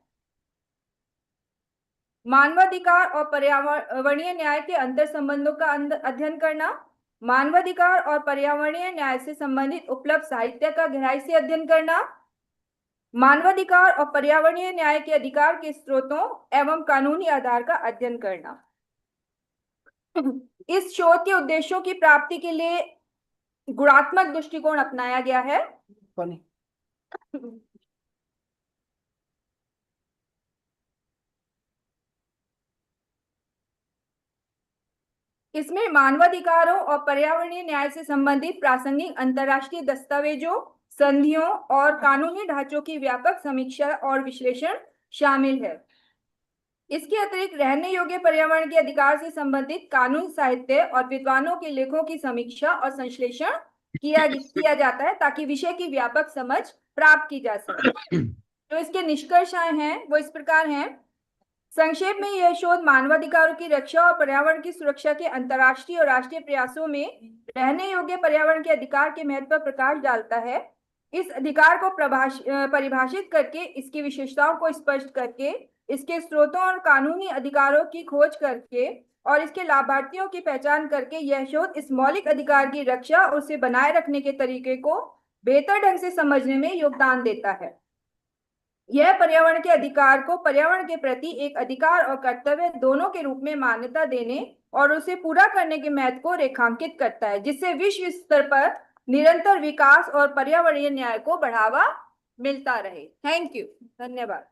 मानवाधिकार और पर्यावरणीय न्याय के अंतर संबंधों का अध्ययन करना, मानवाधिकार और पर्यावरणीय न्याय से संबंधित उपलब्ध साहित्य का गहराई से अध्ययन करना, मानवाधिकार और पर्यावरणीय न्याय के अधिकार के स्रोतों एवं कानूनी आधार का अध्ययन करना। इस शोध के उद्देश्यों की प्राप्ति के लिए गुणात्मक दृष्टिकोण अपनाया गया है। इसमें मानवाधिकारों और पर्यावरणीय न्याय से संबंधित प्रासंगिक अंतर्राष्ट्रीय दस्तावेजों, संधियों और कानूनी ढांचों की व्यापक समीक्षा और विश्लेषण शामिल है। इसके अतिरिक्त रहने योग्य पर्यावरण के अधिकार से संबंधित कानून साहित्य और विद्वानों के लेखों की समीक्षा और संश्लेषण किया जाता है, ताकि विषय की व्यापक समझ प्राप्त की जा सके। जो इसके निष्कर्ष हैं वो इस प्रकार हैं। संक्षेप में यह शोध मानवाधिकारों की रक्षा और पर्यावरण की सुरक्षा के अंतर्राष्ट्रीय और राष्ट्रीय प्रयासों में रहने योग्य पर्यावरण के अधिकार के महत्व पर प्रकाश डालता है। इस अधिकार को परिभाषित करके, इसकी विशेषताओं को स्पष्ट करके, इसके स्रोतों और कानूनी अधिकारों की खोज करके और इसके लाभार्थियों की पहचान करके यह शोध इस मौलिक अधिकार की रक्षा और उसे बनाए रखने के तरीके को बेहतर ढंग से समझने में योगदान देता है। यह पर्यावरण के अधिकार को पर्यावरण के प्रति एक अधिकार और कर्तव्य दोनों के रूप में मान्यता देने और उसे पूरा करने के महत्व को रेखांकित करता है, जिससे विश्व स्तर पर निरंतर विकास और पर्यावरणीय न्याय को बढ़ावा मिलता रहे। थैंक यू, धन्यवाद।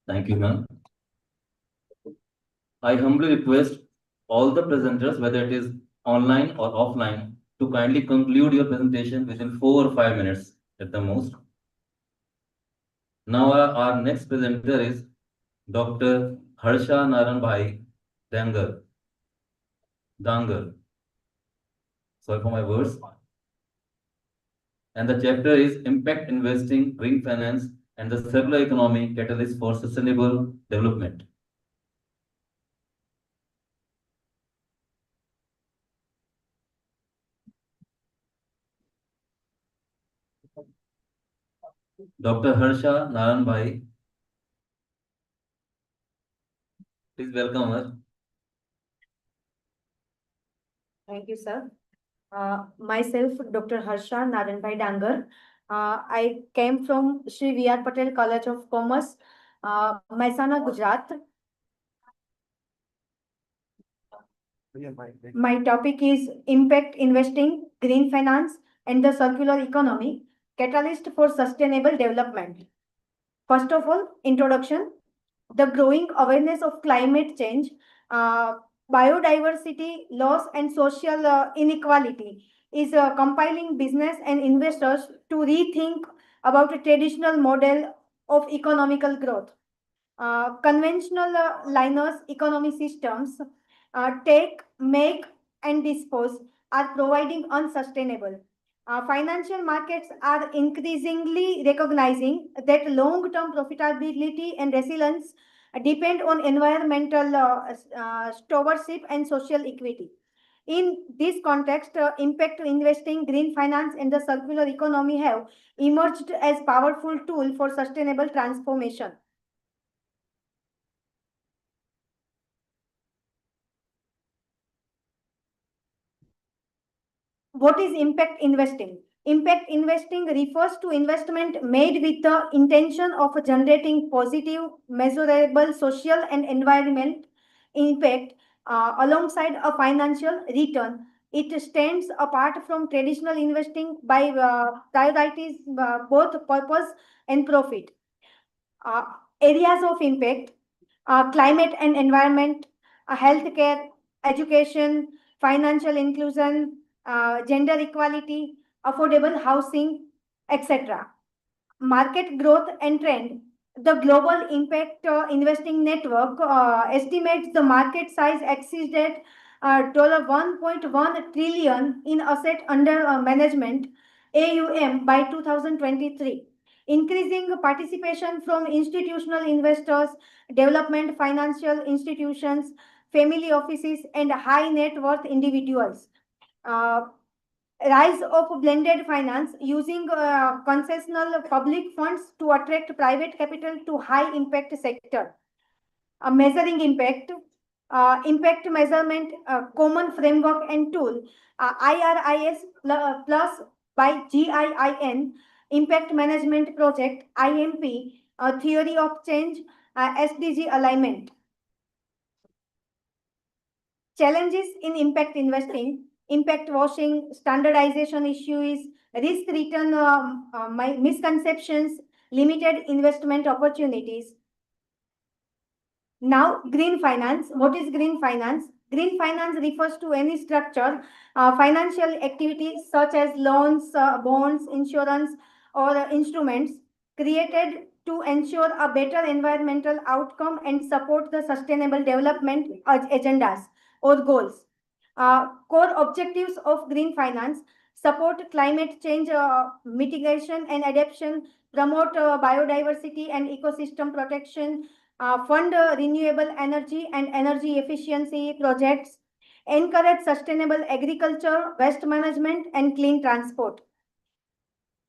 Thank you, ma'am. I humbly request all the presenters, whether it is online or offline, to kindly conclude your presentation within 4 or 5 minutes at the most. Now our next presenter is Dr. Harsha Naran Bhai Dangar. Sorry for my words. And the chapter is Impact Investing, Green Finance, and the Circular Economy Catalyst for Sustainable Development. Dr. Harsha Naran Bhai, please welcome us. Thank you, sir. Myself, Dr. Harsha Naranbhai Dangar. I came from Sri V.R. Patel College of Commerce, Mehsana, Gujarat. My topic is Impact Investing, Green Finance, and the Circular Economy, Catalyst for Sustainable Development. First of all, introduction. The growing awareness of climate change, biodiversity loss, and social inequality is compiling business and investors to rethink about a traditional model of economical growth. Conventional liners economy systems, take, make, and dispose, are providing unsustainable. Financial markets are increasingly recognizing that long-term profitability and resilience depend on environmental stewardship and social equity. In this context, impact investing, green finance, and the circular economy have emerged as powerful tool for sustainable transformation. What is impact investing? Impact investing refers to investment made with the intention of generating positive, measurable social and environment impact alongside a financial return. It stands apart from traditional investing by priorities both purpose and profit. Uh, Areas of impact: climate and environment, healthcare, education, financial inclusion, gender equality, affordable housing, etc. Market growth and trend. The Global Impact Investing Network estimates the market size exceeded $1.1 trillion in asset under management AUM by 2023. Increasing participation from institutional investors, development financial institutions, family offices, and high net worth individuals. Rise of blended finance using concessional public funds to attract private capital to high impact sector. Measuring impact, impact measurement, common framework and tool, IRIS plus by GIIN, impact management project, IMP, theory of change, SDG alignment. Challenges in impact investing: impact washing, standardization issues, risk return misconceptions, limited investment opportunities. Now, green finance. What is green finance? Green finance refers to any structure, financial activities such as loans, bonds, insurance, or instruments created to ensure a better environmental outcome and support the sustainable development agendas or goals. Core objectives of green finance: support climate change mitigation and adaptation, promote biodiversity and ecosystem protection, fund renewable energy and energy efficiency projects, encourage sustainable agriculture, waste management, and clean transport.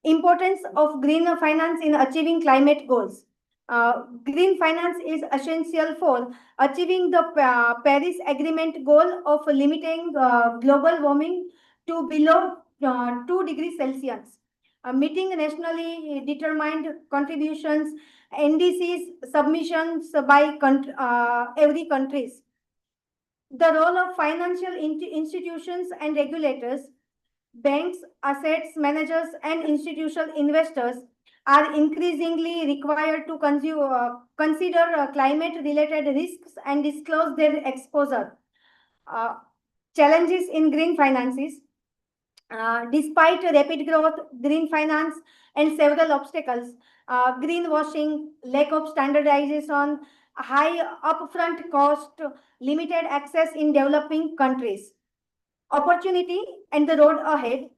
Importance of green finance in achieving climate goals. Green finance is essential for achieving the Paris Agreement goal of limiting global warming to below 2 degrees Celsius, meeting nationally determined contributions, NDCs submissions by every countries. The role of financial institutions and regulators. Banks, assets managers, and institutional investors are increasingly required to consider climate-related risks and disclose their exposure. Challenges in green finances. Despite rapid growth, green finance, and several obstacles, greenwashing, lack of standardization, high upfront cost, limited access in developing countries. Opportunity and the road ahead.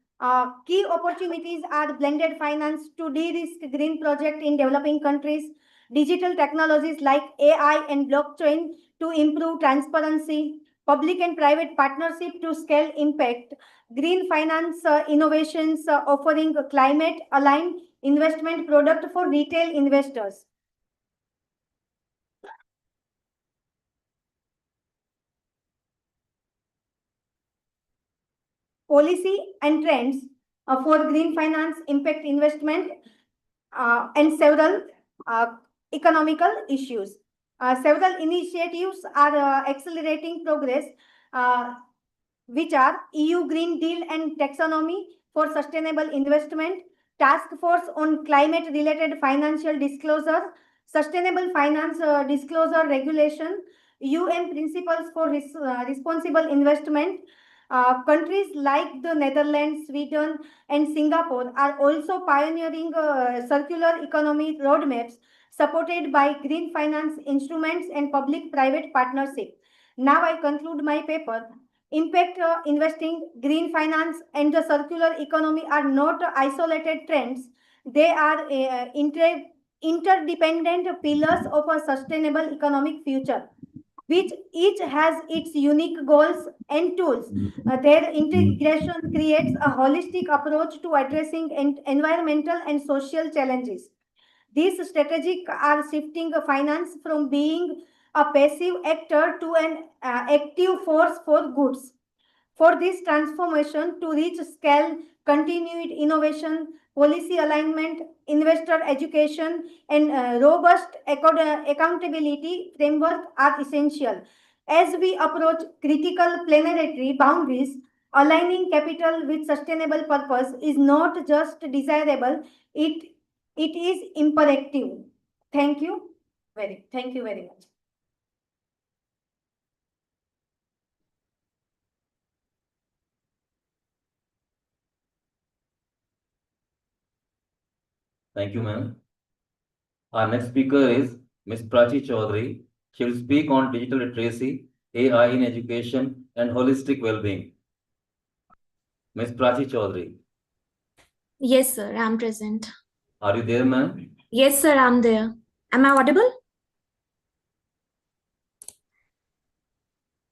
Key opportunities are blended finance to de-risk green project in developing countries, digital technologies like AI and blockchain to improve transparency, public and private partnership to scale impact, green finance innovations offering climate aligned investment product for retail investors. Policy and trends for green finance impact investment and several economical issues. Several initiatives are accelerating progress, which are EU Green Deal and Taxonomy for Sustainable Investment, Task Force on Climate-Related Financial Disclosure, Sustainable Finance Disclosure Regulation, UN Principles for Responsible Investment. Countries like the Netherlands, Sweden, and Singapore are also pioneering circular economy roadmaps supported by green finance instruments and public-private partnership. Now I conclude my paper. Impact investing, green finance, and the circular economy are not isolated trends. They are interdependent pillars of a sustainable economic future, which each has its unique goals and tools. Their integration creates a holistic approach to addressing environmental and social challenges. These strategies are shifting finance from being a passive actor to an active force for goods. For this transformation to reach scale, continued innovation, policy alignment, investor education, and robust accountability framework are essential. As we approach critical planetary boundaries, aligning capital with sustainable purpose is not just desirable, it is imperative. Thank you very much. Thank you, ma'am. Our next speaker is Ms. Prachi Chaudhary. She will speak on digital literacy, AI in education, and holistic well-being. Ms. Prachi Chaudhary. Yes, sir, I'm present. Are you there, ma'am? Yes, sir, I'm there. Am I audible?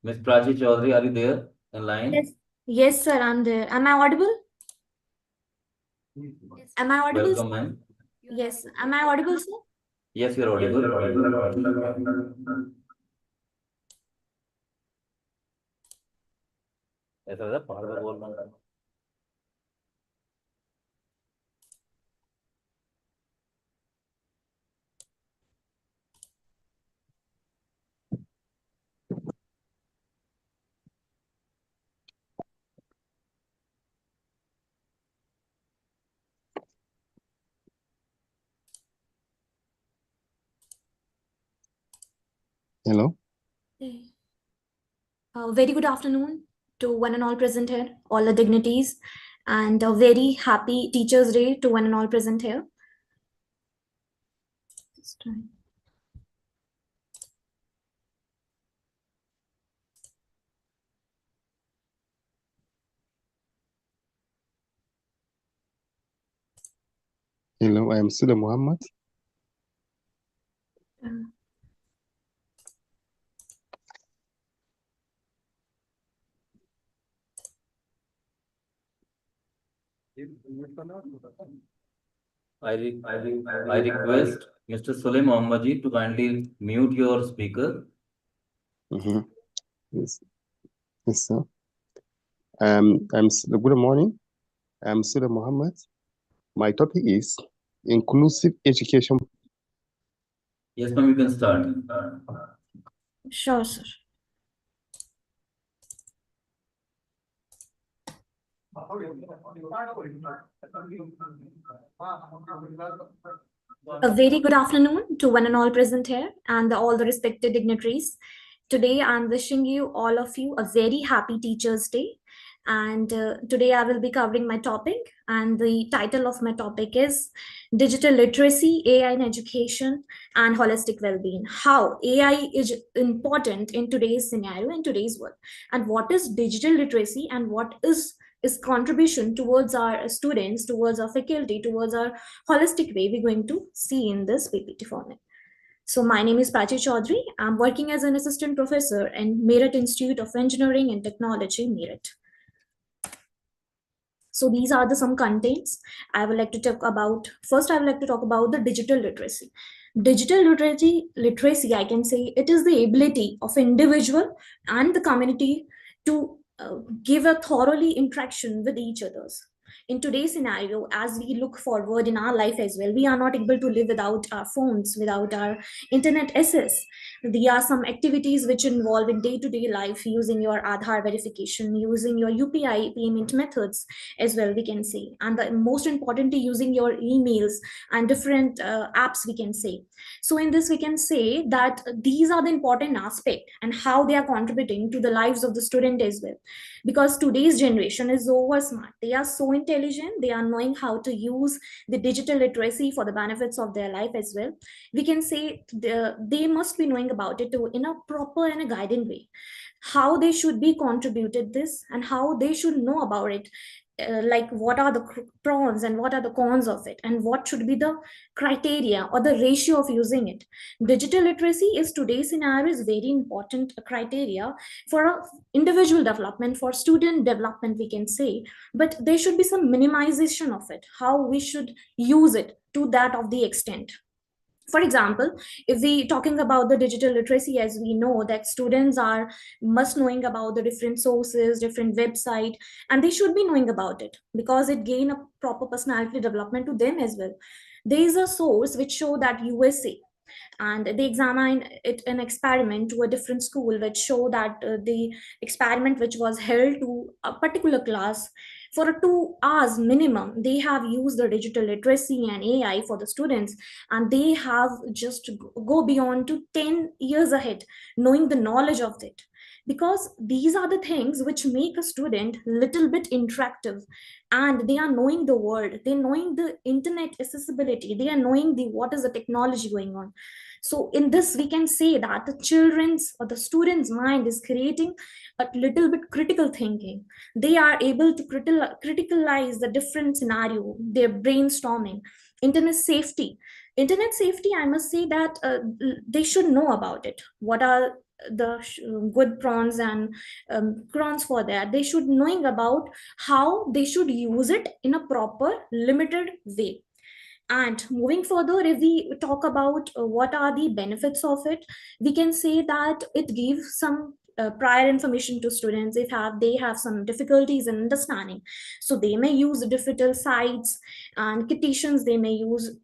Ms. Prachi Chaudhary, are you there in line? Yes. Yes, sir, I'm there. Am I audible? Am I audible? Welcome, ma'am. Yes. Am I audible, sir? Yes, you're audible. ऐसा होता है, बार बार बोलना है। Hello. Very good afternoon to one and all present here, all the dignities, and a very happy Teachers' Day to one and all present here. Hello, I am Sudha Muhammad. I request Mr. Sulem Mohammadji to kindly mute your speaker. Yes, yes, sir. Good morning. I'm Sudha Muhammad. My topic is inclusive education. Yes, ma'am, you can start. Sure, sir. A very good afternoon to one and all present here and all the respected dignitaries. Today, I'm wishing you, all of you, a very happy Teachers' Day. And today I will be covering my topic, and the title of my topic is Digital Literacy, AI in Education, and Holistic Well-being. How AI is important in today's scenario, in today's world, and what is digital literacy, and what is contribution towards our students, towards our faculty, towards our holistic way we're going to see in this PPT format. So my name is Prachi Chaudhary. I'm working as an assistant professor in Meerut Institute of Engineering and Technology, Meerut. So these are the some contents I would like to talk about. First, I would like to talk about the digital literacy. Digital literacy, I can say it is the ability of individual and the community to give a thoroughly interaction with each others. In today's scenario, as we look forward in our life as well, we are not able to live without our phones, without our internet access. There are some activities which involve in day-to-day life, using your Aadhaar verification, using your UPI payment methods as well, we can say, and the most importantly, using your emails and different apps, we can say. So in this, we can say that these are the important aspect and how they are contributing to the lives of the student as well, because today's generation is over smart. They are so intelligent, they are knowing how to use the digital literacy for the benefits of their life as well. We can say they must be knowing about it in a proper and a guided way, how they should be contributed this and how they should know about it, like what are the pros and what are the cons of it, and what should be the criteria or the ratio of using it. Digital literacy is today's scenario is very important criteria for a individual development, for student development, we can say. But there should be some minimization of it, how we should use it to that of the extent. For example, if we talking about the digital literacy, as we know that students are must knowing about the different sources, different website, and they should be knowing about it because it gain a proper personality development to them as well. There is a source which show that USA, and they examine it an experiment to a different school, which show that the experiment which was held to a particular class for 2 hours minimum, they have used the digital literacy and AI for the students, and they have just go beyond to 10 years ahead, knowing the knowledge of it. Because these are the things which make a student little bit interactive, and they are knowing the world, they're knowing the internet accessibility, they are knowing the what is the technology going on. So in this, we can say that the children's or the student's mind is creating a little bit critical thinking. They are able to criticalize the different scenario, they're brainstorming. Internet safety, I must say that they should know about it, what are the good prawns and crons for that. They should knowing about how they should use it in a proper limited way. And moving further, if we talk about what are the benefits of it, we can say that it gives some prior information to students if they have some difficulties in understanding. So they may use difficult sites and quotations they may use.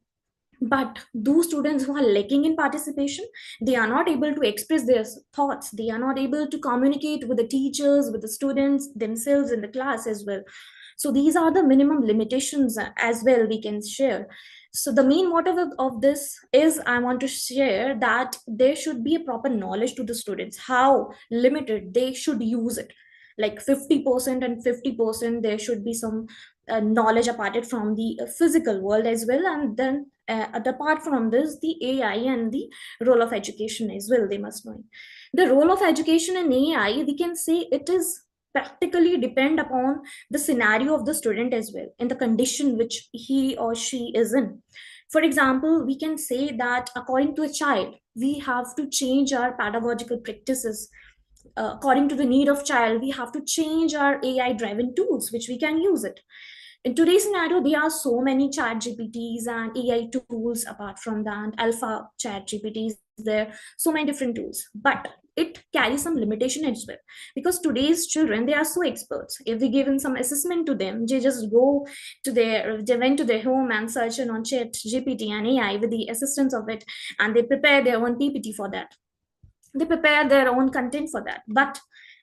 But those students who are lacking in participation, they are not able to express their thoughts, they are not able to communicate with the teachers, with the students themselves in the class as well. So these are the minimum limitations as well we can share. So the main motive of this is I want to share that there should be a proper knowledge to the students, how limited they should use it. Like 50% and 50%, there should be some knowledge apart from the physical world as well. And then apart from this, the AI and the role of education as well, they must know. The role of education in AI, we can say it is practically depend upon the scenario of the student as well, in the condition which he or she is in. For example, we can say that according to a child, we have to change our pedagogical practices. According to the need of child, we have to change our AI driven tools which we can use it. In today's scenario, there are so many chat GPTs and AI tools apart from that, alpha chat GPTs, there so many different tools, but it carries some limitation as well, because today's children, they are so experts. If we given some assessment to them, they just they went to their home and search on chat GPT and AI with the assistance of it, and they prepare their own PPT for that, they prepare their own content for that. But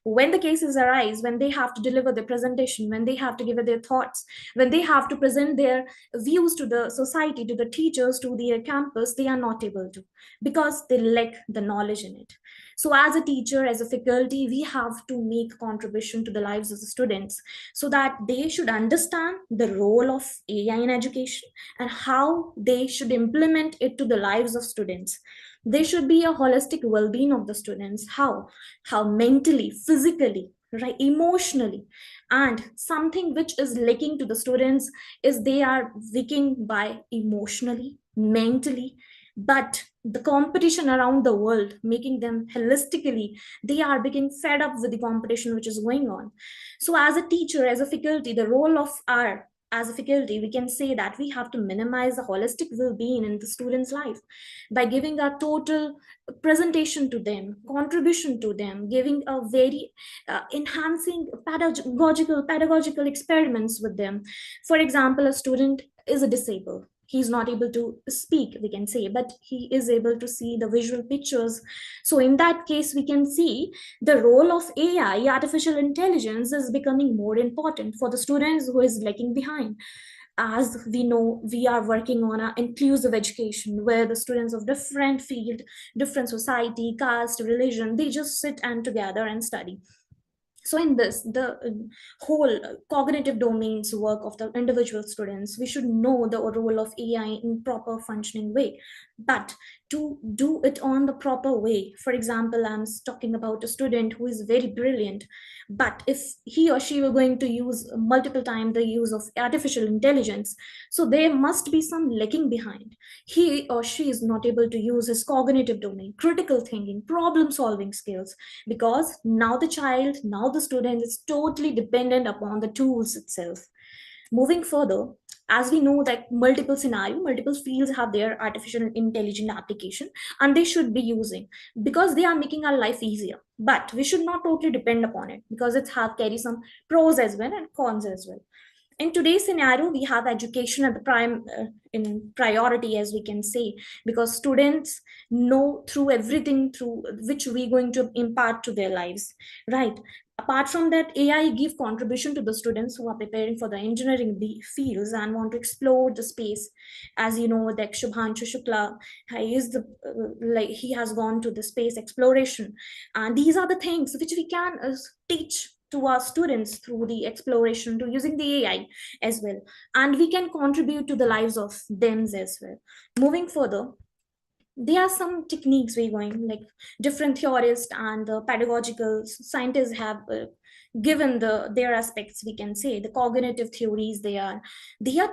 when the cases arise, when they have to deliver their presentation, when they have to give their thoughts, when they have to present their views to the society, to the teachers, to their campus, they are not able to, because they lack the knowledge in it. So as a teacher, as a faculty, we have to make contribution to the lives of the students, so that they should understand the role of AI in education and how they should implement it to the lives of students. There should be a holistic well-being of the students, how mentally, physically, right, emotionally. And something which is lacking to the students is they are weakening by emotionally, mentally, But the competition around the world, making them holistically, they are becoming fed up with the competition which is going on. So as a teacher, as a faculty, the role of our as a faculty, we can say that we have to minimize the holistic well-being in the student's life by giving a total presentation to them, contribution to them, giving a very enhancing pedagogical experiments with them. For example, a student is a disabled, he's not able to speak, we can say, but he is able to see the visual pictures. So in that case, we can see the role of AI, artificial intelligence, is becoming more important for the students who is lagging behind. As we know, we are working on an inclusive education where the students of different field, different society, caste, religion, they just sit and together and study. So in this, the whole cognitive domains work of the individual students, we should know the role of AI in proper functioning way. But to do it on the proper way, for example, I'm talking about a student who is very brilliant, but if he or she were going to use multiple times the use of artificial intelligence, so there must be some lagging behind. He or she is not able to use his cognitive domain, critical thinking, problem solving skills, because now the child, now the student is totally dependent upon the tools itself. Moving further, as we know that multiple scenario, multiple fields have their artificial intelligence application, and they should be using, because they are making our life easier. But we should not totally depend upon it, because it have carry some pros as well and cons as well. In today's scenario, we have education at the prime in priority, as we can say, because students know through everything through which we're going to impart to their lives, right? Apart from that, AI give contribution to the students who are preparing for the engineering fields and want to explore the space. As you know, that Shubhanshu Shukla, he is the like he has gone to the space exploration, and these are the things which we can teach to our students through the exploration, to using the AI as well, and we can contribute to the lives of them as well. Moving further, there are some techniques we're going, like different theorists and the pedagogical scientists have given their aspects, we can say the cognitive theories. They are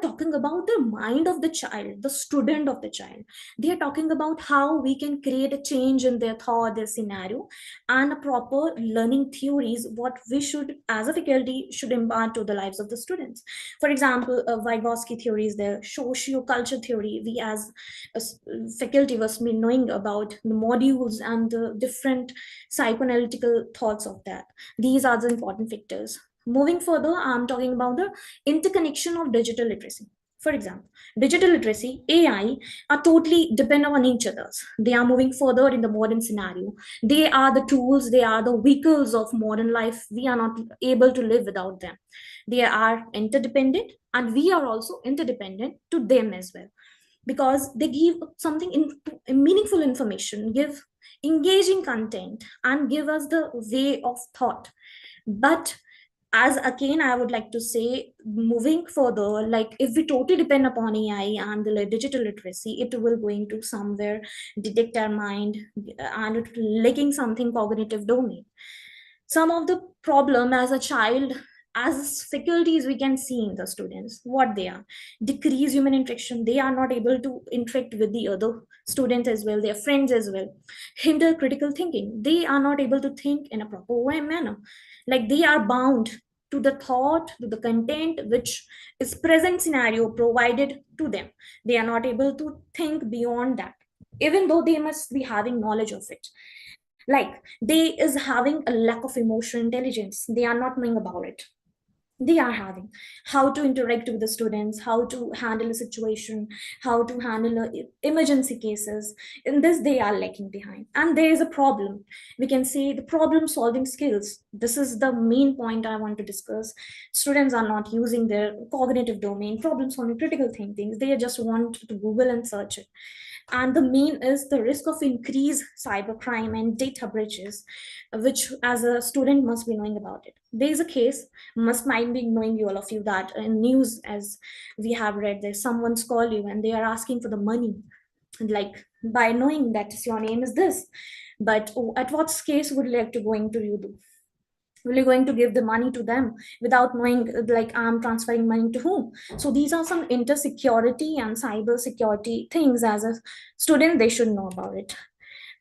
talking about the mind of the child, the student of the child. They are talking about how we can create a change in their thought, their scenario, and a proper learning theories what we should as a faculty should impart to the lives of the students. For example, Vygotsky theories, the socio-culture theory, we as faculty was knowing about the modules and the different psychoanalytical thoughts of that. These are the important factors. Moving further, I'm talking about the interconnection of digital literacy. For example, digital literacy, AI are totally dependent on each other. They are moving further in the modern scenario. They are the tools, they are the vehicles of modern life. We are not able to live without them. They are interdependent, and we are also interdependent to them as well, because they give something meaningful information, give engaging content, and give us the way of thought. But as again, I would like to say, moving further, like if we totally depend upon AI and the digital literacy, it will going to somewhere detect our mind, and it lacking something cognitive domain. Some of the problem as a child, as faculties, we can see in the students what they are: decrease human interaction. They are not able to interact with the other students as well, their friends as well. Hinder critical thinking. They are not able to think in a proper way manner, like they are bound to the thought, to the content which is present scenario provided to them. They are not able to think beyond that, even though they must be having knowledge of it. Like they is having a lack of emotional intelligence, they are not knowing about it. They are having how to interact with the students, how to handle a situation, how to handle emergency cases. In this, they are lacking behind, and there is a problem. We can say the problem solving skills. This is the main point I want to discuss. Students are not using their cognitive domain, problem solving, critical thinking. They just want to Google and search it. And the main is the risk of increased cybercrime and data breaches, which as a student must be knowing about it. There is a case, must might be knowing, you all of you, that in news, as we have read, there's someone's call you and they are asking for the money, like by knowing that your name is this, but at what case would you like to go into you do? Will you going to give the money to them without knowing, like, I'm transferring money to whom? So these are some intersecurity and cyber security things. As a student, they should know about it.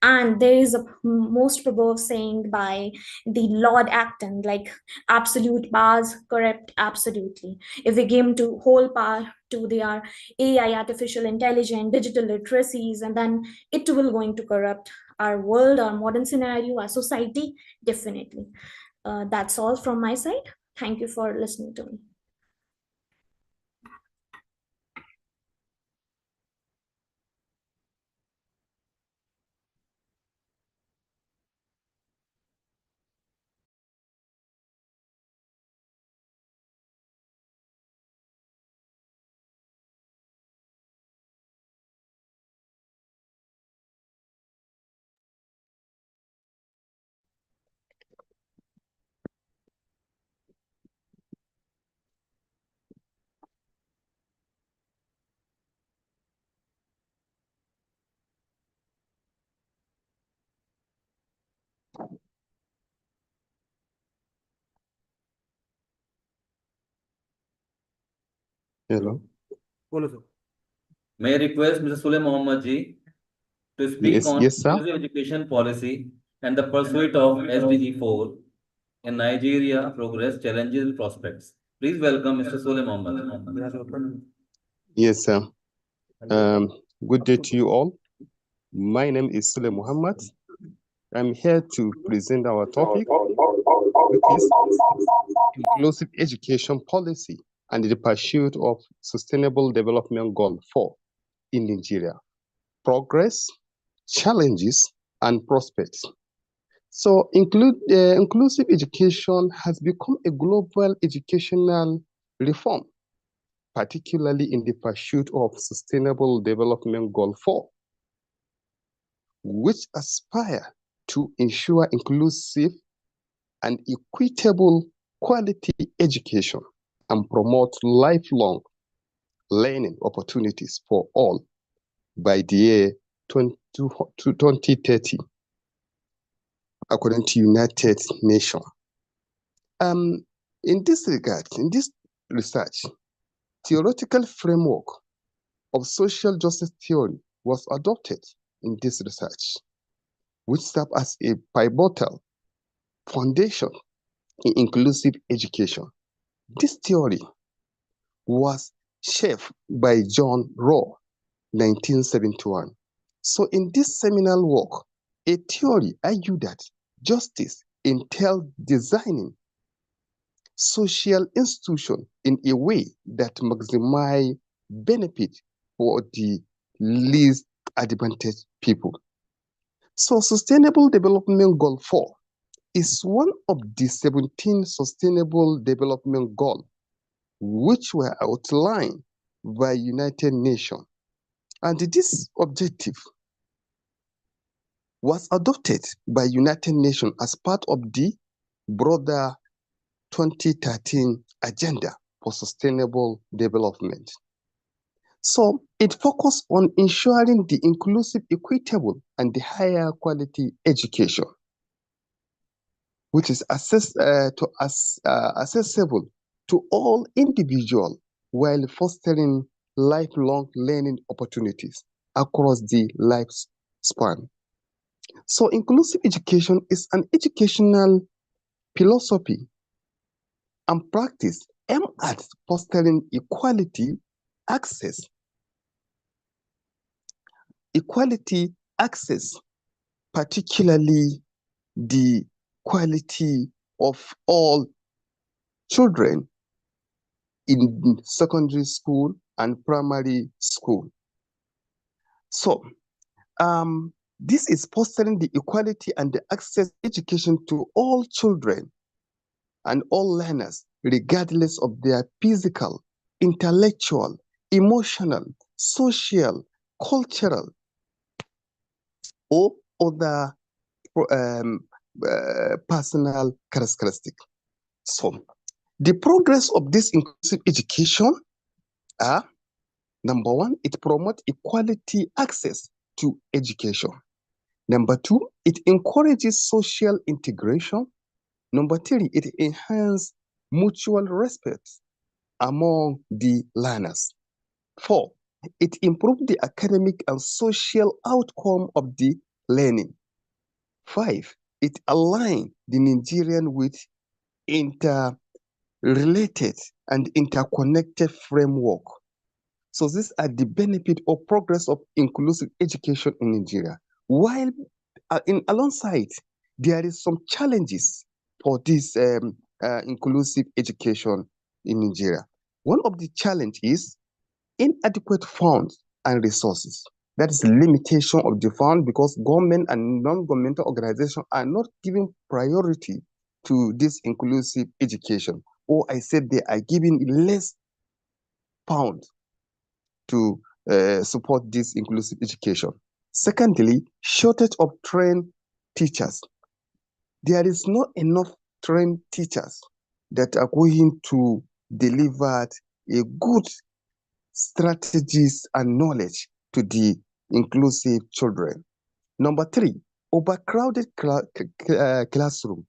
And there is a most proverb saying by the Lord Acton, like, absolute powers corrupt absolutely. If we give to whole power to their AI, artificial intelligence, digital literacies, and then it will going to corrupt our world, our modern scenario, our society, definitely. That's all from my side. Thank you for listening to me. Hello. May I request Mr. Sule Mohammed ji to speak on inclusive education policy and the pursuit of SDG 4 in Nigeria, progress, challenges, and prospects. Please welcome Mr. Sule Mohammed. Yes, sir. Good day to you all. My name is Sule Muhammad. I'm here to present our topic, which is inclusive education policy and the pursuit of Sustainable Development Goal 4 in Nigeria. Progress, challenges, and prospects. So inclusive education has become a global educational reform, particularly in the pursuit of Sustainable Development Goal 4, which aspire to ensure inclusive and equitable quality education and promote lifelong learning opportunities for all by the year 2030, according to United Nations. In this regard, in this research, theoretical framework of social justice theory was adopted in this research, which served as a pivotal foundation in inclusive education. This theory was shaped by John Rowe, 1971. So in this seminal work, a theory argued that justice entails designing social institutions in a way that maximize benefit for the least advantaged people. So Sustainable Development Goal 4 is one of the 17 Sustainable Development Goals which were outlined by United Nations. And this objective was adopted by United Nations as part of the broader 2013 Agenda for Sustainable Development. So it focused on ensuring the inclusive, equitable, and the higher quality education, which is accessible to all individuals while fostering lifelong learning opportunities across the lifespan. So inclusive education is an educational philosophy and practice aimed at fostering equality access, particularly the quality of all children in secondary school and primary school. So this is fostering the equality and the access to education to all children and all learners, regardless of their physical, intellectual, emotional, social, cultural, or other personal characteristics. So the progress of this inclusive education are, number one, it promotes equality access to education. Number two, it encourages social integration. Number 3, it enhances mutual respect among the learners. 4, it improves the academic and social outcome of the learning. 5, it aligns the Nigerian with interrelated and interconnected framework. So these are the benefit or progress of inclusive education in Nigeria. While alongside, there is some challenges for this inclusive education in Nigeria. One of the challenges is inadequate funds and resources. That is limitation of the fund because government and non-governmental organizations are not giving priority to this inclusive education. Or I said they are giving less funds to support this inclusive education. Secondly, shortage of trained teachers. There is not enough trained teachers that are going to deliver a good strategies and knowledge to the inclusive children. Number 3, overcrowded classroom.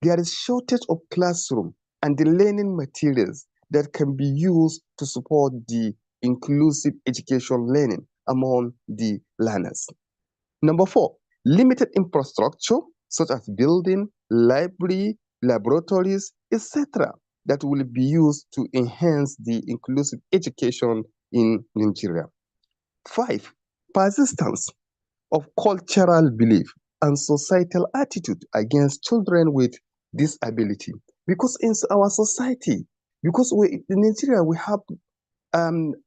There is shortage of classroom and the learning materials that can be used to support the inclusive education learning among the learners. Number 4, limited infrastructure such as building, library, laboratories, etc. that will be used to enhance the inclusive education in Nigeria. 5, persistence of cultural belief and societal attitude against children with disability. Because in our society, because in Nigeria, we have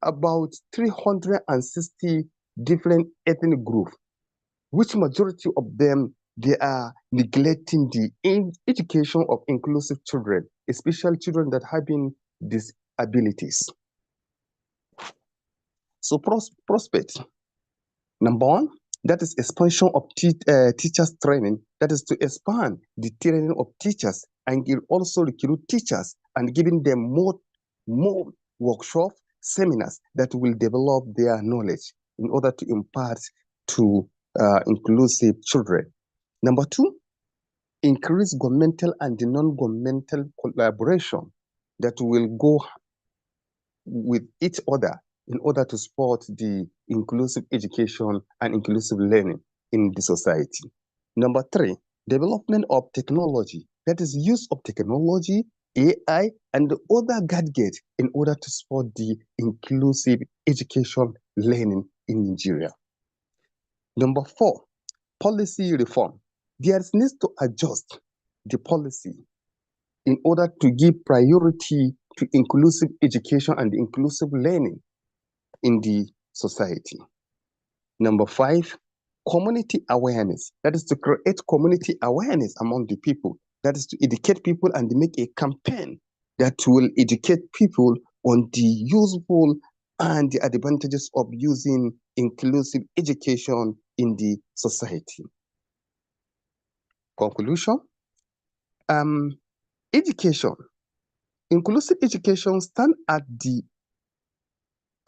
about 360 different ethnic groups, which majority of them, they are neglecting the education of inclusive children, especially children that have disabilities. So prospect. Number 1, that is expansion of teachers training. That is to expand the training of teachers and also recruit teachers and giving them more workshop seminars that will develop their knowledge in order to impart to inclusive children. Number 2, increase governmental and non-governmental collaboration that will go with each other in order to support the inclusive education and inclusive learning in the society. Number 3, development of technology, that is use of technology, AI, and other gadgets in order to support the inclusive education learning in Nigeria. Number 4, policy reform. There needs to adjust the policy in order to give priority to inclusive education and inclusive learning in the society. Number 5, community awareness. That is to create community awareness among the people. That is to educate people and make a campaign that will educate people on the useful and the advantages of using inclusive education in the society. Conclusion. Education. Inclusive education stands at the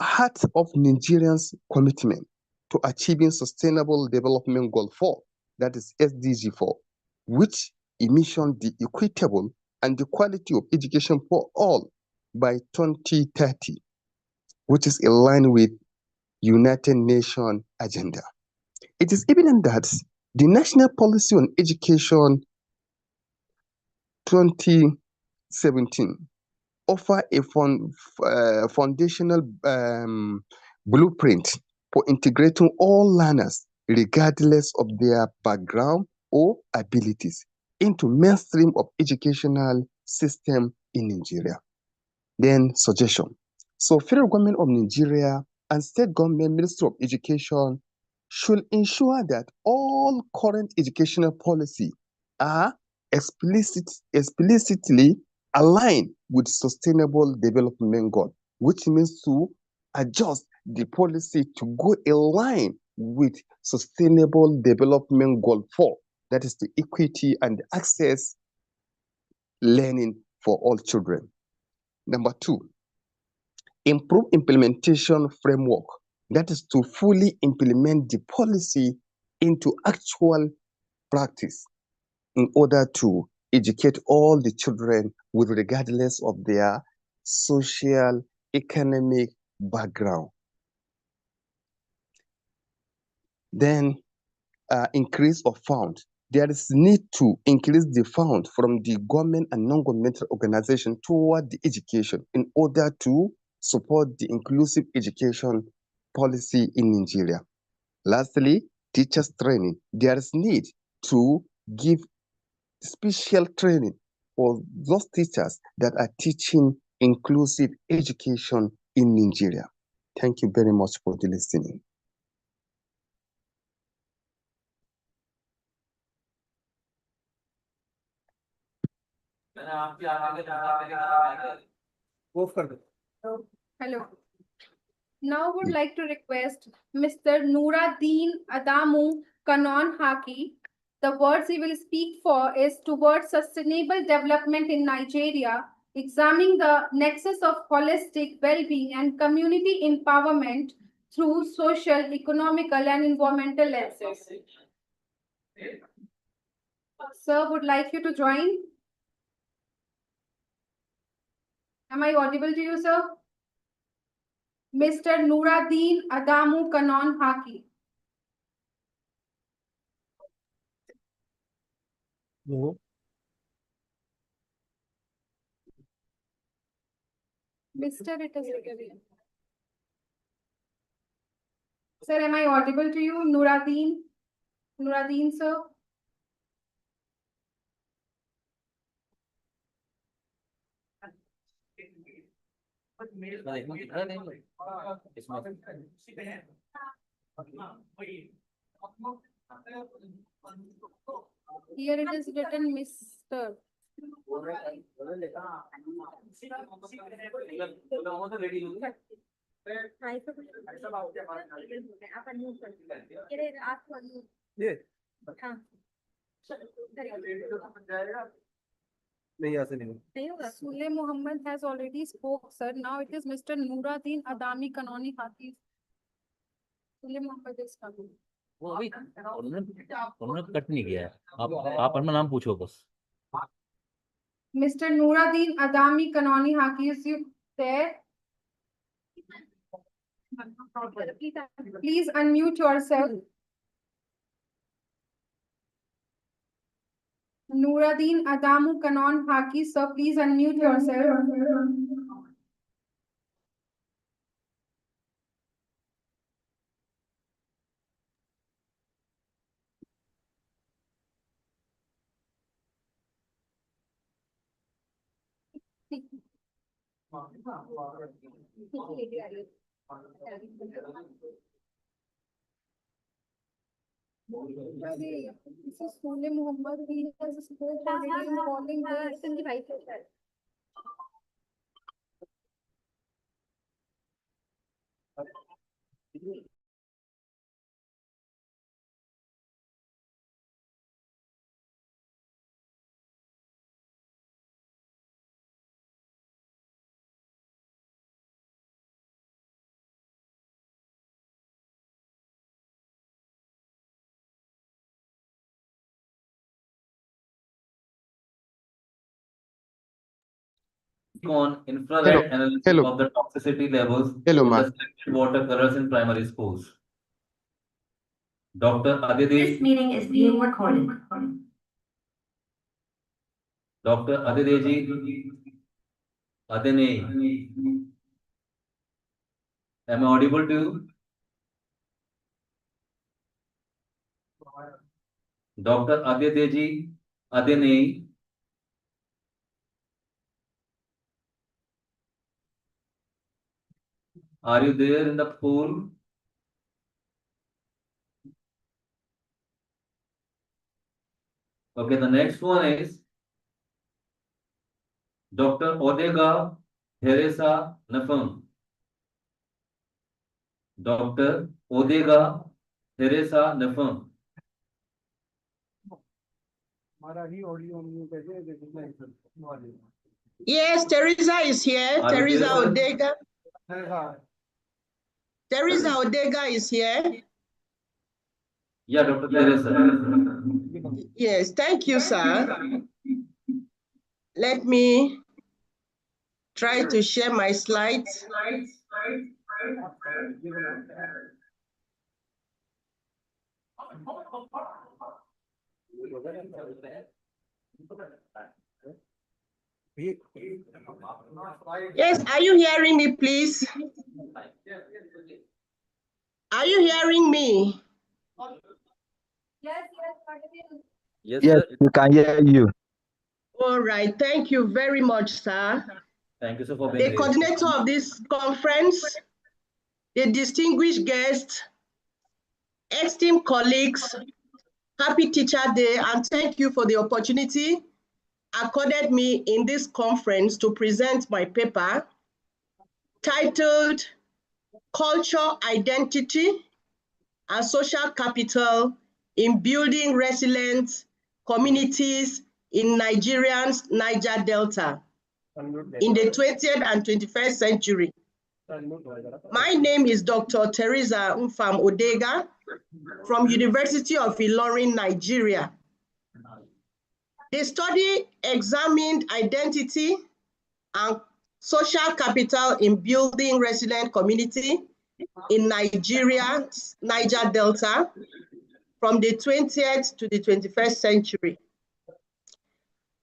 heart of Nigerians' commitment to achieving Sustainable Development Goal 4, that is SDG 4, which envisions the equitable and the quality of education for all by 2030, which is in line with United Nations agenda. It is evident that the National Policy on Education 2017 offer a foundational blueprint for integrating all learners, regardless of their background or abilities, into mainstream of educational system in Nigeria. Then suggestion. So federal government of Nigeria and state government Ministry of Education should ensure that all current educational policy are explicitly aligned with Sustainable Development Goal, which means to adjust the policy to go in line with Sustainable Development Goal 4, that is the equity and access learning for all children. Number 2, improve implementation framework, that is to fully implement the policy into actual practice in order to educate all the children with regardless of their social, economic background. Then increase of fund. There is need to increase the fund from the government and non-governmental organization toward the education in order to support the inclusive education policy in Nigeria. Lastly, teachers training. There is need to give special training for those teachers that are teaching inclusive education in Nigeria. Thank you very much for the listening. Hello. Now would like to request Mr. Deen Adamu Kanon Haki. The words he will speak for is towards sustainable development in Nigeria, examining the nexus of holistic well-being and community empowerment through social, economical, and environmental lenses. Sir, would like you to join. Am I audible to you, sir? Mr. Deen Adamu Kanon Haki. No. Mr. It is recording. Sir, am I audible to you? Nuradeen, sir? Here it is written Mr. Sule Muhammad has already spoke, sir. Now it is Mr. Deen Adami Kanoni Haki. Sule Muhammad is coming. वो अभी उन्होंने cut नहीं किया है आप अपना नाम पूछो बस Mr. Deen Adami Kanoni Haki, is you there? Please unmute yourself. Deen Adamu Kanon Haki, sir, please unmute yourself. This is Sule Muhammad. He has spoken already involving this. On infrared analysis of the toxicity levels of the selected water colors in primary schools. Dr. Adidesh. This meeting is being recorded. Dr. Adideji Adene. Am I audible to you? Dr. Adideji Adene. Are you there in the pool? Okay, the next one is Dr. Odega Teresa Nafam. Dr. Odega Teresa Nafam. Yes, Teresa is here. Teresa Odega. Teresa Odega is here. Yeah, Dr. Teresa. Yes, thank you, sir. Let me try to share my slides. Yes, are you hearing me, please? Are you hearing me? Yes, Yes, sir. we can hear you. All right, thank you very much, sir. Thank you, sir, for being The here. coordinator of this conference, the distinguished guests, esteemed colleagues, happy Teacher Day, and thank you for the opportunity accorded me in this conference to present my paper titled Culture, Identity, and Social Capital in Building Resilient Communities in Nigeria's Niger Delta in the 20th and 21st century. My name is Dr. Teresa Mfam Odega from University of Ilorin, Nigeria. The study examined identity and social capital in building resilient community in Nigeria's Niger Delta from the 20th to the 21st century.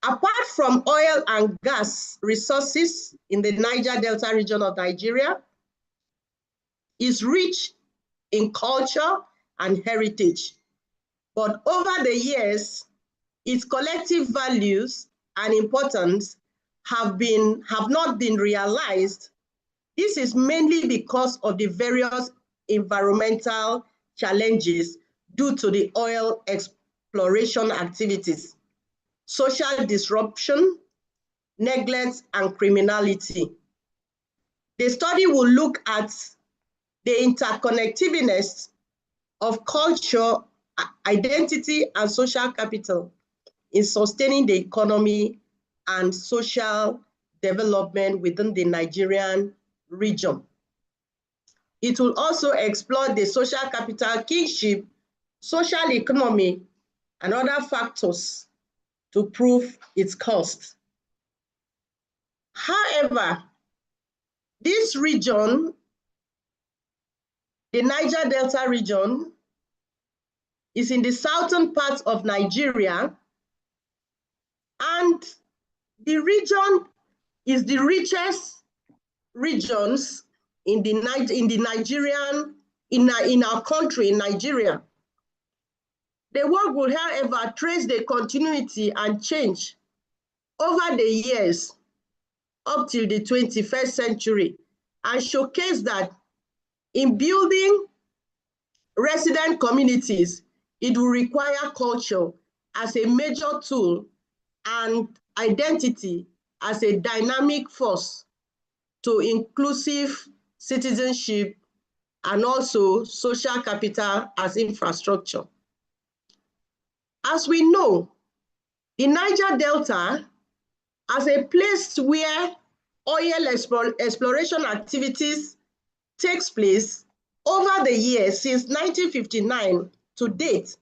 Apart from oil and gas resources in the Niger Delta region of Nigeria, is rich in culture and heritage. But over the years, its collective values and importance have not been realized. This is mainly because of the various environmental challenges due to the oil exploration activities, social disruption, neglect, and criminality. The study will look at the interconnectedness of culture, identity, and social capital in sustaining the economy and social development within the Nigerian region. It will also explore the social capital kingship, social economy, and other factors to prove its cost. However, this region, the Niger Delta region, is in the southern part of Nigeria, and the region is the richest regions in our country, in Nigeria. The work will, however, trace the continuity and change over the years up till the 21st century and showcase that in building resident communities, it will require culture as a major tool and identity as a dynamic force to inclusive citizenship and also social capital as infrastructure. As we know, the Niger Delta as a place where oil exploration activities takes place over the years since 1959 to date.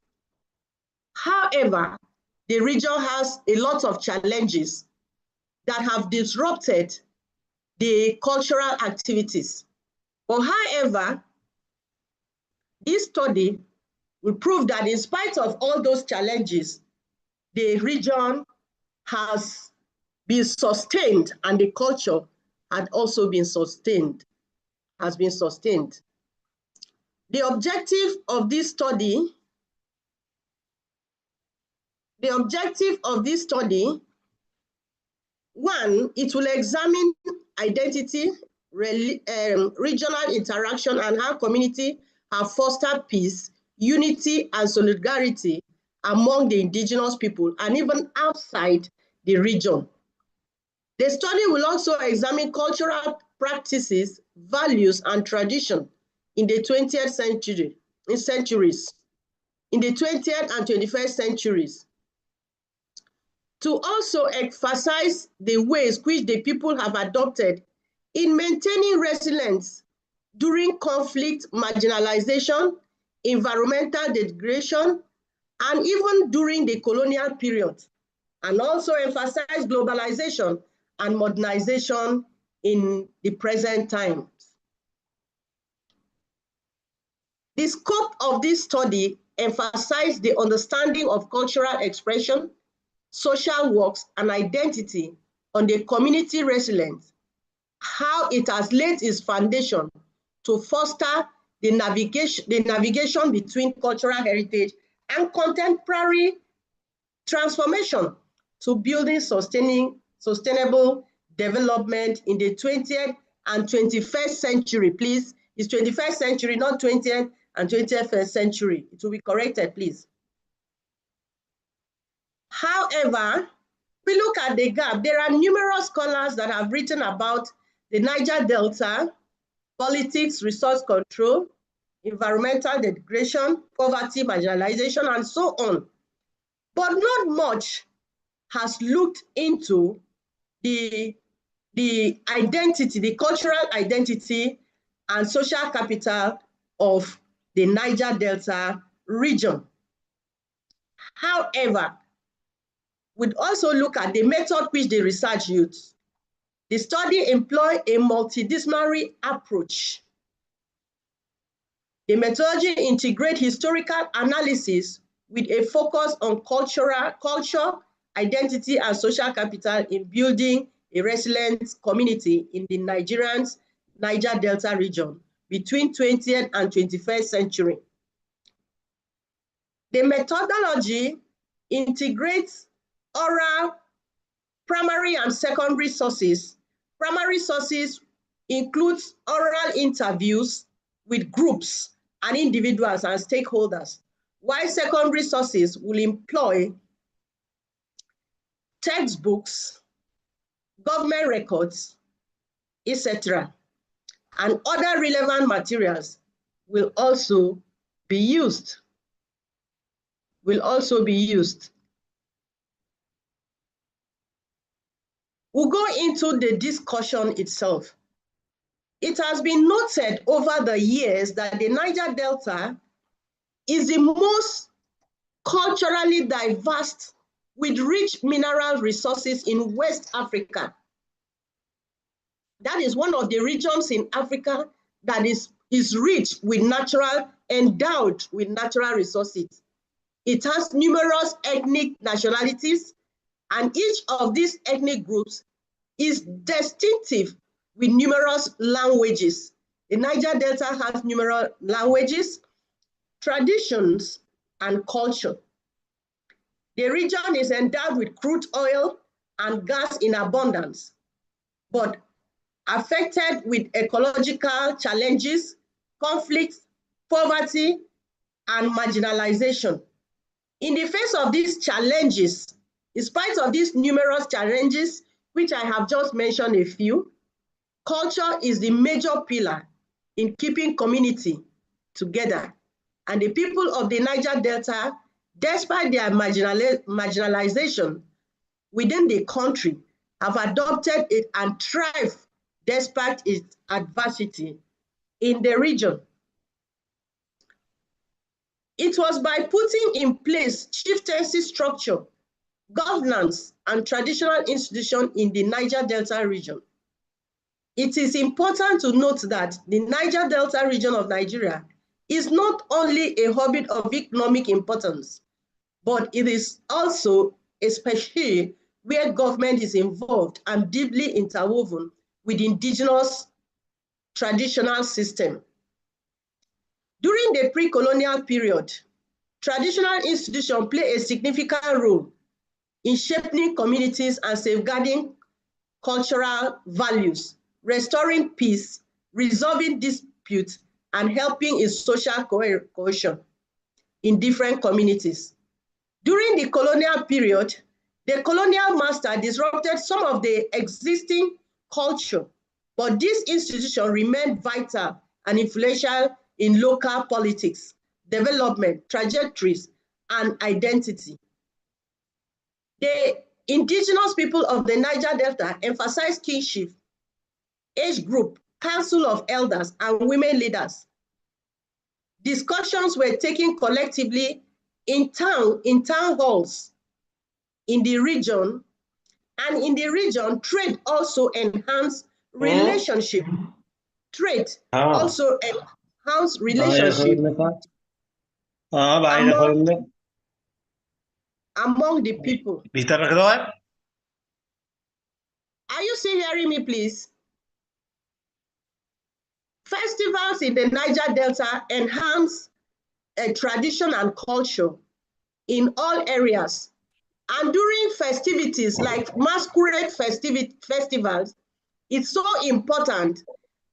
However, the region has a lot of challenges that have disrupted the cultural activities. But however, this study will prove that in spite of all those challenges, the region has been sustained and the culture had also been sustained, has been sustained. The objective of this study, one, it will examine identity, regional interaction, and how community have fostered peace, unity, and solidarity among the indigenous people and even outside the region. The study will also examine cultural practices, values, and tradition in the 20th century, in the 20th and 21st centuries, to also emphasize the ways which the people have adopted in maintaining resilience during conflict, marginalization, environmental degradation, and even during the colonial period, and also emphasize globalization and modernization in the present times. The scope of this study emphasized the understanding of cultural expression, social works, and identity on the community resilience, how it has laid its foundation to foster the navigation between cultural heritage and contemporary transformation to building sustainable development in the 20th and 21st century. Please, it's 21st century, not 20th and 21st century. It will be corrected, please. However, we look at the gap. There are numerous scholars that have written about the Niger Delta, politics, resource control, environmental degradation, poverty, marginalization, and so on. But not much has looked into the identity, the cultural identity and social capital of the Niger Delta region. However, we'd also look at the method which the research used. The study employed a multidisciplinary approach. The methodology integrates historical analysis with a focus on culture, identity, and social capital in building a resilient community in the Niger Delta region between 20th and 21st century. The methodology integrates oral, primary, and secondary sources. Primary sources includes oral interviews with groups and individuals and stakeholders, while secondary sources will employ textbooks, government records, etc. And other relevant materials will also be used. We'll go into the discussion itself. It has been noted over the years that the Niger Delta is the most culturally diverse with rich mineral resources in West Africa. That is one of the regions in Africa that is rich with endowed with natural resources. It has numerous ethnic nationalities, and each of these ethnic groups is distinctive with numerous languages. The Niger Delta has numerous languages, traditions, and culture. The region is endowed with crude oil and gas in abundance, but affected with ecological challenges, conflicts, poverty, and marginalization. In the face of these challenges, in spite of these numerous challenges, which I have just mentioned a few, culture is the major pillar in keeping community together. And the people of the Niger Delta, despite their marginalization within the country, have adopted it and thrive despite its adversity in the region. It was by putting in place chieftaincy structure, governance, and traditional institutions in the Niger Delta region. It is important to note that the Niger Delta region of Nigeria is not only a hub of economic importance, but it is also a sphere where government is involved and deeply interwoven with indigenous traditional system. During the pre-colonial period, traditional institutions play a significant role in shaping communities and safeguarding cultural values, restoring peace, resolving disputes, and helping in social cohesion in different communities. During the colonial period, the colonial master disrupted some of the existing culture, but this institution remained vital and influential in local politics, development, trajectories, and identity. The indigenous people of the Niger Delta emphasized kinship, age group, council of elders, and women leaders. Discussions were taken collectively in town halls in the region, and in the region, trade also enhance relationship. Trade also enhance relationship among the people. Are you still hearing me, please? Festivals in the Niger Delta enhance tradition and culture in all areas. And during festivities like masquerade festivals, it's so important.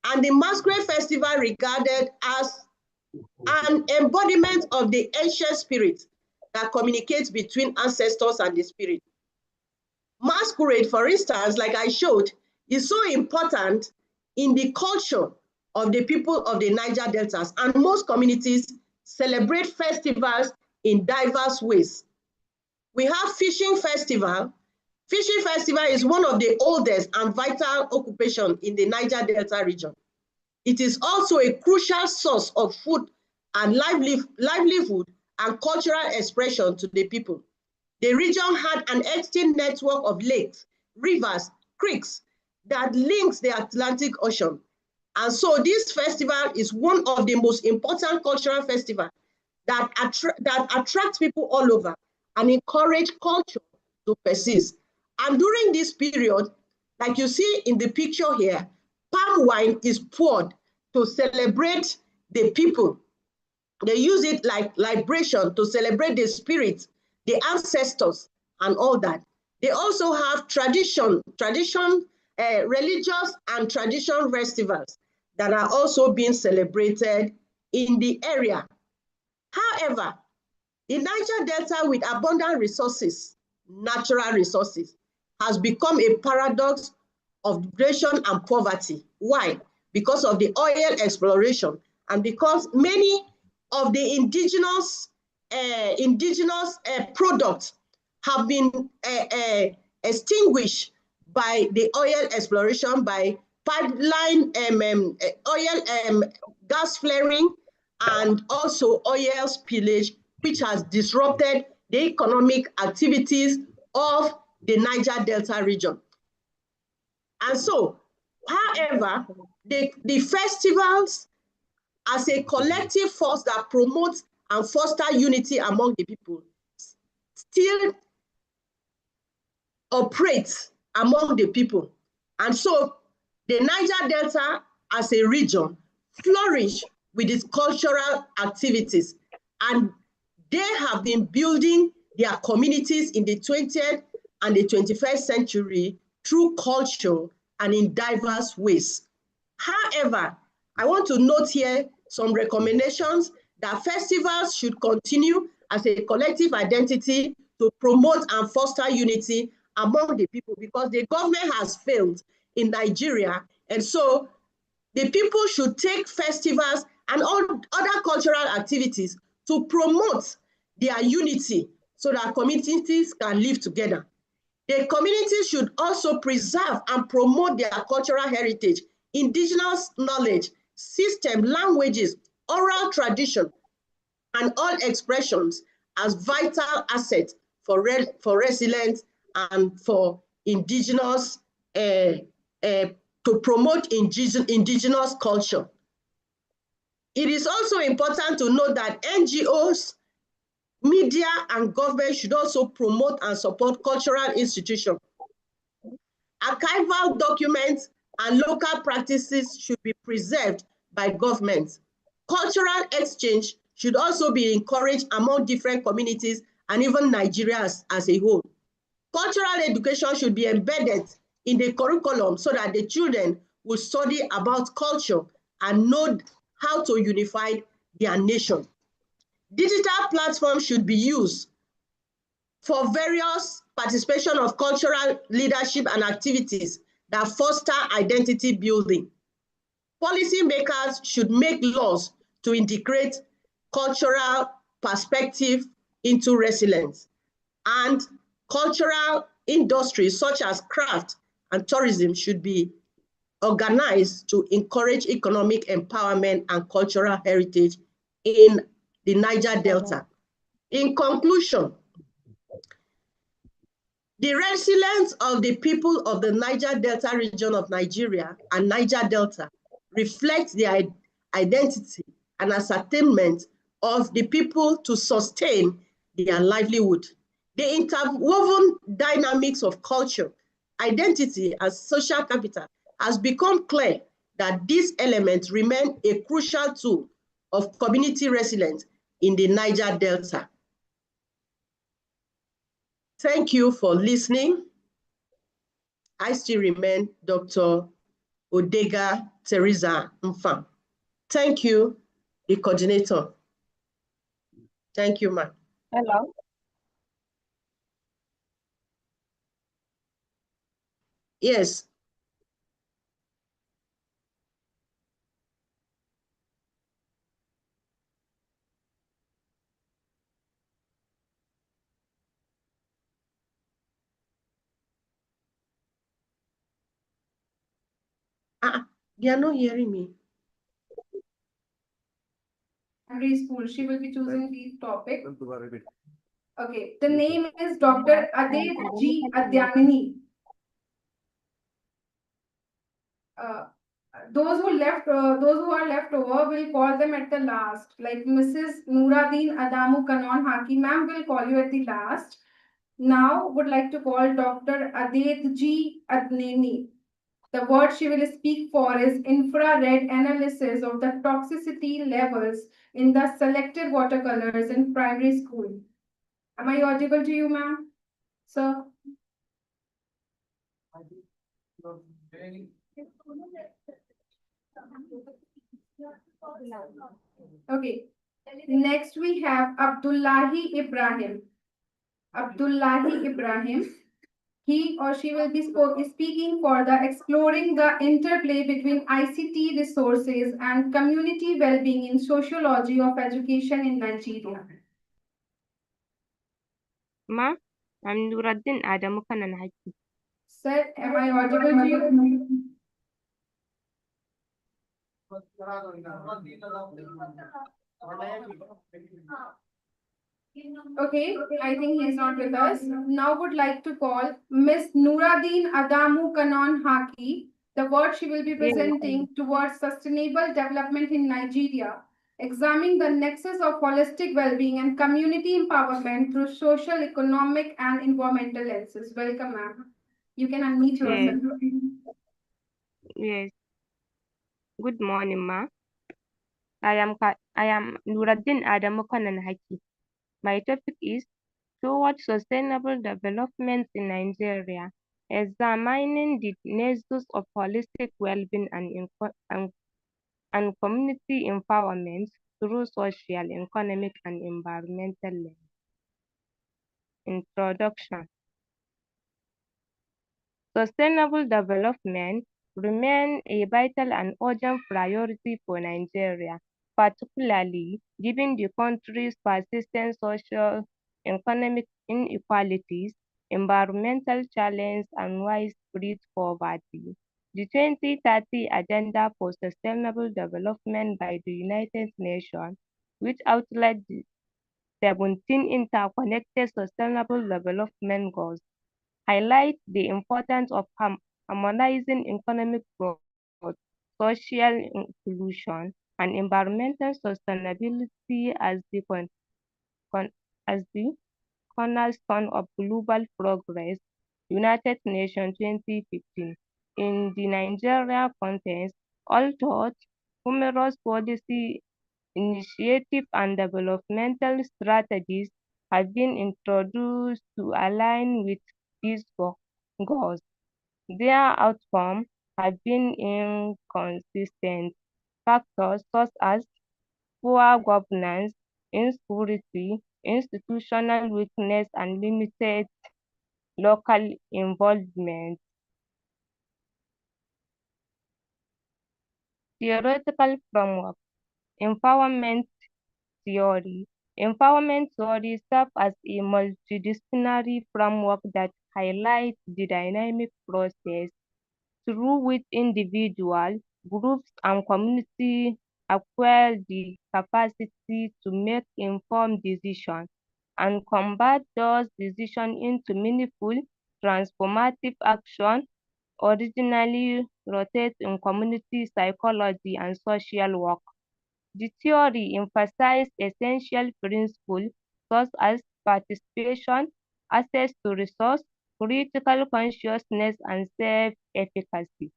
And the masquerade festival regarded as an embodiment of the ancient spirit that communicates between ancestors and the spirit. Masquerade, for instance, like I showed, is so important in the culture of the people of the Niger Deltas, and most communities celebrate festivals in diverse ways. We have fishing festival. Fishing festival is one of the oldest and vital occupations in the Niger Delta region. It is also a crucial source of food and livelihood and cultural expression to the people. The region had an extinct network of lakes, rivers, creeks that links the Atlantic Ocean. And so this festival is one of the most important cultural festivals that attracts people all over and encourage culture to persist. And during this period, like you see in the picture here, palm wine is poured to celebrate the people. They use it like libation to celebrate the spirit, the ancestors, and all that. They also have religious and tradition festivals that are also being celebrated in the area. However, the Niger Delta, with abundant resources, natural resources, has become a paradox of degradation and poverty. Why? Because of the oil exploration and because many of the indigenous products have been extinguished by the oil exploration, by pipeline gas flaring, and also oil spillage, which has disrupted the economic activities of the Niger Delta region. And so, however, the festivals as a collective force that promotes and fosters unity among the people still operates among the people. And so the Niger Delta as a region flourished with its cultural activities, and they have been building their communities in the 20th and the 21st century through culture and in diverse ways. However, I want to note here some recommendations that festivals should continue as a collective identity to promote and foster unity among the people, because the government has failed in Nigeria. And so the people should take festivals and all other cultural activities to promote their unity so that communities can live together. The communities should also preserve and promote their cultural heritage, indigenous knowledge, system, languages, oral tradition, and all expressions as vital assets for resilience and for indigenous, to promote indigenous culture. It is also important to note that NGOs, media, and government should also promote and support cultural institutions. Archival documents and local practices should be preserved by governments. Cultural exchange should also be encouraged among different communities and even Nigeria as a whole. Cultural education should be embedded in the curriculum so that the children will study about culture and know how to unify their nation. Digital platforms should be used for various participation of cultural leadership and activities that foster identity building. Policymakers should make laws to integrate cultural perspective into resilience, and cultural industries such as craft and tourism should be organized to encourage economic empowerment and cultural heritage in the Niger Delta. In conclusion, The resilience of the people of the Niger Delta region of Nigeria and Niger Delta reflects their identity and ascertainment of the people to sustain their livelihood. The interwoven dynamics of culture, identity, and social capital has become clear that these elements remain a crucial tool of community resilience in the Niger Delta. Thank you for listening. I still remain Dr. Odega Teresa Mfam. Thank you, the coordinator. Thank you, ma'am. Hello. Yes. They are not hearing me. Primary school. She will be choosing the topic. Okay, the name is Dr. Adet G. Adyanini. Those who are left over, will call them at the last. Like Mrs. Nooradeen Adamu Kanon Haki, ma'am will call you at the last. Now would like to call Dr. Adet G. Adnani. The word she will speak for is infrared analysis of the toxicity levels in the selected watercolors in primary school. Am I audible to you, ma'am? Sir? Okay. Next we have Abdullahi Ibrahim. Abdullahi Ibrahim. He or she will be speaking for the exploring the interplay between ICT resources and community well-being in sociology of education in Nigeria. Ma, I'm Nuruddin Adamu Kanan Haki. Sir, am I audible to you? Okay, I think he's not with us. Now would like to call Miss Nooradeen Adamu Kanon Haki. The word she will be presenting towards sustainable development in Nigeria, examining the nexus of holistic well-being and community empowerment through social, economic, and environmental lenses. Welcome, ma'am. You can unmute yourself. Yes. Good morning, ma. I am Nuruddin Adamu Kanan Haki. My topic is towards sustainable development in Nigeria, examining the nexus of holistic well-being and community empowerment through social, economic, and environmental lens. Introduction. Sustainable development remains a vital and urgent priority for Nigeria, particularly given the country's persistent social economic inequalities, environmental challenges, and widespread poverty. The 2030 Agenda for Sustainable Development by the United Nations, which outlines the 17 interconnected sustainable development goals, highlight the importance of harmonizing economic growth, social inclusion, and environmental sustainability as the cornerstone of global progress. United Nations 2015. In the Nigeria context, although numerous policy initiatives and developmental strategies have been introduced to align with these goals, their outcomes have been inconsistent. Factors such as poor governance, insecurity, institutional weakness, and limited local involvement. Theoretical framework. Empowerment theory. Empowerment theory serves as a multidisciplinary framework that highlights the dynamic process through which individuals, groups, and communities acquire the capacity to make informed decisions and convert those decisions into meaningful, transformative action originally rooted in community psychology and social work. The theory emphasized essential principles such as participation, access to resources, critical consciousness, and self-efficacy.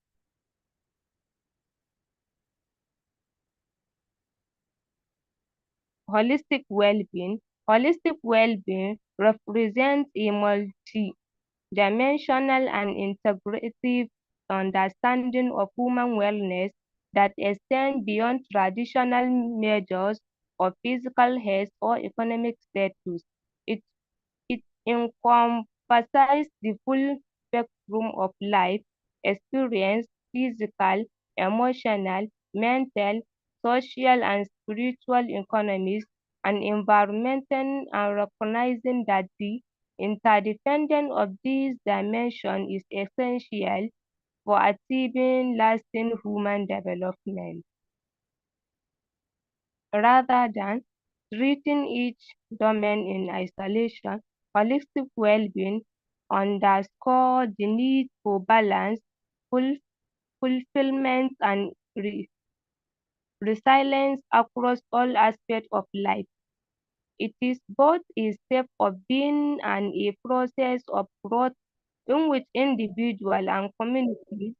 Holistic well-being. Holistic well-being represents a multi-dimensional and integrative understanding of human wellness that extends beyond traditional measures of physical health or economic status. It, it encompasses the full spectrum of life experience, physical, emotional, mental, social, and spiritual economies, and environmental, and recognizing that the interdependence of these dimensions is essential for achieving lasting human development. Rather than treating each domain in isolation, holistic well-being underscores the need for balance, fulfillment, and resilience across all aspects of life. It is both a step of being and a process of growth in which individuals and communities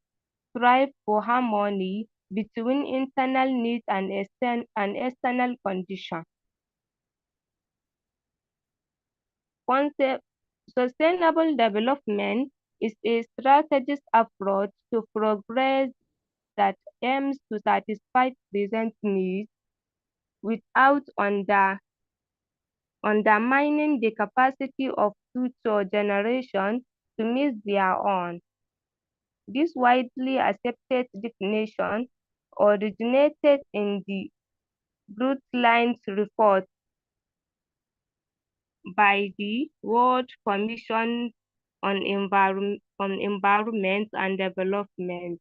strive for harmony between internal needs and external conditions. Sustainable development is a strategic approach to progress that aims to satisfy present needs without undermining the capacity of future generations to meet their own. This widely accepted definition originated in the Brundtland's report by the World Commission on Environment and Development.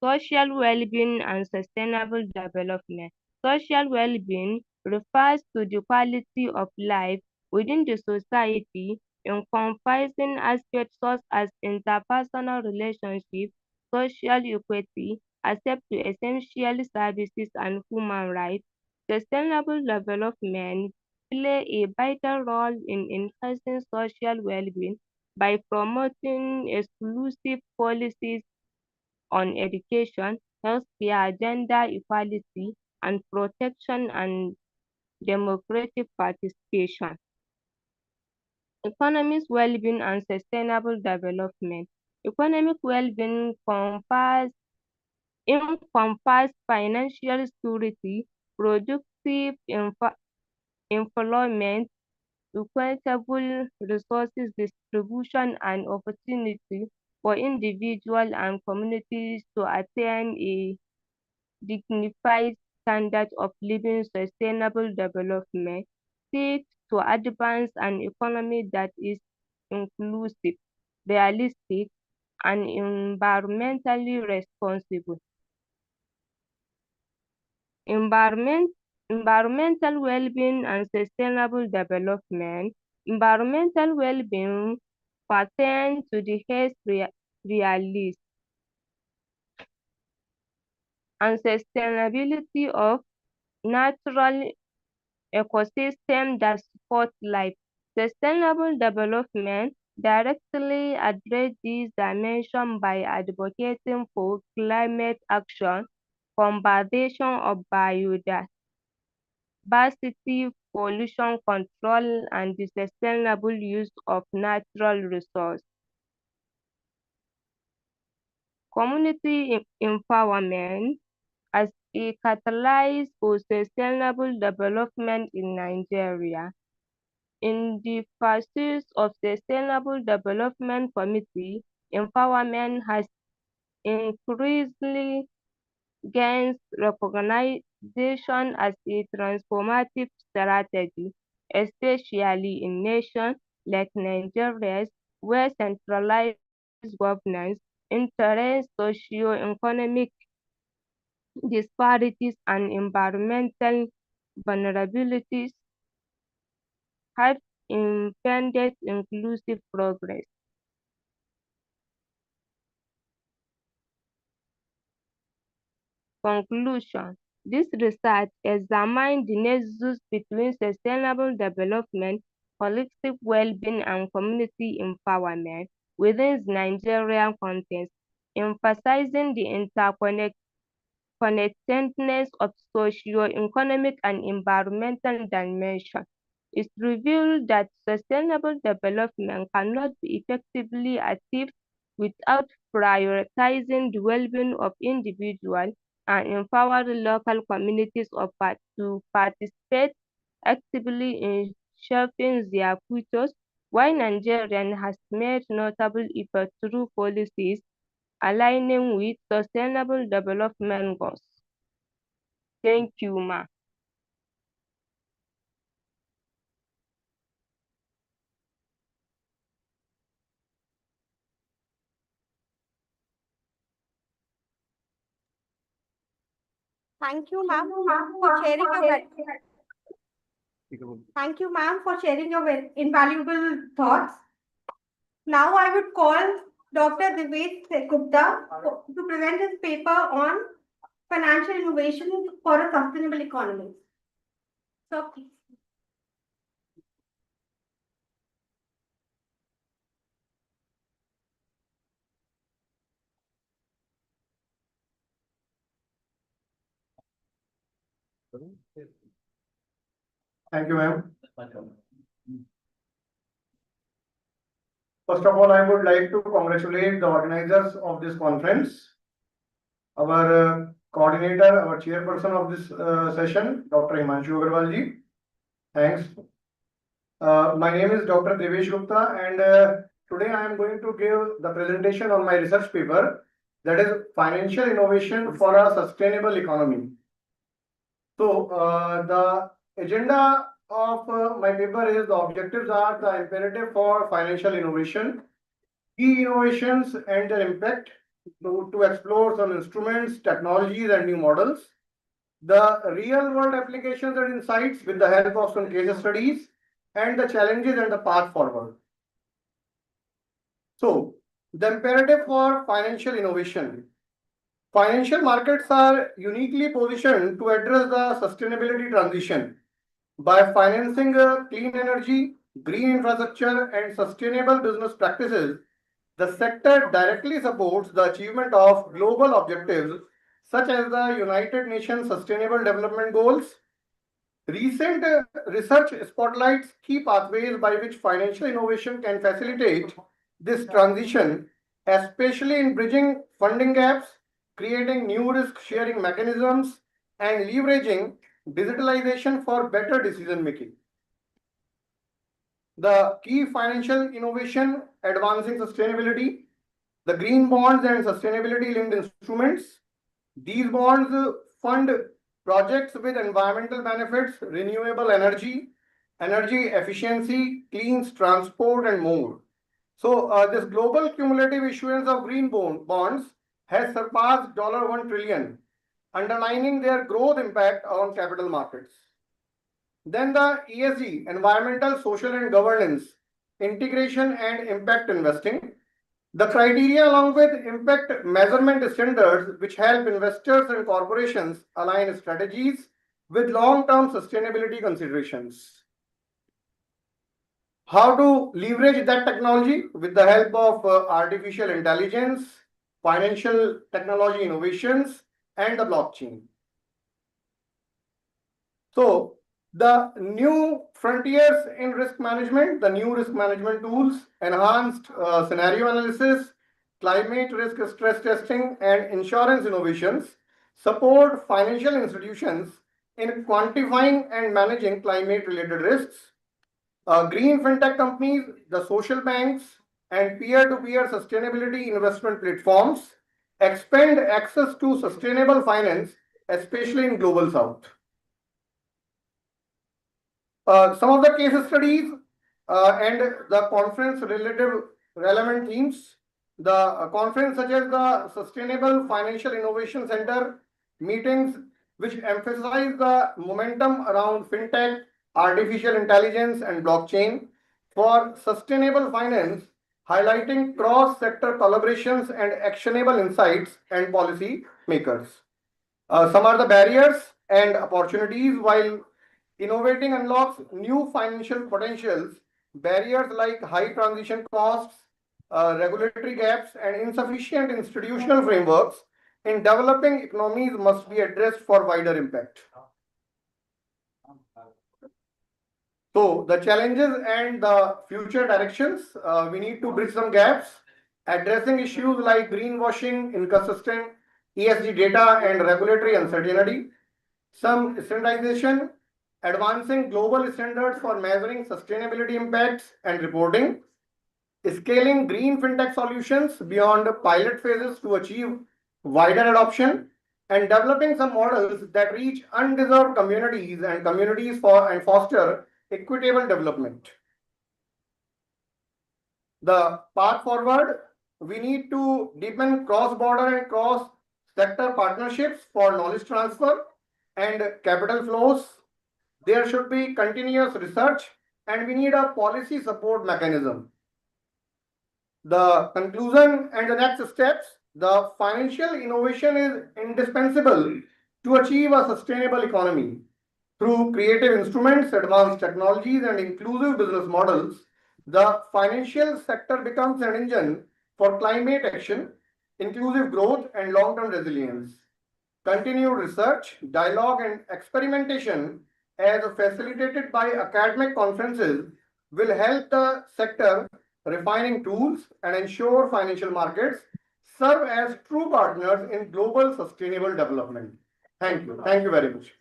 Social well-being and sustainable development. Social well-being refers to the quality of life within the society, encompassing aspects such as interpersonal relationships, social equity, access to essential services, and human rights. Sustainable development play a vital role in enhancing social well-being by promoting exclusive policies on education, healthcare, gender equality, and protection and democratic participation. Economic well-being and sustainable development. Economic well-being encompass financial security, productive employment, equitable resources distribution, and opportunity for individuals and communities to attain a dignified standard of living. Sustainable development seeks to advance an economy that is inclusive, realistic, and environmentally responsible. Environmental well-being and sustainable development. Environmental well-being pertains to the health realities and sustainability of natural ecosystems that support life. Sustainable development directly addresses these dimensions by advocating for climate action, conservation of biodiversity, pollution control, and the sustainable use of natural resources. Community empowerment as a catalyst for sustainable development in Nigeria. In the pursuit of sustainable development community empowerment has increasingly gained recognition as a transformative strategy, especially in nations like Nigeria, where centralized governance, interest, socio-economic disparities, and environmental vulnerabilities have impeded inclusive progress. Conclusion: this research examined the nexus between sustainable development, holistic well-being and community empowerment within the Nigerian context, emphasizing the interconnectedness of socio-economic and environmental dimensions. It revealed that sustainable development cannot be effectively achieved without prioritizing the well-being of individuals and empowering local communities to participate actively in shaping their futures. While Nigeria has made notable efforts through policies aligning with sustainable development goals. Thank you, ma. Thank you, ma'am, for sharing Thank you, ma'am, for sharing your invaluable thoughts. Now I would call Dr. Devesh Gupta to present his paper on financial innovation for a sustainable economy. So, please. Thank you, ma'am. First of all, I would like to congratulate the organizers of this conference, our coordinator, our chairperson of this session, Dr. Himanshu Agarwalji. Thanks. My name is Dr. Devesh Gupta, and today I am going to give the presentation on my research paper, that is Financial Innovation for a Sustainable Economy. So, the agenda of my paper is the objectives are the imperative for financial innovation, key innovations and their impact, to explore some instruments, technologies and new models, the real world applications and insights with the help of some case studies, and the challenges and the path forward. So, the imperative for financial innovation. Financial markets are uniquely positioned to address the sustainability transition by financing clean energy, green infrastructure, and sustainable business practices. The sector directly supports the achievement of global objectives such as the United Nations Sustainable Development Goals. Recent research spotlights key pathways by which financial innovation can facilitate this transition, especially in bridging funding gaps, creating new risk-sharing mechanisms, and leveraging digitalization for better decision making. The key financial innovation advancing sustainability, the green bonds and sustainability linked instruments. These bonds fund projects with environmental benefits, renewable energy, energy efficiency, clean transport, and more. So, this global cumulative issuance of green bonds has surpassed $1 trillion, underlining their growth impact on capital markets. Then the ESG, environmental, social, and governance, integration and impact investing. The criteria along with impact measurement standards which help investors and corporations align strategies with long-term sustainability considerations. How to leverage that technology with the help of artificial intelligence, financial technology innovations, and the blockchain. So, the new frontiers in risk management, the new risk management tools, enhanced scenario analysis, climate risk stress testing, and insurance innovations support financial institutions in quantifying and managing climate-related risks. Green fintech companies, the social banks, and peer-to-peer sustainability investment platforms expand access to sustainable finance, especially in Global South. Some of the case studies and the conference relative relevant themes. The conference such as the Sustainable Financial Innovation Center meetings which emphasize the momentum around fintech, artificial intelligence and blockchain, for sustainable finance, highlighting cross-sector collaborations and actionable insights and policy makers. Some are the barriers and opportunities. While innovating unlocks new financial potentials, barriers like high transition costs, regulatory gaps, and insufficient institutional frameworks in developing economies must be addressed for wider impact. So the challenges and the future directions, we need to bridge some gaps, addressing issues like greenwashing, inconsistent ESG data, and regulatory uncertainty. Some standardization, advancing global standards for measuring sustainability impacts and reporting, scaling green fintech solutions beyond pilot phases to achieve wider adoption, and developing some models that reach undeserved communities and foster equitable development. The path forward, we need to deepen cross-border and cross-sector partnerships for knowledge transfer and capital flows. There should be continuous research, and we need a policy support mechanism. The conclusion and the next steps, the financial innovation is indispensable to achieve a sustainable economy. Through creative instruments, advanced technologies, and inclusive business models, the financial sector becomes an engine for climate action, inclusive growth, and long-term resilience. Continued research, dialogue, and experimentation, as facilitated by academic conferences, will help the sector refining tools and ensure financial markets serve as true partners in global sustainable development. Thank you. Thank you very much.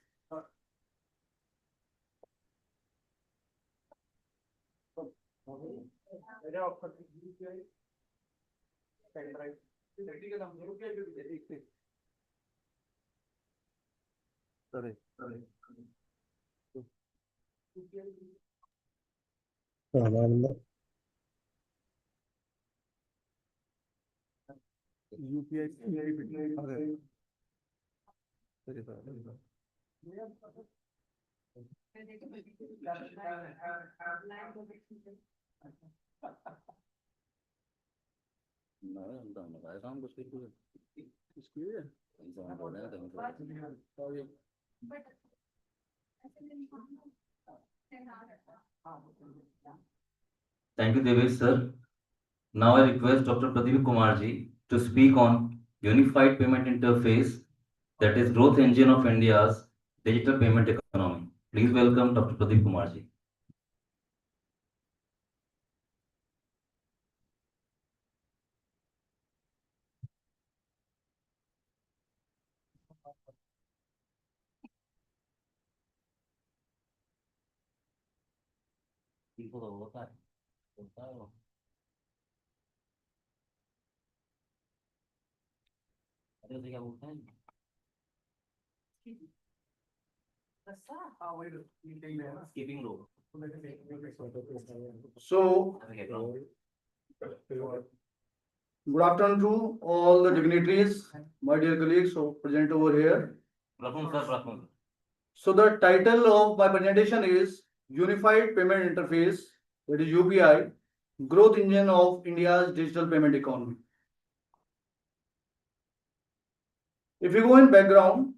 UPI Thank you, Devesh sir. Now I request Dr. Pradeep Kumar ji to speak on Unified Payment Interface, that is growth engine of India's digital payment economy. Please welcome Dr. Pradeep Kumar ji. So, good afternoon to all the dignitaries, my dear colleagues who present over here. So the title of my presentation is Unified Payment Interface, that is UPI, Growth Engine of India's Digital Payment Economy. If you go in background,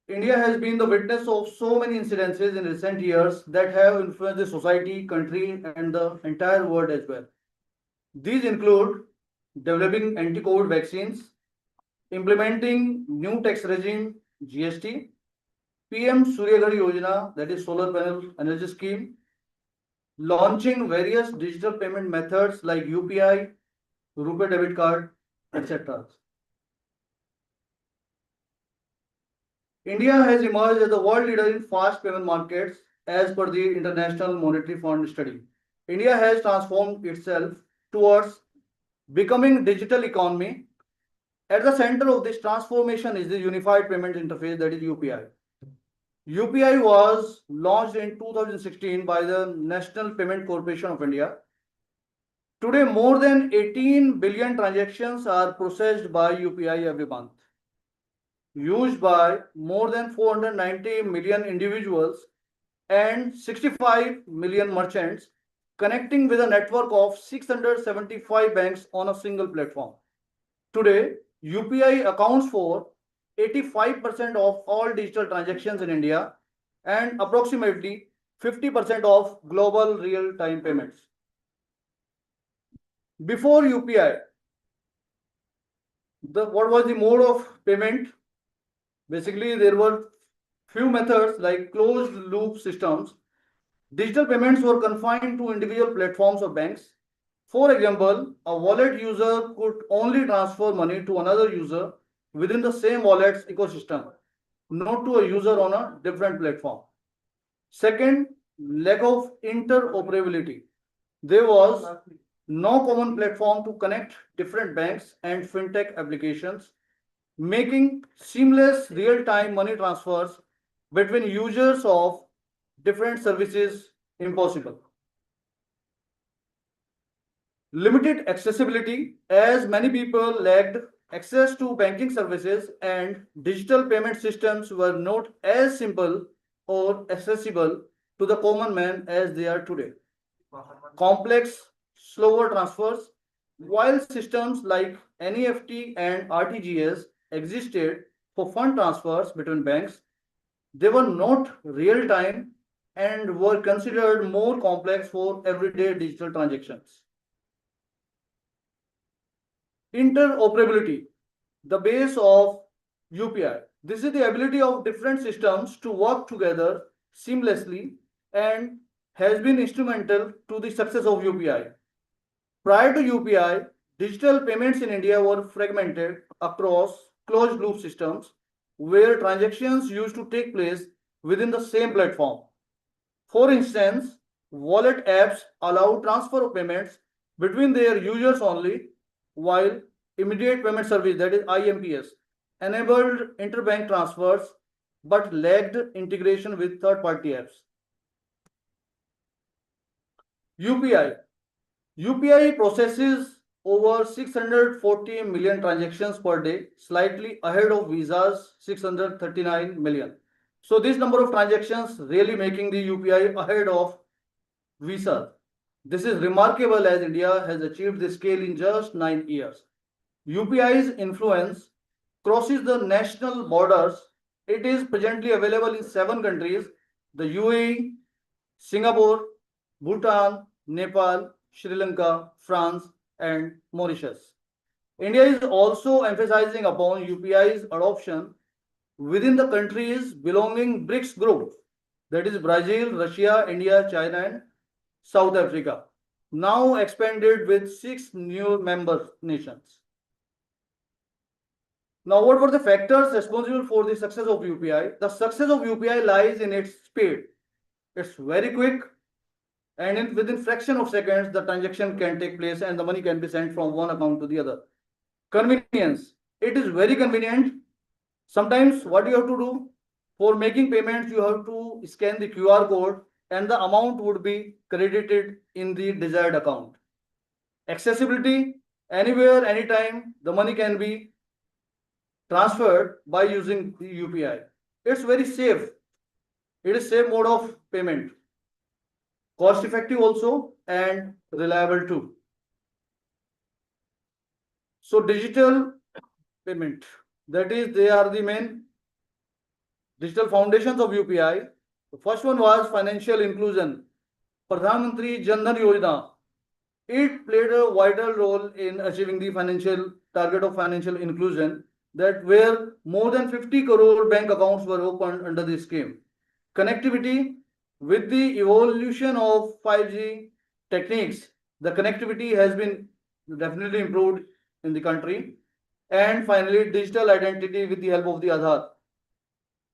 India has been the witness of so many incidences in recent years that have influenced the society, country, and the entire world as well. These include developing anti-COVID vaccines, implementing new tax regime GST, PM Surya Ghar Yojana, that is solar panel energy scheme, launching various digital payment methods like UPI, RuPay debit card, etc. India has emerged as the world leader in fast payment markets as per the International Monetary Fund study. India has transformed itself towards becoming digital economy. At the center of this transformation is the Unified Payment Interface, that is UPI. UPI was launched in 2016 by the National Payment Corporation of India. Today, more than 18 billion transactions are processed by UPI every month, used by more than 490 million individuals and 65 million merchants, connecting with a network of 675 banks on a single platform. Today, UPI accounts for 85% of all digital transactions in India and approximately 50% of global real-time payments. Before UPI, what was the mode of payment? Basically, there were few methods like closed loop systems. Digital payments were confined to individual platforms or banks. For example, a wallet user could only transfer money to another user within the same wallet's ecosystem, not to a user on a different platform. Second, lack of interoperability. There was no common platform to connect different banks and fintech applications, making seamless real-time money transfers between users of different services impossible. Limited accessibility, as many people lacked access to banking services and digital payment systems were not as simple or accessible to the common man as they are today. Complex, slower transfers, while systems like NEFT and RTGS existed for fund transfers between banks, they were not real time and were considered more complex for everyday digital transactions. Interoperability, the base of UPI. This is the ability of different systems to work together seamlessly and has been instrumental to the success of UPI. Prior to UPI, digital payments in India were fragmented across closed loop systems where transactions used to take place within the same platform. For instance, wallet apps allow transfer of payments between their users only, while immediate payment service, that is IMPS, enabled interbank transfers but lacked integration with third-party apps. UPI. UPI processes over 640 million transactions per day, slightly ahead of Visa's 639 million. So this number of transactions really making the UPI ahead of Visa. This is remarkable as India has achieved this scale in just 9 years. UPI's influence crosses the national borders. It is presently available in 7 countries: the UAE, Singapore, Bhutan, Nepal, Sri Lanka, France, and Mauritius. India is also emphasizing upon UPI's adoption within the countries belonging BRICS group, that is Brazil, Russia, India, China, and South Africa, now expanded with 6 new member nations. Now, what were the factors responsible for the success of UPI? The success of UPI lies in its speed. It's very quick, and within fraction of seconds, the transaction can take place and the money can be sent from one account to the other. Convenience. It is very convenient. Sometimes what you have to do for making payments, you have to scan the QR code and the amount would be credited in the desired account. Accessibility. Anywhere, anytime, the money can be transferred by using the UPI. It's very safe. It is safe mode of payment. Cost effective also and reliable too. So digital payment, that is, they are the main digital foundations of UPI. The first one was financial inclusion. Pradhan Mantri Jan Dhan Yojana. It played a vital role in achieving the financial target of financial inclusion, that where more than 50 crore bank accounts were opened under this scheme. Connectivity. With the evolution of 5G techniques, the connectivity has been definitely improved in the country. And finally, digital identity with the help of the Aadhaar.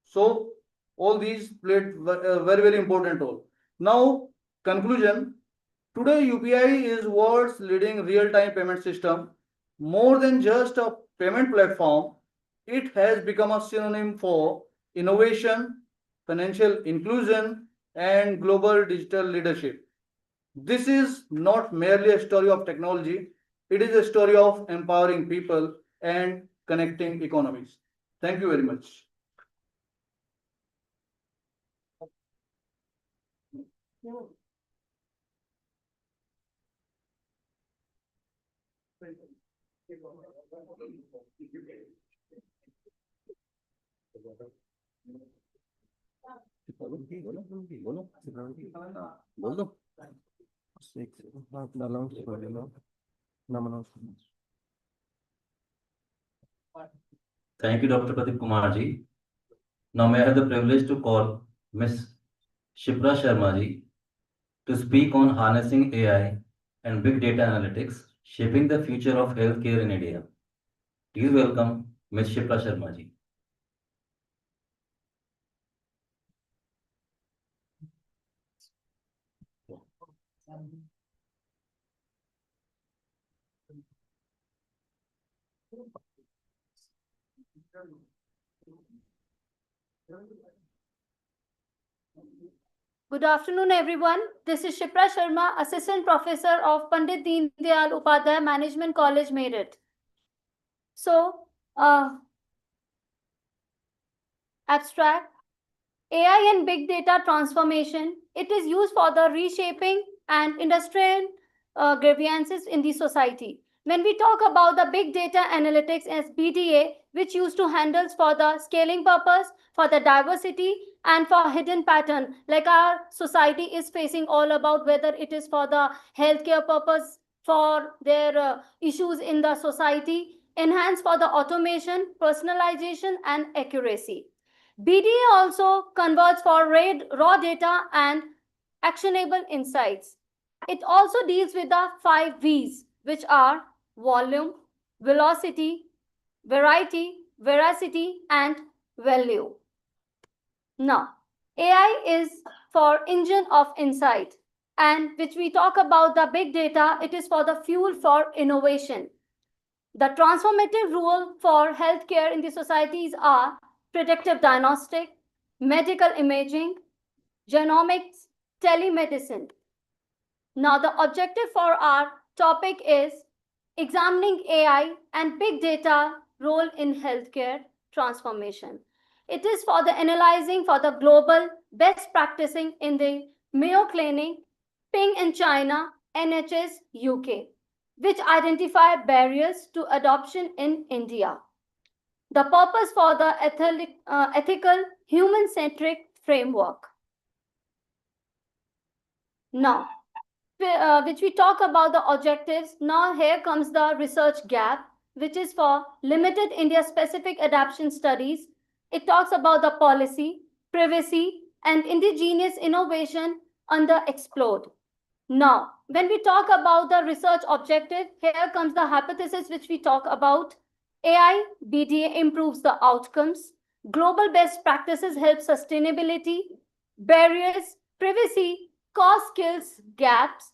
So all these played a very, very important role. Now, conclusion. Today, UPI is world's leading real-time payment system. More than just a payment platform, it has become a synonym for innovation, financial inclusion, and global digital leadership. This is not merely a story of technology, it is a story of empowering people and connecting economies. Thank you very much. बोल दो Thank you, Dr. Pradeep Kumar ji. Now may I have the privilege to call Ms. Shipra Sharma ji to speak on harnessing AI and big data analytics, shaping the future of healthcare in India. Please welcome Ms. Shipra Sharma ji. Good afternoon, everyone. This is Shipra Sharma, Assistant Professor of Pandit Deen Dayal Upadhyay Management College, Meerut. So, abstract, AI and big data transformation, it is used for the reshaping and industrial grievances in the society. When we talk about the big data analytics as BDA, which used to handles for the scaling purpose, for the diversity, and for hidden pattern, like our society is facing all about, whether it is for the healthcare purpose, for their issues in the society, enhance for the automation, personalization, and accuracy. BDA also converts for raw data and actionable insights. It also deals with the 5 V's, which are volume, velocity, variety, veracity, and value. Now, AI is for engine of insight, and which we talk about the big data, it is for the fuel for innovation. The transformative role for healthcare in the societies are predictive diagnostic, medical imaging, genomics, telemedicine. Now, the objective for our topic is examining AI and big data role in healthcare transformation. It is for the analyzing for the global best practicing in the Mayo Clinic, Ping in China, NHS UK, which identify barriers to adoption in India. The purpose for the ethical, human-centric framework. Now, which we talk about the objectives. Now here comes the research gap, which is for limited India-specific adaptation studies. It talks about the policy, privacy, and indigenous innovation underexplored. Now, when we talk about the research objective, here comes the hypothesis which we talk about. AI BDA improves the outcomes. Global best practices help sustainability. Barriers, privacy, cost skills gaps.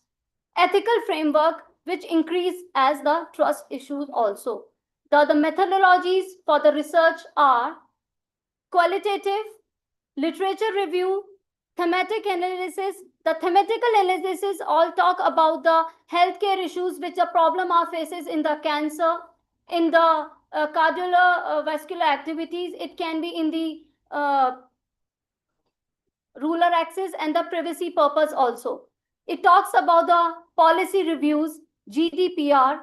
Ethical framework which increase as the trust issues also. The methodologies for the research are qualitative, literature review, thematic analysis. The thematical analysis all talk about the healthcare issues which the problem are faces in the cancer, in the cardiovascular activities. It can be in the rural access and the privacy purpose also. It talks about the policy reviews, GDPR,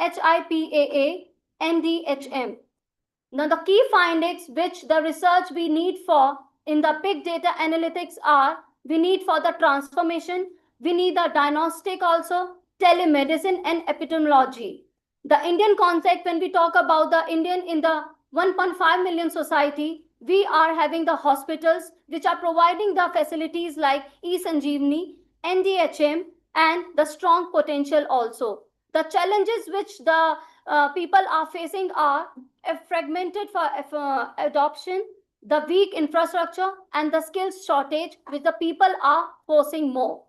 HIPAA, NDHM. Now, the key findings which the research we need for in the big data analytics are, we need for the transformation, we need the diagnostic also, telemedicine and epidemiology. The Indian concept, when we talk about the Indian in the 1.5 million society, we are having the hospitals which are providing the facilities like e-Sanjeevani, NDHM, and the strong potential also. The challenges which the people are facing are fragmented for adoption, the weak infrastructure, and the skills shortage which the people are forcing more.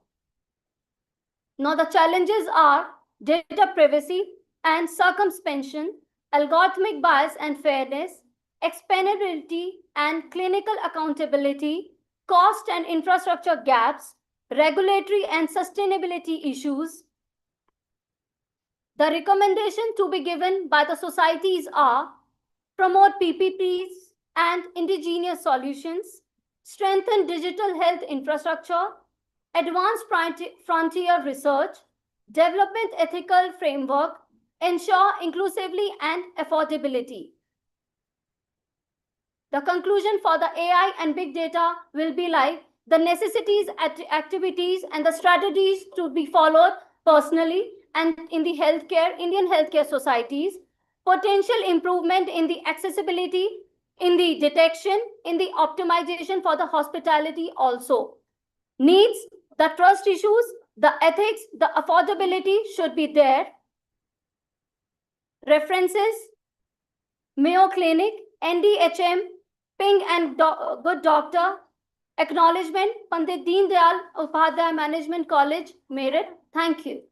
Now, the challenges are data privacy and circumspection, algorithmic bias and fairness, explainability and clinical accountability, cost and infrastructure gaps, regulatory and sustainability issues. The recommendation to be given by the societies are promote PPPs and indigenous solutions, strengthen digital health infrastructure, advance frontier research, development ethical framework, ensure inclusivity and affordability. The conclusion for the AI and big data will be like the necessities, activities, and the strategies to be followed personally and in the Indian healthcare societies, potential improvement in the accessibility, in the detection, in the optimization for the hospitality also. Needs, the trust issues, the ethics, the affordability should be there. References, Mayo Clinic, NDHM, Ping and Good Doctor. Acknowledgement, Pandit Deen Dayal Upadhyay Management College, Meerut. Thank you.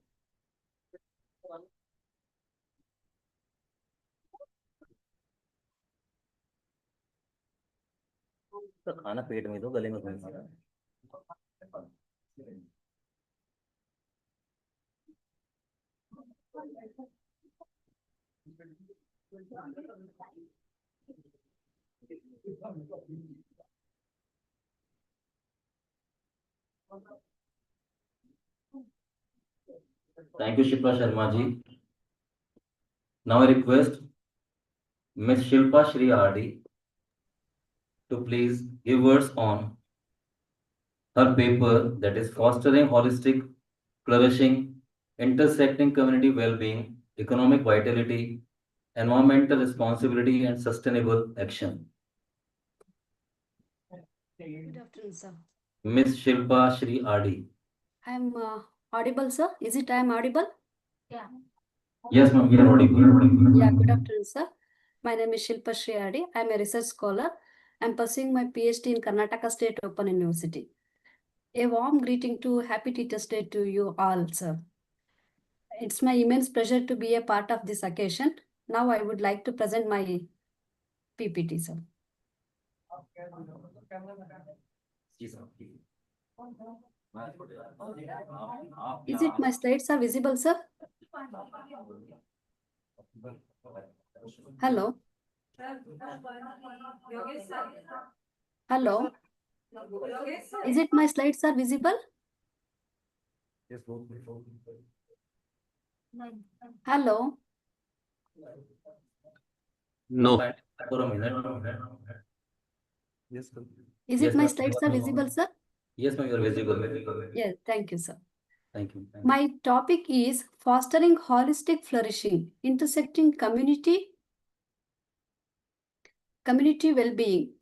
तो खाना पेट में दो, गले में घुस रहा है। Thank you, Shilpa Sharma ji. Now I request Ms. Shilpa Shri RD to please give words on her paper, that is Fostering Holistic Flourishing, Intersecting Community Well-being, Economic Vitality, Environmental Responsibility and Sustainable Action. Good afternoon, sir. Ms. Shilpa Shri RD. I am audible, sir. Is it I am audible? Yeah. Yes, ma'am, you are audible. Yeah, good afternoon, sir. My name is Shilpa Shriyadi. I am a research scholar. I am pursuing my PhD in Karnataka State Open University. A warm greeting to Happy Teachers Day to you all, sir. It's my immense pleasure to be a part of this occasion. Now I would like to present my PPT, sir. Is it my slides are visible, sir? Hello? Hello? Is it my slides are visible? Hello? No. For a minute. Yes, sir. Is Yes, it my ma'am. slides are visible, sir? Yes, ma'am, you are visible. Yeah, thank you, sir. Thank you. My topic is fostering holistic flourishing, intersecting community well-being,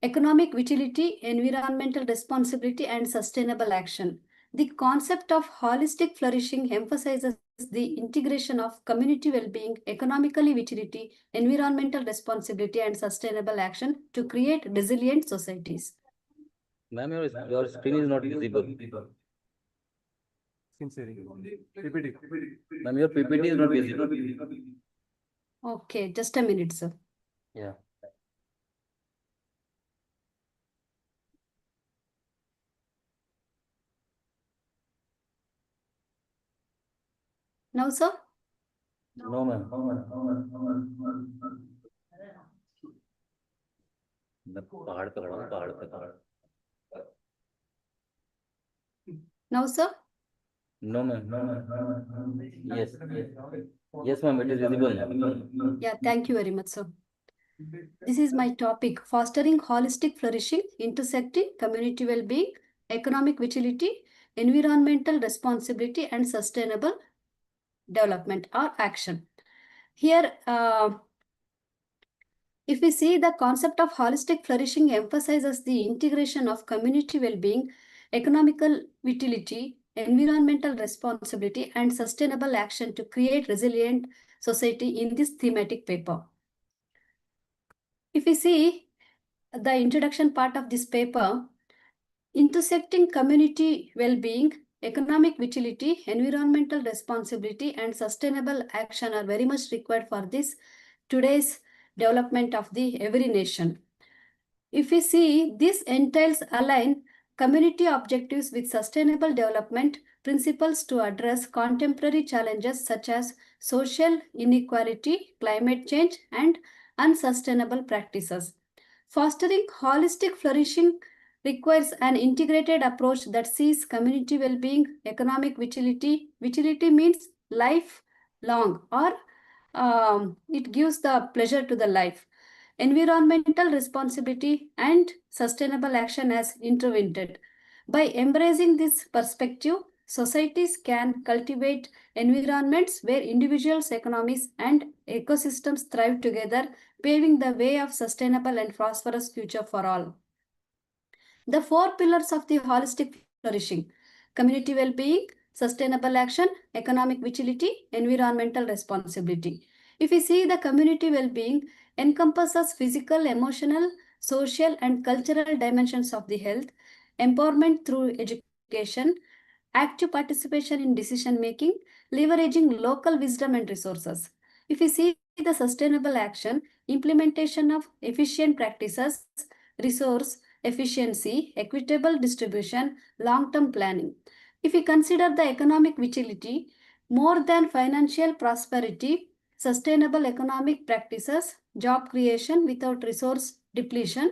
economic vitality, environmental responsibility, and sustainable action. The concept of holistic flourishing emphasizes the integration of community well-being, economically vitality, environmental responsibility, and sustainable action to create resilient societies. Ma'am, your screen is not visible. Sincerely. PPT. Ma'am, your PPT is not visible. Okay, just a minute, sir. Yeah. Now, sir? No, ma'am. पहाड़ पे खड़ा हूँ, पहाड़ पे। Now, sir? No, ma'am. Yes. Yes, ma'am, it is visible now. Yeah, thank you very much, sir. This is my topic, fostering holistic flourishing, intersecting community well-being, economic vitality, environmental responsibility, and sustainable development or action. Here, if we see the concept of holistic flourishing emphasizes the integration of community well-being, economical vitality, environmental responsibility, and sustainable action to create resilient society in this thematic paper. If we see the introduction part of this paper, intersecting community well-being, economic vitality, environmental responsibility, and sustainable action are very much required for this today's development of the every nation. If we see, this entails align community objectives with sustainable development principles to address contemporary challenges such as social inequality, climate change, and unsustainable practices. Fostering holistic flourishing requires an integrated approach that sees community well-being, economic vitality. Vitality means lifelong, or it gives the pleasure to the life. Environmental responsibility and sustainable action as intervened. By embracing this perspective, societies can cultivate environments where individuals, economies, and ecosystems thrive together, paving the way of sustainable and prosperous future for all. The four pillars of the holistic flourishing: community well-being, sustainable action, economic vitality, environmental responsibility. If we see, the community well-being encompasses physical, emotional, social, and cultural dimensions of the health, empowerment through education, active participation in decision making, leveraging local wisdom and resources. If we see the sustainable action, implementation of efficient practices, resource efficiency, equitable distribution, long-term planning. If we consider the economic vitality, more than financial prosperity, sustainable economic practices, job creation without resource depletion,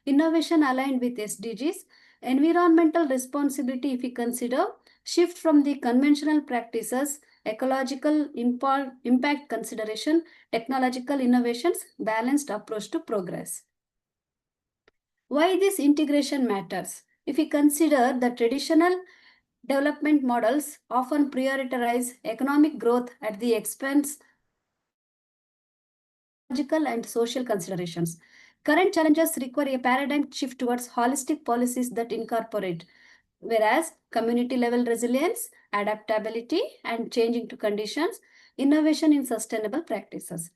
innovation aligned with SDGs, environmental responsibility, if we consider shift from the conventional practices, ecological impact consideration, technological innovations, balanced approach to progress. Why this integration matters? If we consider the traditional development models often prioritize economic growth at the expense ecological and social considerations. Current challenges require a paradigm shift towards holistic policies that incorporate, whereas community level resilience, adaptability, and changing to conditions, innovation in sustainable practices.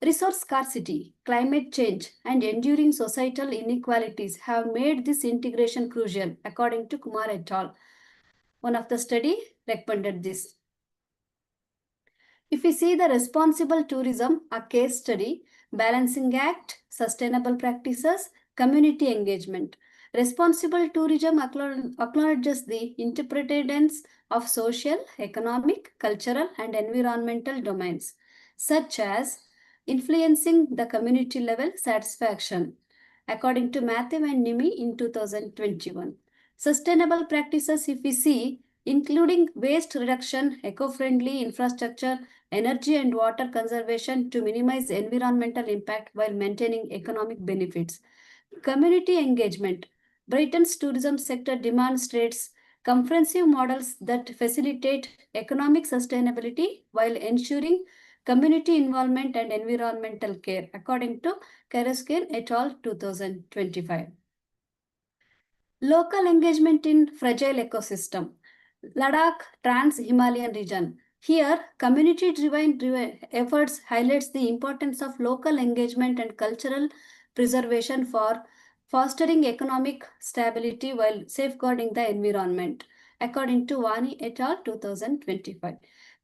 Resource scarcity, climate change, and enduring societal inequalities have made this integration crucial, according to Kumar et al. One of the study recommended this. If we see the responsible tourism, a case study, balancing act, sustainable practices, community engagement. Responsible tourism acknowledges the interdependence of social, economic, cultural, and environmental domains, such as influencing the community level satisfaction, according to Matthew and Nimi in 2021. Sustainable practices, if we see, including waste reduction, eco-friendly infrastructure, energy and water conservation to minimize environmental impact while maintaining economic benefits. Community engagement. Britain's tourism sector demonstrates comprehensive models that facilitate economic sustainability while ensuring community involvement and environmental care, according to Karaskin et al. 2025. Local engagement in fragile ecosystem. Ladakh Trans-Himalayan region. Here, community-driven efforts highlights the importance of local engagement and cultural preservation for fostering economic stability while safeguarding the environment, according to Wani et al. 2025.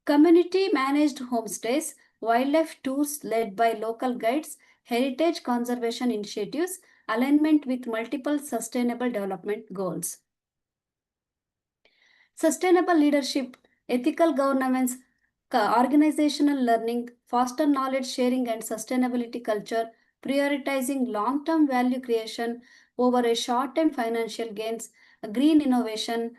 Community-managed homestays, wildlife tours led by local guides, heritage conservation initiatives, alignment with multiple sustainable development goals. Sustainable leadership, ethical governance, organizational learning, foster knowledge sharing and sustainability culture, prioritizing long-term value creation over a short-term financial gains, green innovation.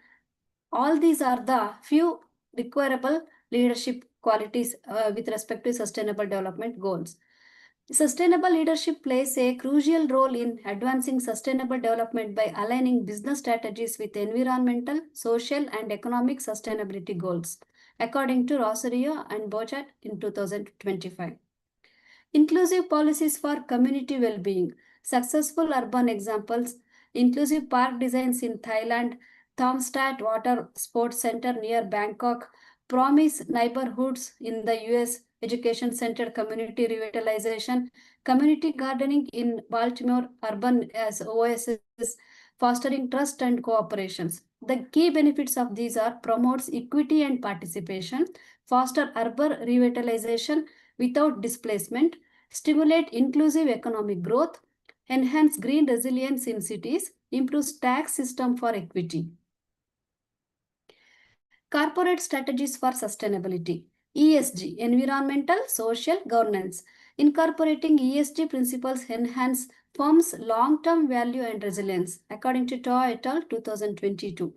All these are the few requirable leadership qualities with respect to sustainable development goals. Sustainable leadership plays a crucial role in advancing sustainable development by aligning business strategies with environmental, social, and economic sustainability goals, according to Rosario and Bochat in 2025. Inclusive policies for community well-being. Successful urban examples, inclusive park designs in Thailand, Thamstat Water Sports Center near Bangkok, Promise neighborhoods in the US, education center community revitalization, community gardening in Baltimore urban as OSS, fostering trust and cooperations. The key benefits of these are promotes equity and participation, foster urban revitalization without displacement, stimulate inclusive economic growth, enhance green resilience in cities, improves tax system for equity. Corporate strategies for sustainability. ESG, environmental, social, governance. Incorporating ESG principles enhance firm's long-term value and resilience, according to Toa et al. 2022.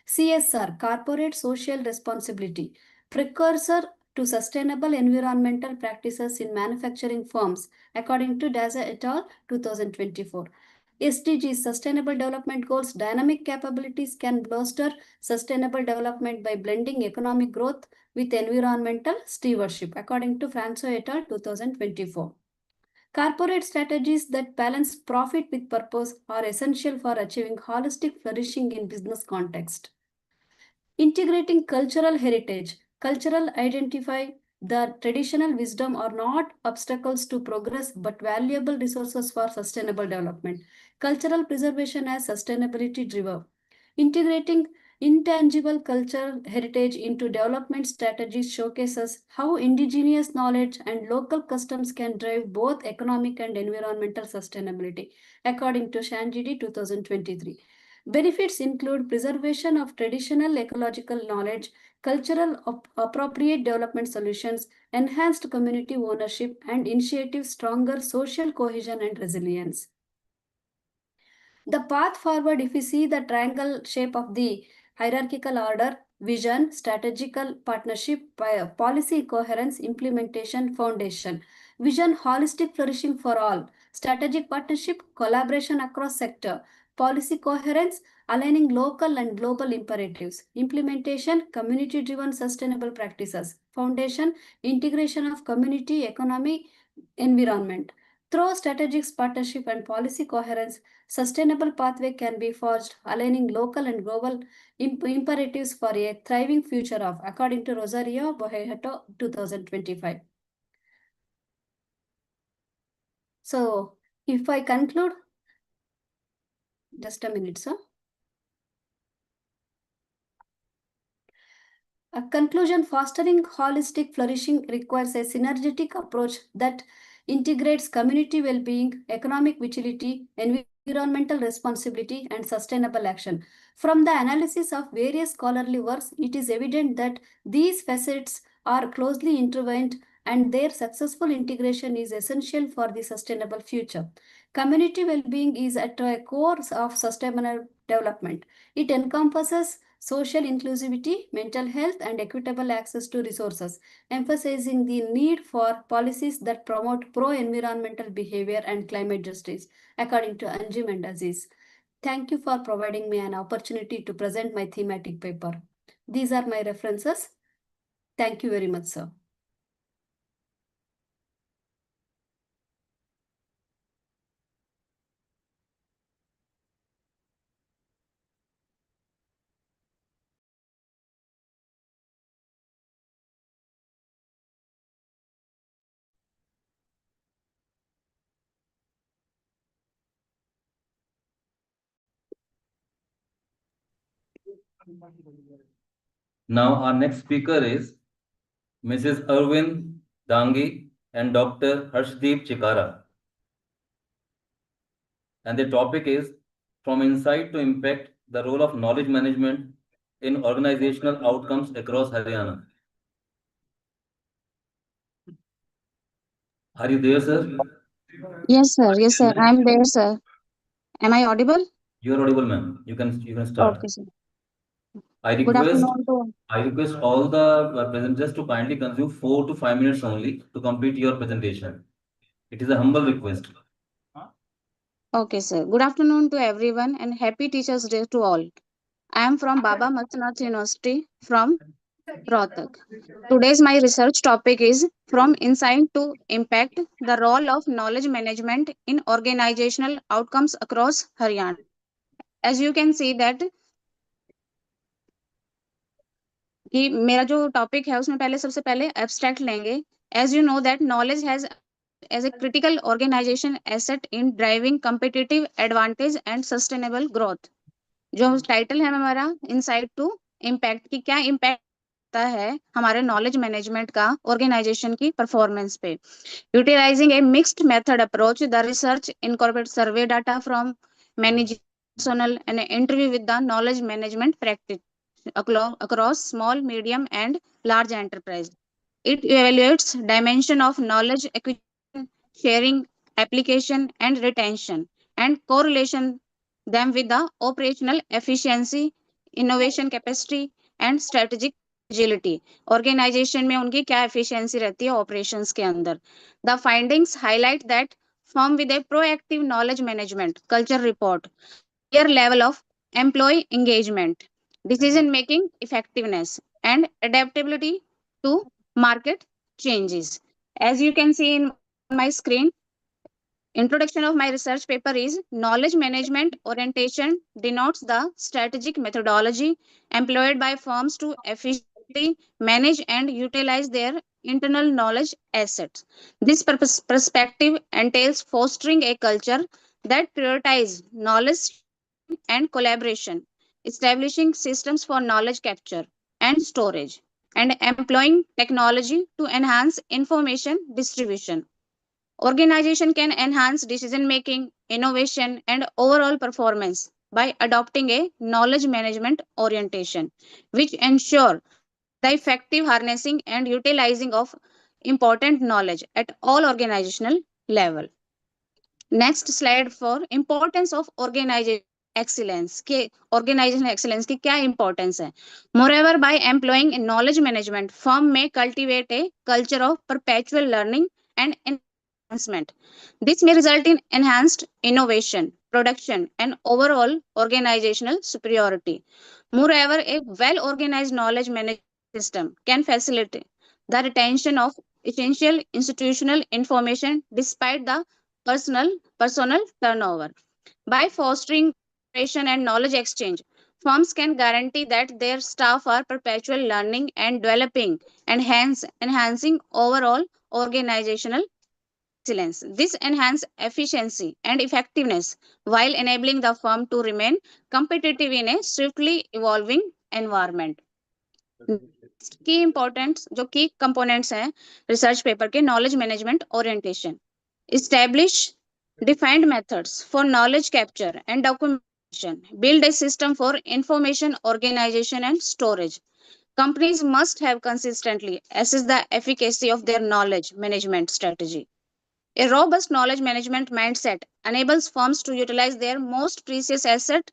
CSR, Corporate Social Responsibility, precursor to sustainable environmental practices in manufacturing firms, according to Daza et al. 2024. SDGs, Sustainable Development Goals, dynamic capabilities can bolster sustainable development by blending economic growth with environmental stewardship, according to Francois et al. 2024. Corporate strategies that balance profit with purpose are essential for achieving holistic flourishing in business context. Integrating cultural heritage. Cultural identify the traditional wisdom are not obstacles to progress but valuable resources for sustainable development. Cultural preservation as sustainability driver. Integrating intangible cultural heritage into development strategies showcases how indigenous knowledge and local customs can drive both economic and environmental sustainability, according to Shanjidi 2023. Benefits include preservation of traditional ecological knowledge, cultural appropriate development solutions, enhanced community ownership, and initiative stronger social cohesion and resilience. The path forward, if we see the triangle shape of the hierarchical order, vision, strategical partnership, policy coherence, implementation, foundation. Vision, holistic flourishing for all. Strategic partnership, collaboration across sector. Policy coherence, aligning local and global imperatives. Implementation, community-driven sustainable practices. Foundation, integration of community, economy, environment. Through strategic partnership and policy coherence, sustainable pathway can be forged, aligning local and global imperatives for a thriving future of, according to Rosario Boheto 2025. So, if I conclude, just a minute, sir. A conclusion, fostering holistic flourishing requires a synergetic approach that integrates community well-being, economic vitality, environmental responsibility, and sustainable action. From the analysis of various scholarly works, it is evident that these facets are closely intertwined and their successful integration is essential for the sustainable future. Community well-being is at the core of sustainable development. It encompasses social inclusivity, mental health, and equitable access to resources, emphasizing the need for policies that promote pro-environmental behavior and climate justice, according to Anjum and Aziz. Thank you for providing me an opportunity to present my thematic paper. These are my references. Thank you very much, sir. Now our next speaker is Mrs. Arvind Dangi and Dr. Harshdeep Chikara. And the topic is From Insight to Impact, the role of knowledge management in organizational outcomes across Haryana. Are you there, sir? Yes, sir. Yes, sir. I'm there, sir. Am I audible? You're audible, ma'am. You can start. Okay, sir. I Good request afternoon all the presenters to kindly consume 4 to 5 minutes only to complete your presentation. It is a humble request. Okay, sir. Good afternoon to everyone and happy Teachers' Day to all. I am from Baba Matsnath University from Rohtak. Today's my research topic is From Insight to Impact, the role of knowledge management in organizational outcomes across Haryana. As you can see that कि मेरा जो topic है उसमें पहले सबसे पहले abstract लेंगे. As you know that knowledge has as a critical organization asset in driving competitive advantage and sustainable growth. जो टाइटल है हमारा इनसाइट टू इम्पैक्ट की क्या इम्पैक्ट होता है हमारे नॉलेज मैनेजमेंट का ऑर्गेनाइजेशन की परफॉर्मेंस पे. Utilising a mixed method approach, the research incorporate survey data from management and interview with the knowledge management practice across small, medium, and large enterprise. It evaluates dimension of knowledge acquisition, sharing, application, and retention, and correlation them with the operational efficiency, innovation capacity, and strategic agility. Organization में उनकी क्या efficiency रहती है operations के अंदर. The findings highlight that firm with a proactive knowledge management culture report higher level of employee engagement, decision making effectiveness, and adaptability to market changes. As you can see in my screen, introduction of my research paper is knowledge management orientation denotes the strategic methodology employed by firms to efficiently manage and utilize their internal knowledge assets. This perspective entails fostering a culture that prioritizes knowledge and collaboration, establishing systems for knowledge capture and storage, and employing technology to enhance information distribution. Organization can enhance decision making, innovation, and overall performance by adopting a knowledge management orientation, which ensure the effective harnessing and utilizing of important knowledge at all organizational level. Next slide for importance of organisational excellence की क्या importance है. Moreover by employing knowledge management firm may cultivate a culture of perpetual learning and enhancement. This may result in enhanced innovation, production, and overall organizational superiority. Moreover, a well organized knowledge management system can facilitate the retention of essential institutional information despite the personal turnover. By fostering cooperation and knowledge exchange, firms can guarantee that their staff are perpetual learning and developing, and hence enhancing overall organizational excellence. This enhances efficiency and effectiveness while enabling the firm to remain competitive in a swiftly evolving environment. की important जो की components हैं research paper के knowledge management orientation. Establish defined methods for knowledge capture and documentation. Build a system for information organization and storage. Companies must have consistently assessed the efficacy of their knowledge management strategy. A robust knowledge management mindset enables firms to utilize their most precious asset,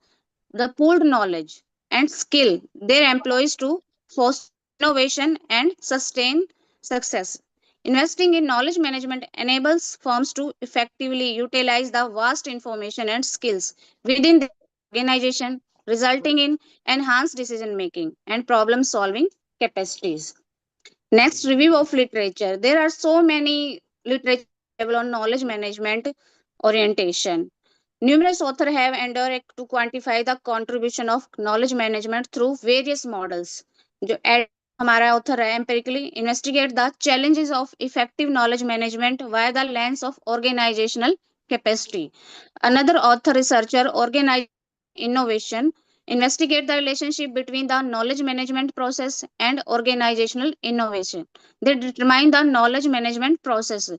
the pooled knowledge and skill their employees to foster innovation and sustain success. Investing in knowledge management enables firms to effectively utilize the vast information and skills within the organization, resulting in enhanced decision making and problem solving capacities. Next, review of literature. There are so many literature available on knowledge management orientation. Numerous authors have endeavored to quantify the contribution of knowledge management through various models. जो हमारा author है empirically investigate the challenges of effective knowledge management via the lens of organizational capacity. Another author researcher organized innovation investigate the relationship between the knowledge management process and organizational innovation. They determine the knowledge management process.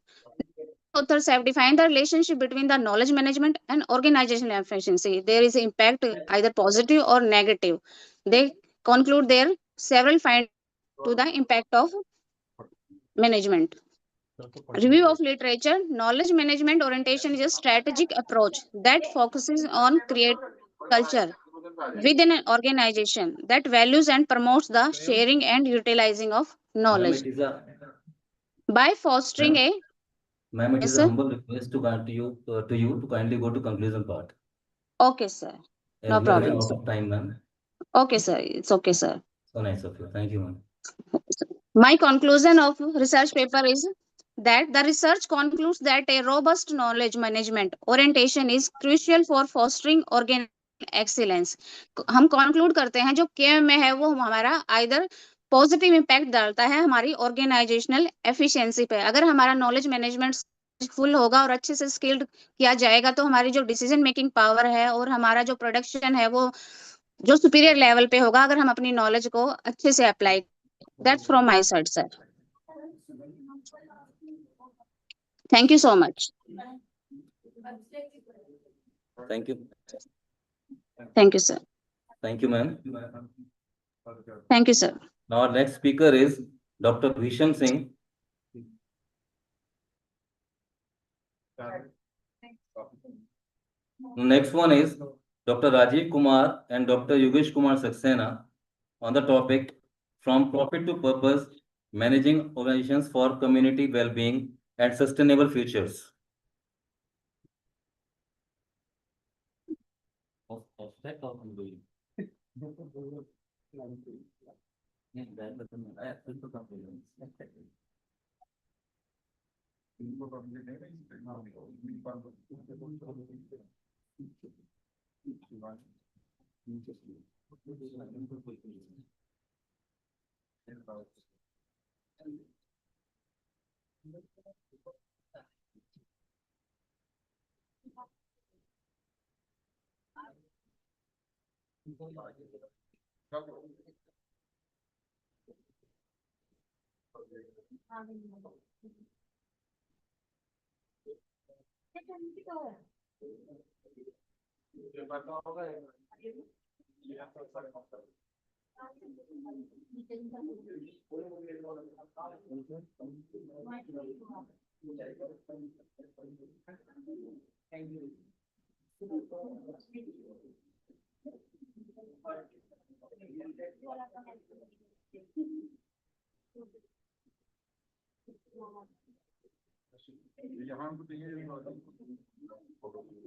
Authors have defined the relationship between the knowledge management and organizational efficiency. There is impact either positive or negative. They conclude their several findings to the impact of management. Review of literature. Knowledge management orientation is a strategic approach that focuses on creating culture within an organization that values and promotes the sharing and utilizing of Ma'am, knowledge. it is a By fostering a ma'am, it yes, is a sir. humble request to you to kindly go to conclusion part. Okay, sir. As No we are running problem, out sir. of time, ma'am. Okay, sir. It's okay, sir. So nice of you. Thank you, ma'am. My conclusion of research paper is that the research concludes that a robust knowledge management orientation is crucial for fostering organizational excellence. हम conclude करते हैं जो के में है वो हमारा either positive impact डालता है हमारी ऑर्गेनाइजेशनल एफिशिएंसी पे. अगर हमारा नॉलेज मैनेजमेंट फुल होगा और अच्छे से स्किल्ड किया जाएगा तो हमारी जो डिसीजन मेकिंग पावर है और हमारा जो प्रोडक्शन है वो जो सुपीरियर लेवल पे होगा अगर हम अपनी नॉलेज को अच्छे से apply. That's from my side, sir. Thank you so much. Thank you. Thank you, sir. Thank you, ma'am. Thank you, sir. Now our next speaker is Dr. Bhisham Singh. Next one is Dr. Rajiv Kumar and Dr. Yogesh Kumar Saxena on the topic From Profit to Purpose, Managing Organizations for Community Well-being and Sustainable Futures.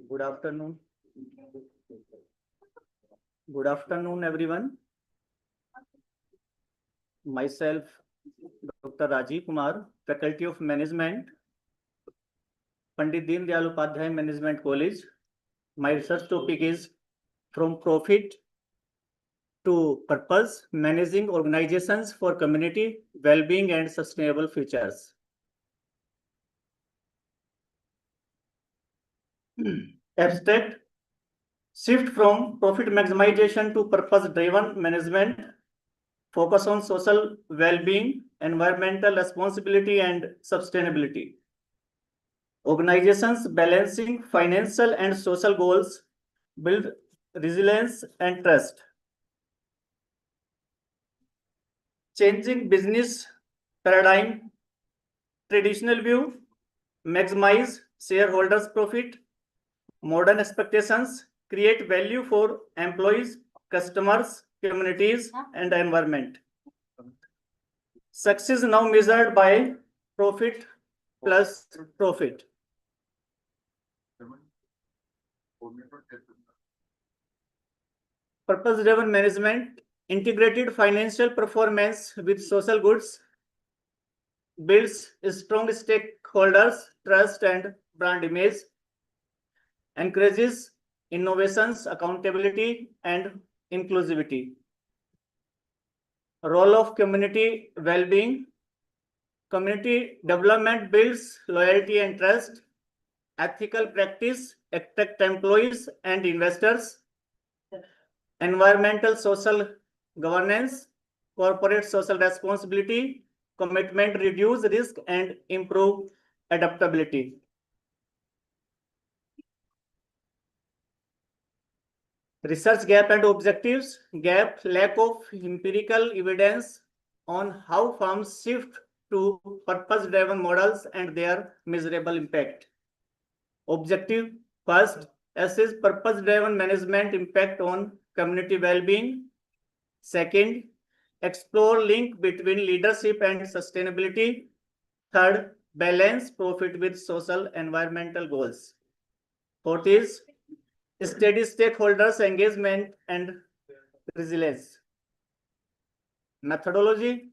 Good afternoon. Good afternoon, everyone. Myself, Dr. Rajiv Kumar, Faculty of Management, Pandit Deen Dayal Upadhyay Management College. My research topic is From Profit to Purpose, Managing Organizations for Community Well-being and Sustainable Futures. Abstract: shift from profit maximization to purpose-driven management, focus on social well-being, environmental responsibility, and sustainability. Organizations balancing financial and social goals build resilience and trust. Changing business paradigm: traditional view, maximize shareholders' profit. Modern expectations: create value for employees, customers, communities, and environment. Success now measured by profit plus profit. Purpose-driven management: integrated financial performance with social goods, builds strong stakeholders, trust, and brand image, encourages innovations, accountability, and inclusivity. Role of community well-being: community development builds loyalty and trust. Ethical practice attract employees and investors. Environmental social governance, corporate social responsibility, commitment reduce risk and improve adaptability. Research gap and objectives. Gap: lack of empirical evidence on how firms shift to purpose-driven models and their measurable impact. Objective: first, assess purpose-driven management impact on community well-being. Second, explore link between leadership and sustainability. Third, balance profit with social environmental goals. Fourth is steady stakeholders engagement and resilience. Methodology: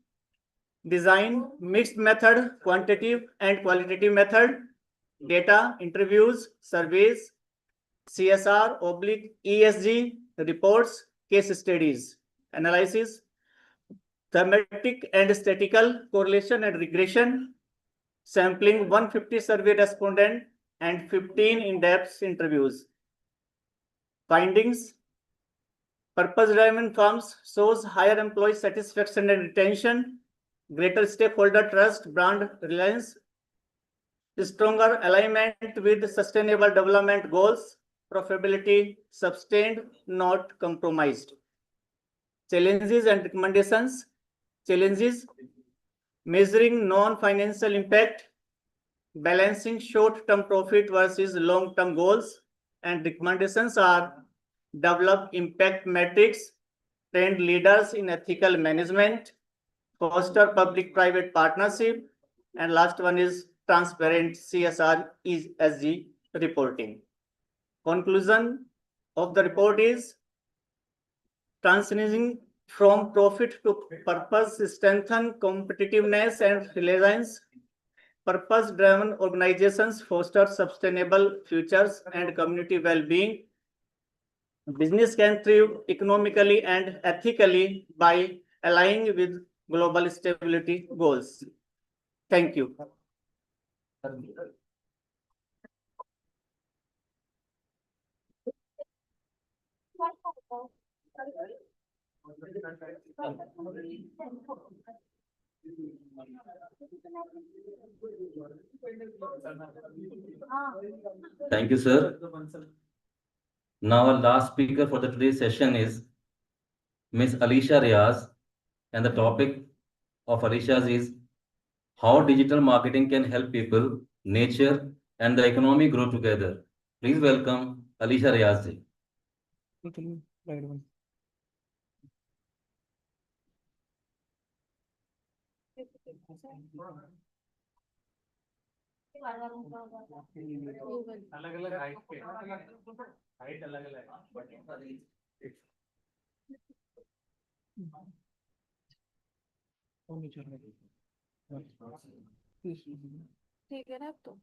design mixed method, quantitative and qualitative method. Data: interviews, surveys, CSR/ESG reports, case studies. Analysis: thematic and statistical correlation and regression. Sampling 150 survey respondent and 15 in-depth interviews. Findings: purpose-driven firms shows higher employee satisfaction and retention, greater stakeholder trust, brand reliance, stronger alignment with sustainable development goals, profitability sustained, not compromised. Challenges and recommendations. Challenges: measuring non-financial impact, balancing short-term profit versus long-term goals, and recommendations are develop impact metrics, train leaders in ethical management, foster public-private partnership, and last one is transparent CSR ESG reporting. Conclusion of the report is transitioning from profit to purpose strengthen competitiveness and resilience. Purpose-driven organizations foster sustainable futures and community well-being. Business can thrive economically and ethically by aligning with global stability goals. Thank you. Thank you, sir. Now, our last speaker for the today's session is Ms. Alisha Riaz, and the topic of Alisha's is how digital marketing can help people, nature, and the economy grow together. Please welcome Alisha Riaz ji. ठीक है ना अब तो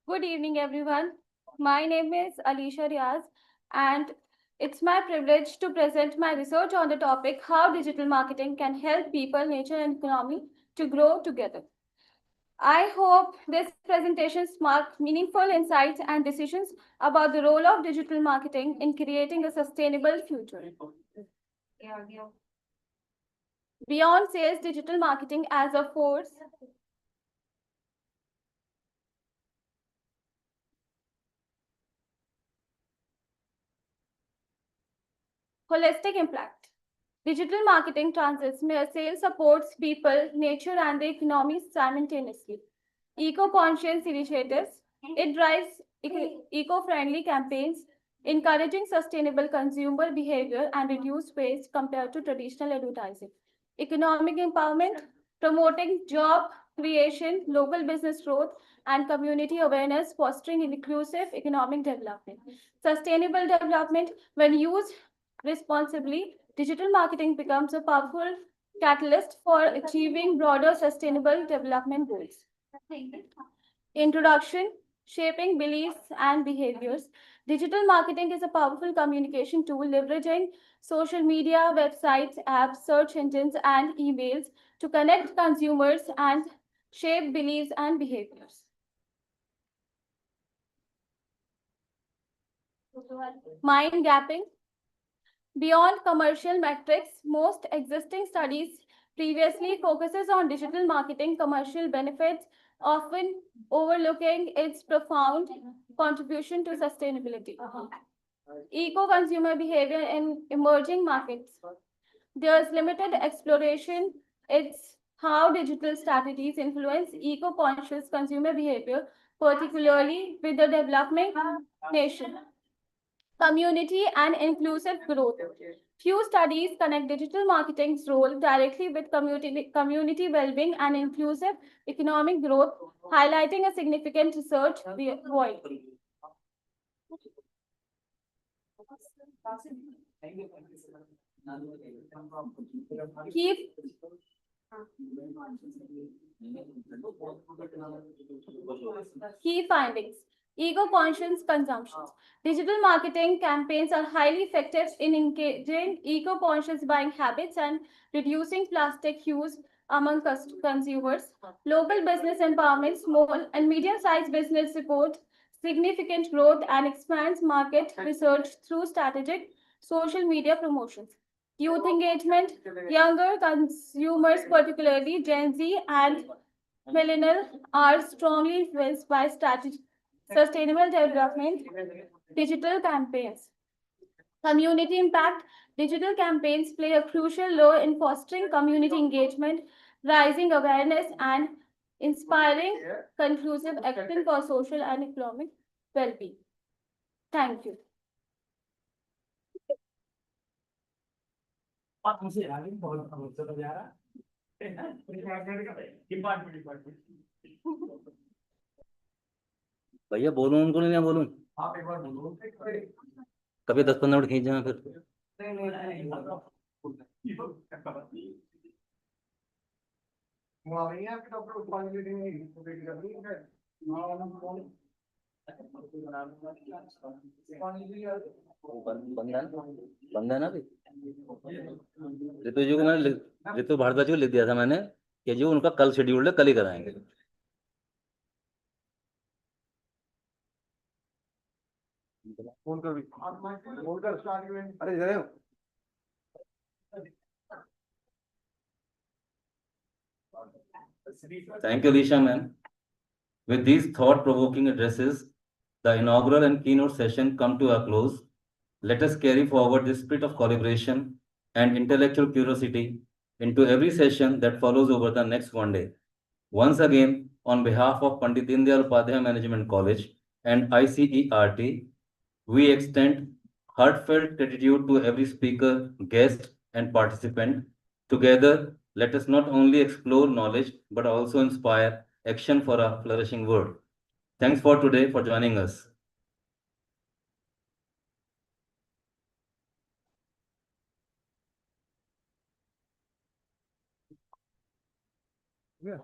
Good evening, everyone. My name is Alisha Riaz, and it's my privilege to present my research on the topic how digital marketing can help people, nature, and economy to grow together. I hope this presentation marks meaningful insights and decisions about the role of digital marketing in creating a sustainable future. Beyond sales, digital marketing as a force holistic impact. Digital marketing transits where sales supports people, nature, and the economy simultaneously. Eco-conscious initiatives. It drives eco-friendly campaigns, encouraging sustainable consumer behavior and reduced waste compared to traditional advertising. Economic empowerment, promoting job creation, local business growth, and community awareness, fostering inclusive economic development. Sustainable development, when used responsibly, digital marketing becomes a powerful catalyst for achieving broader sustainable development goals. Introduction, shaping beliefs and behaviors. Digital marketing is a powerful communication tool leveraging social media, websites, apps, search engines, and emails to connect consumers and shape beliefs and behaviors. Mind gapping. Beyond commercial metrics, most existing studies previously focuses on digital marketing commercial benefits, often overlooking its profound contribution to sustainability. Eco-consumer behavior in emerging markets. There's limited exploration. It's how digital strategies influence eco-conscious consumer behavior, particularly with the developing nation. Community and inclusive growth. Few studies connect digital marketing's role directly with community well-being and inclusive economic growth, highlighting a significant research void. Key findings. Eco-conscious consumptions. Digital marketing campaigns are highly effective in engaging eco-conscious buying habits and reducing plastic use among consumers. Local business empowerment, small and medium-sized business support significant growth and expands market research through strategic social media promotions. Youth engagement, younger consumers, particularly Gen Z and millennials, are strongly influenced by sustainable development, digital campaigns. Community impact. Digital campaigns play a crucial role in fostering community engagement, raising awareness, and inspiring conclusive action for social and economic well-being. Thank you. भैया बोलूं उनको नहीं, बोलूं? कभी 10-15 minute खींच जाए फिर। बंदा ना भी ऋतु जी को ऋतु भारद्वाज को लिख दिया था मैंने कि जो उनका कल शेड्यूल्ड है, कल ही कराएंगे। फोन कर अरे जरा Thank you, Lisha ma'am. With these thought-provoking addresses, the inaugural and keynote session come to a close. Let us carry forward this spirit of collaboration and intellectual curiosity into every session that follows over the next one day. Once again, on behalf of Pandit Deen Dayal Upadhyay Management College and ICERT, we extend heartfelt gratitude to every speaker, guest, and participant. Together, let us not only explore knowledge, but also inspire action for a flourishing world. Thanks for today for joining us. Yeah.